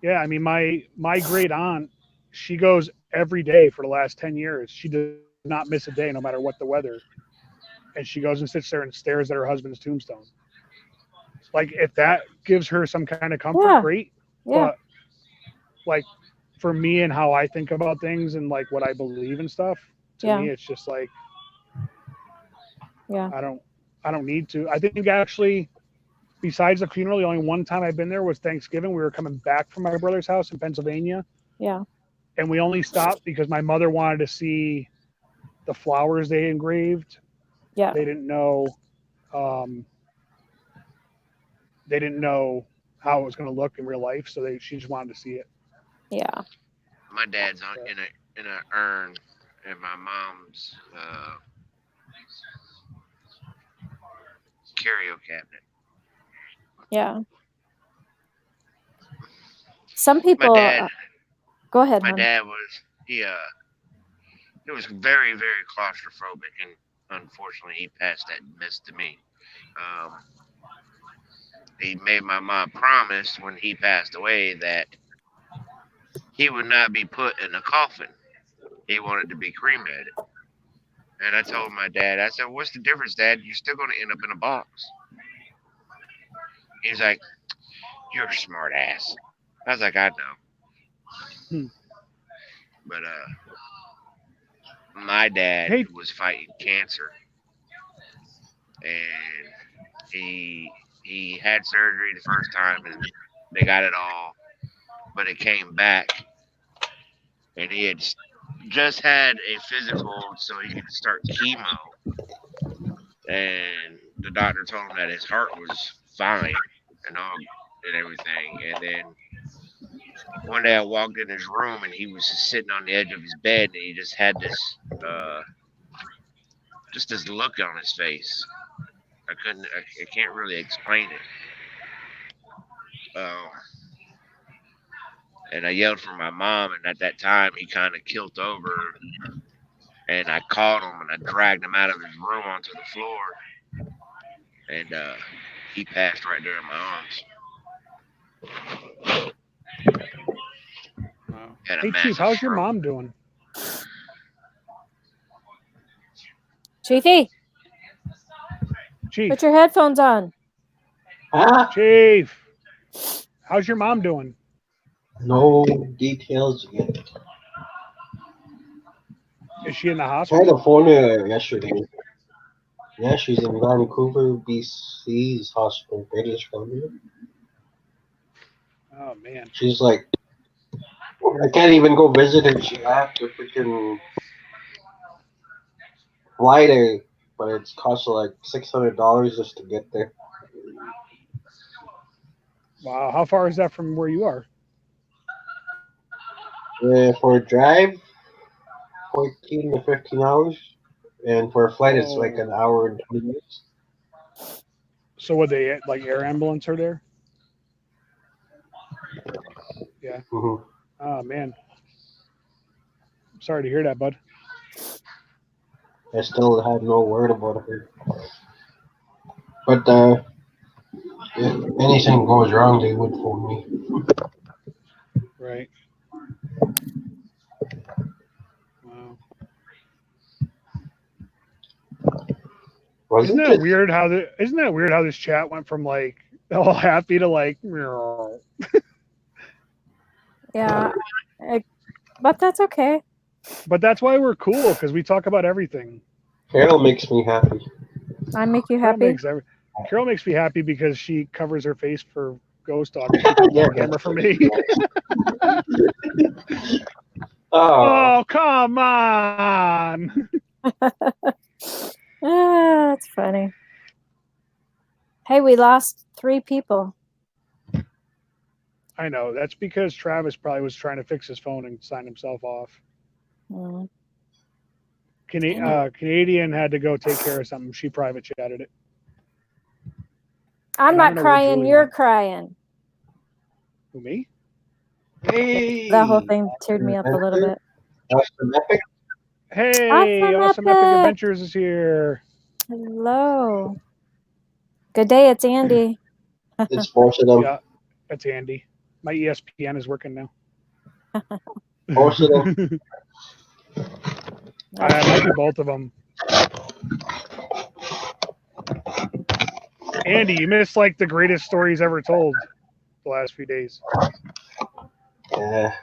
Yeah, I mean, my great aunt, she goes every day for the last 10 years. She does not miss a day, no matter what the weather. And she goes and sits there and stares at her husband's tombstone. Like, if that gives her some kind of comfort,
Yeah.
great.
Yeah.
But like, for me and how I think about things and like what I believe and stuff, to
Yeah.
me, it's just like,
Yeah.
I don't need to. I think actually, besides the funeral, the only one time I've been there was Thanksgiving. We were coming back from my brother's house in Pennsylvania.
Yeah.
And we only stopped because my mother wanted to see the flowers they engraved.
Yeah.
They didn't know how it was going to look in real life, so she just wanted to see it.
Yeah.
My dad's in a urn in my mom's curio cabinet.
Yeah. Some people.
My dad,
Go ahead,
my
hon.
dad was he was very, very claustrophobic, and unfortunately he passed that mess to me. He made my mom promise when he passed away that he would not be put in a coffin. He wanted to be cremated. And I told my dad, I said, what's the difference, Dad? You're still going to end up in a box. He's like, you're a smart ass. I was like, I know. But my dad was fighting cancer. And he had surgery the first time and they got it all. But it came back. And he had just had a physical so he could start chemo. And the doctor told him that his heart was fine and all and everything. And then one day I walked in his room and he was just sitting on the edge of his bed and he just had this just this look on his face. I can't really explain it. And I yelled for my mom, and at that time he kind of killed over, and I called him and I dragged him out of his room onto the floor, and he passed right there in my arms.
Wow.
Had a
Hey,
massive
Chief, how's your
stroke.
mom doing?
Chiefy,
Chief,
put your headphones on.
Chief, how's your mom doing?
No details yet.
Is she in the
I
hospital?
had a phone her yesterday. Yeah, she's in Vancouver, BC's hospital, British Columbia.
Oh man.
She's like, I can't even go visit her. She have to freaking fly there, but it's cost her like $600 just to get there.
Wow. How far is that from where you are?
For a drive, 14 to 15 hours, and for a flight, it's like an hour and 20 minutes.
So would they like air ambulance her there? Yeah.
Mm-hmm.
Oh man. I'm sorry to hear that, bud.
I still had no word about her. But if anything goes wrong, they would phone me.
Right. Wow. Isn't that weird how this chat went from like all happy to like meow.
Yeah, but that's okay.
But that's why we're cool, because we talk about everything.
Carol makes me happy.
I make you happy.
Carol makes me happy because she covers her face for Ghost Dog. She covers the camera for me. Oh, come on.
That's funny. Hey, we lost 3 people.
I know. That's because Travis probably was trying to fix his phone and sign himself off.
Mm.
Canadian had to go take care of something. She private chatted it.
I'm
And I
not
don't know where
crying.
Julie
You're
went.
crying.
Who, me?
Hey,
That whole thing teared me up a little bit.
Awesome Epic.
Hey, Awesome Epic Adventures is here.
Hello. Good day. It's Andy.
It's both of them.
Yeah, that's Andy. My ESPN is working now.
Both of them.
I might be both of them. Andy, you missed like the greatest stories ever told the last few days.
Yeah.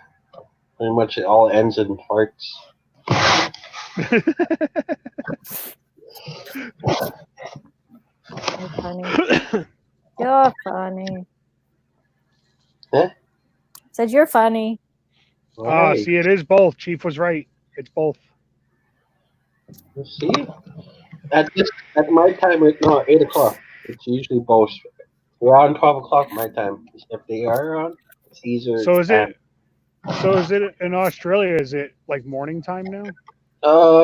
Pretty much it all ends in farts.
You're funny. You're funny.
Huh?
Said you're funny.
Right.
See, it is both. Chief was right. It's both.
See? At my time right now, 8 o'clock. It's usually both. We're on 12 o'clock my time. If they are on, it's easier.
So is it in Australia? Is it like morning time now?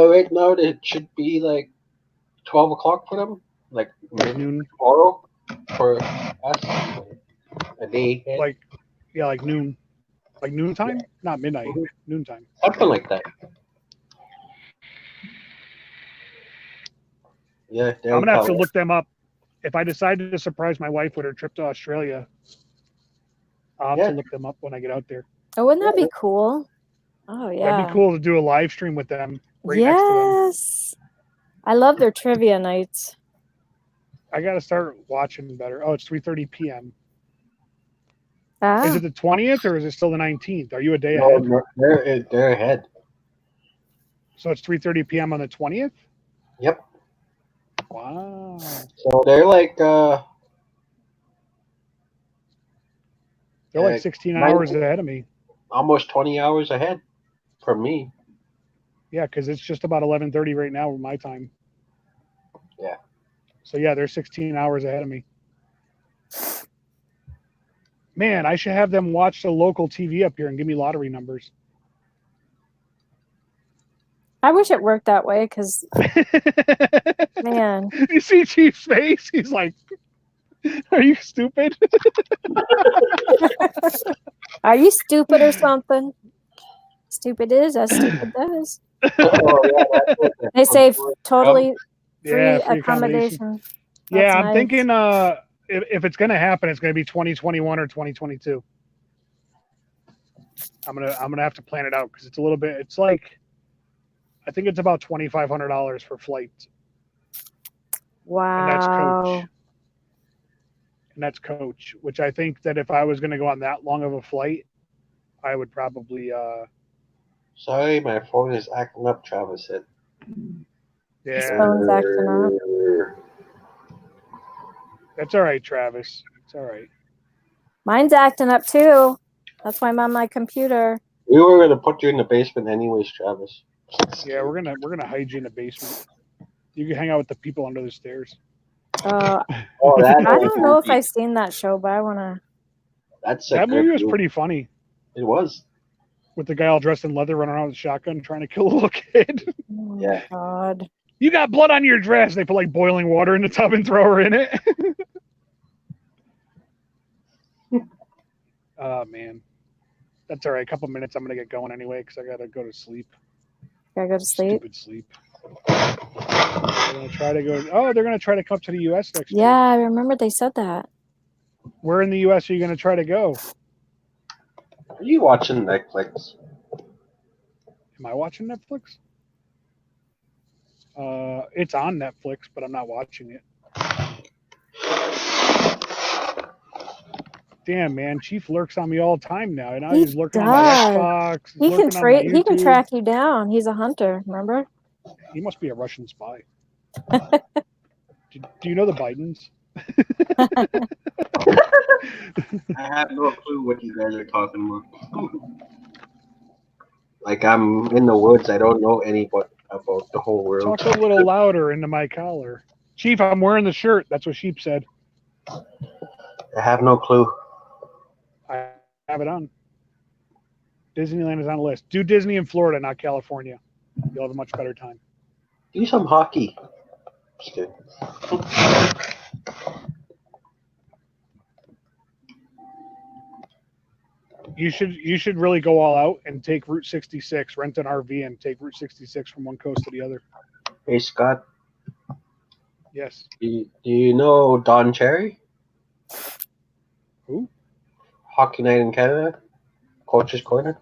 Right now it should be like 12 o'clock for them. Like
Noon.
tomorrow for us. A day ahead.
Like noon. Like noontime? Not midnight. Noontime.
Something like that. Yeah,
I'm gonna have to look them up. If I decided to surprise my wife with her trip to Australia, I'll have to look them up when I get out there.
Oh, wouldn't that be cool? Oh, yeah.
That'd be cool to do a live stream with them right next to them.
Yes. I love their trivia nights.
I got to start watching better. Oh, it's 3:30 p.m.
Ah.
Is it the 20th or is it still the 19th? Are you a day
No,
ahead?
they're ahead.
So it's 3:30 p.m. on the 20th?
Yep.
Wow.
So they're like
They're like 16 hours ahead of me.
Almost 20 hours ahead for me.
Yeah, because it's just about 11:30 right now with my time.
Yeah.
So yeah, they're 16 hours ahead of me. Man, I should have them watch the local TV up here and give me lottery numbers.
I wish it worked that way because, man.
You see Chief's face? He's like, are you stupid?
Are you stupid or something? Stupid is as stupid does. They say totally free accommodation.
Yeah,
That's
I'm
nice.
thinking if it's gonna happen, it's gonna be 2021 or 2022. I'm gonna have to plan it out because it's a little bit. It's like I think it's about $2,500 for flights.
Wow.
And that's coach, which I think that if I was going to go on that long of a flight, I would probably.
Sorry, my phone is acting up, Travis said.
Yeah.
His phone's acting up.
That's all right, Travis. It's all right.
Mine's acting up too. That's why I'm on my computer.
We were gonna put you in the basement anyways, Travis.
Yeah, we're gonna hide you in the basement. You can hang out with the people under the stairs.
Oh,
I don't know if I've seen that show, but I want to.
That movie was pretty funny.
It was.
With the guy all dressed in leather running around with a shotgun trying to kill a little kid.
Oh
Yeah.
my God.
You got blood on your dress. They put like boiling water in the tub and throw her in it. Oh, man. That's all right. A couple minutes. I'm going to get going anyway because I got to go to sleep.
Gotta go to sleep.
Stupid sleep. They're going to try to go. Oh, they're going to try to come to the U.S. next year.
Yeah, I remember they said that.
Where in the U.S. are you going to try to go?
Are you watching Netflix?
Am I watching Netflix? It's on Netflix, but I'm not watching it. Damn, man, Chief lurks on me all the time now. And now he's lurking on my Xbox.
He can trade. He can track you down. He's a hunter. Remember?
He must be a Russian spy. Do you know the Bidens?
I have no clue what you guys are talking about. Like I'm in the woods. I don't know about the whole world.
Talk a little louder into my collar. Chief, I'm wearing the shirt. That's what Sheep said.
I have no clue.
I have it on. Disneyland is on the list. Do Disney in Florida, not California. You'll have a much better time.
Do some hockey. Just kidding.
You should really go all out and take Route 66, rent an RV, and take Route 66 from one coast to the other.
Hey, Scott,
Yes.
do you know Don Cherry?
Who?
Hockey Night in Canada? Coach's Corner?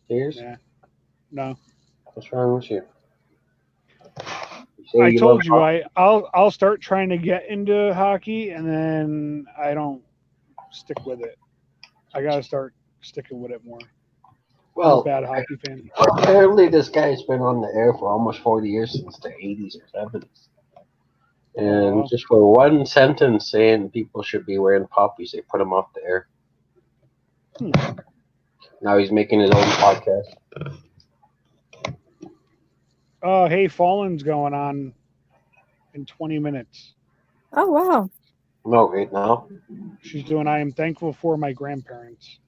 Cheers?
Nah. No.
What's wrong with you? You say
I
you
told
love
you
hockey?
I'll start trying to get into hockey, and then I don't stick with it. I gotta start sticking with it more. I'm a
Well,
bad hockey fan.
apparently this guy's been on the air for almost 40 years, since the 80s or 70s. And
wow.
just for one sentence saying people should be wearing poppies, they put him off the air. Now he's making his own podcast.
Oh, hey, Fallen's going on in 20 minutes.
Oh wow.
No, wait, now.
She's doing I am thankful for my grandparents.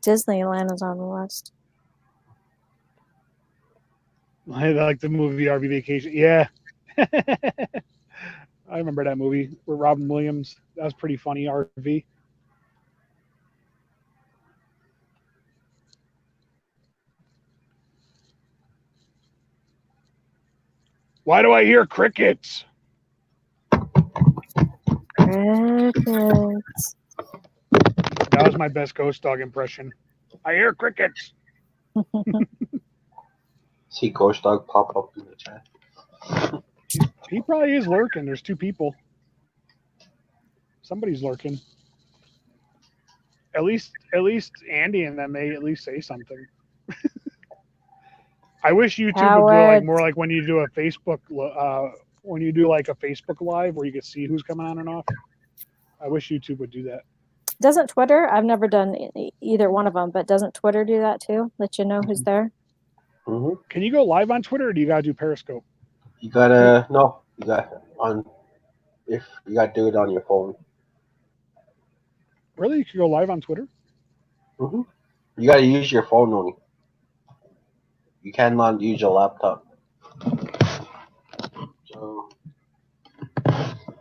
Disneyland is on the list.
I like the movie RV Vacation. Yeah. I remember that movie with Robin Williams. That was pretty funny, RV. Why do I hear crickets?
Crickets.
That was my best ghost dog impression. I hear crickets.
See Ghost Dog pop up in the chat.
He probably is lurking. There's two people. Somebody's lurking. At least Andy and them may at least say something. I wish YouTube would do like
Howard.
more like when you do a Facebook live where you can see who's coming on and off. I wish YouTube would do that.
Doesn't Twitter? I've never done either one of them, but doesn't Twitter do that too? Let you know who's there.
Mm-hmm.
Can you go live on Twitter, or do you gotta do Periscope?
You gotta do it on your phone.
Really, you can go live on Twitter?
Mm-hmm. You gotta use your phone only. You cannot use your laptop.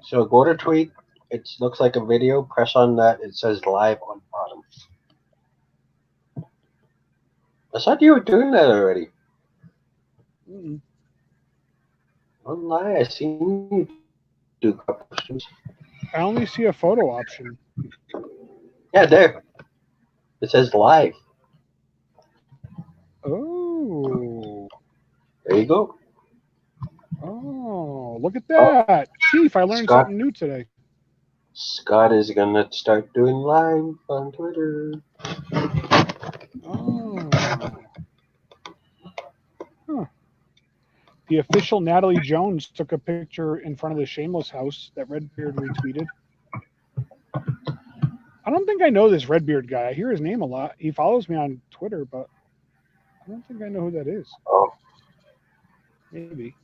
So go to tweet. It looks like a video. Press on that. It says live on the bottom. I thought you were doing that already.
Mm-mm.
Don't lie. I seen you do questions.
I only see a photo option.
Yeah, there. It says live.
Oh.
There you go.
Oh, look at that. Chief, I learned
Scott.
something new today.
Scott is gonna start doing live on Twitter.
Oh. Huh. The official Natalie Jones took a picture in front of the Shameless house that Redbeard retweeted. I don't think I know this Redbeard guy. I hear his name a lot. He follows me on Twitter, but I don't think I know who that is.
Oh,
Maybe.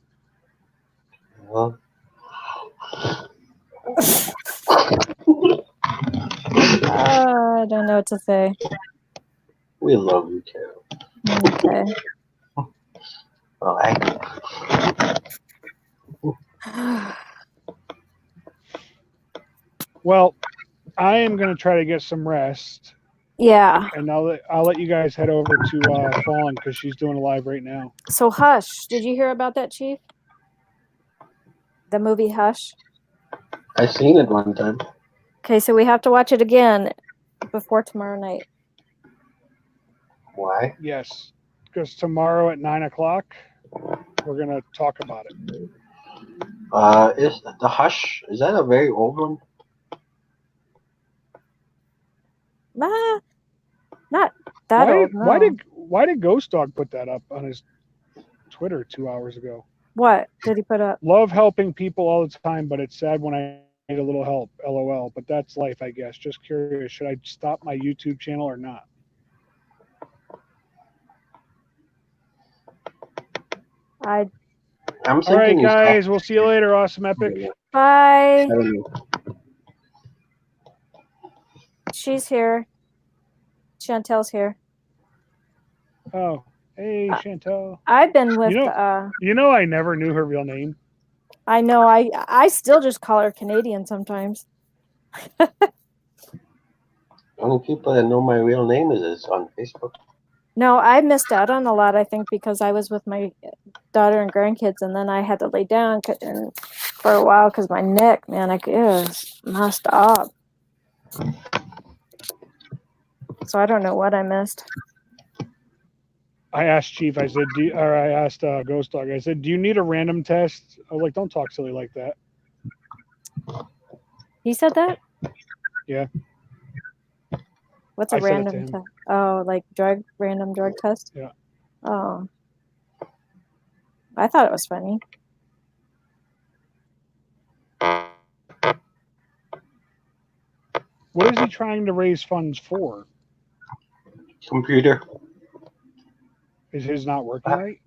well.
I don't know what to say.
We love you, Carol.
Okay.
Well,
Well, I am going to try to get some rest,
Yeah.
and I'll let you guys head over to Fallen because she's doing a live right now.
So Hush, did you hear about that, Chief? The movie Hush?
I seen it one time.
Okay, so we have to watch it again before tomorrow night.
Why?
Yes, because tomorrow at 9:00 we're going to talk about it.
Is the Hush? Is that a very old one?
Nah, not that old. No.
Why did Ghost Dog put that up on his Twitter 2 hours ago?
What did he put up?
Love helping people all the time, but it's sad when I need a little help. LOL. But that's life, I guess. Just curious, should I stop my YouTube channel or not?
I'm
All right,
thinking.
guys. We'll see you later. Awesome Epic.
Bye.
I don't know.
she's here. Chantel's here.
Oh, hey, Chantel.
I've been with
You know, I never knew her real name.
I know I still just call her Canadian sometimes.
The only people that know my real name is on Facebook.
No, I missed out on a lot, I think, because I was with my daughter and grandkids, and then I had to lay down for a while because my neck, man, it was messed up. So I don't know what I missed.
I asked Chief, I asked Ghost Dog, I said, do you need a random test? I was like, don't talk silly like that.
He said that?
Yeah.
What's a
I said it to
random
him.
test? Oh, like random drug test?
Yeah.
Oh. I thought it was funny.
What is he trying to raise funds for?
Computer.
Is his not working right?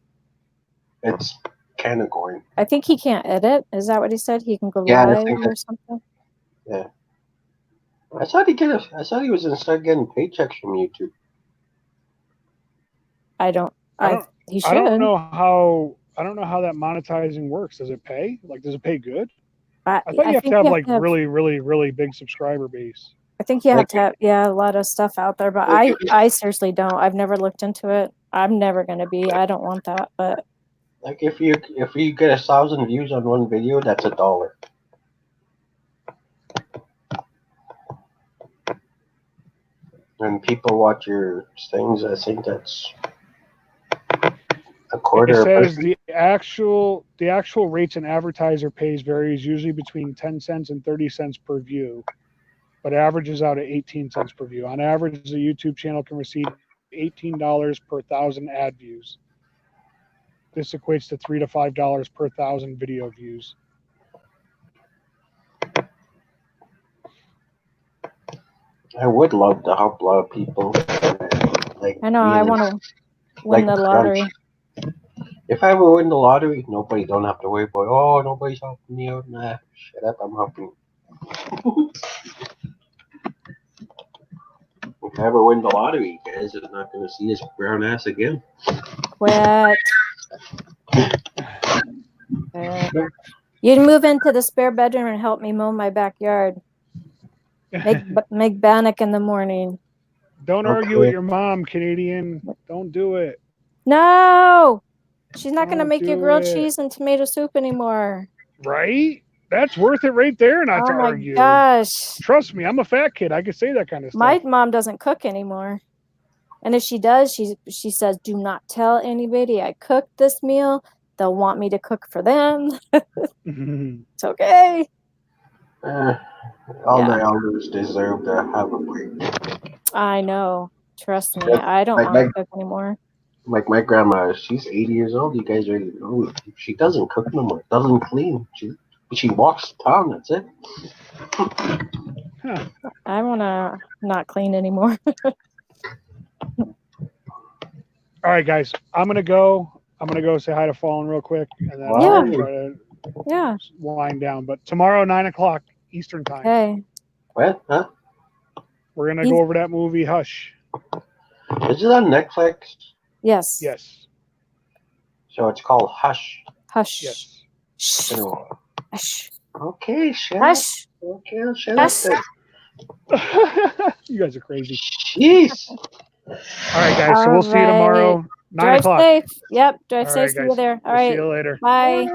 It's kind of going.
I think he can't edit. Is that what he said? He can go
Yeah, I
live
think
or
that-
something?
Yeah. I thought he was gonna start getting paychecks from YouTube.
He should.
I don't know how that monetizing works. Does it pay? Like, does it pay good? I thought you have to have like really, really, really big subscriber base.
I think you have
Like-
to have, a lot of stuff out there, but
Like-
I seriously don't. I've never looked into it. I'm never going to be. I don't want that, but
Like if you get 1,000 views on one video, that's $1. When people watch your things, I think that's a quarter.
It
of
says
a-
the actual rates an advertiser pays varies usually between 10 cents and 30 cents per view, but averages out at 18 cents per view. On average, the YouTube channel can receive $18 per 1,000 ad views. This equates to $3 to $5 per 1,000 video views.
I would love to help a lot of people. Like
I know I
being-
want to win
like
the lottery.
If I ever win the lottery, nobody don't have to worry about. Oh, nobody's helping me out. Nah, shut up. I'm helping. If I ever win the lottery, you guys are not going to see his brown ass again.
What? You'd move into the spare bedroom and help me mow my backyard. Make bannock in the morning.
Don't argue
Okay.
with your mom, Canadian. Don't do it.
No, she's not going to
Don't
make you
do
grilled
it.
cheese and tomato soup anymore.
Right? That's worth it right there not
Oh
to
my
argue.
gosh.
Trust me, I'm a fat kid. I can say that kind of stuff.
My mom doesn't cook anymore. And if she does, she says, do not tell anybody I cooked this meal. They'll want me to cook for them. It's okay.
All the elders deserve to have a break.
I know. Trust me.
Yeah,
I don't
like
want to cook anymore.
Like my grandma, she's 80 years old. You guys already know. She doesn't cook no more. Doesn't clean. She walks the town. That's it.
I want to not clean anymore.
All right, guys. I'm gonna go say hi to Fallen real quick, and then
Yeah.
I'll try to
Yeah.
wind down. But tomorrow, 9:00 Eastern time,
Okay.
What? Huh?
we're gonna
He's-
go over that movie Hush.
Is it on Netflix?
Yes.
Yes.
So it's called Hush.
Hush.
Yes.
Shh.
Hush.
Hush.
Okay, shut
Hush.
up. Okay, I'll shut
Hush.
up.
You guys are crazy.
Jeez.
All right, guys. So we'll see you
All right.
tomorrow, 9
Drive
o'clock.
safe. Yep. Drive
All
safe.
right,
See you
guys.
there. All
We'll see
right.
you later.
Bye.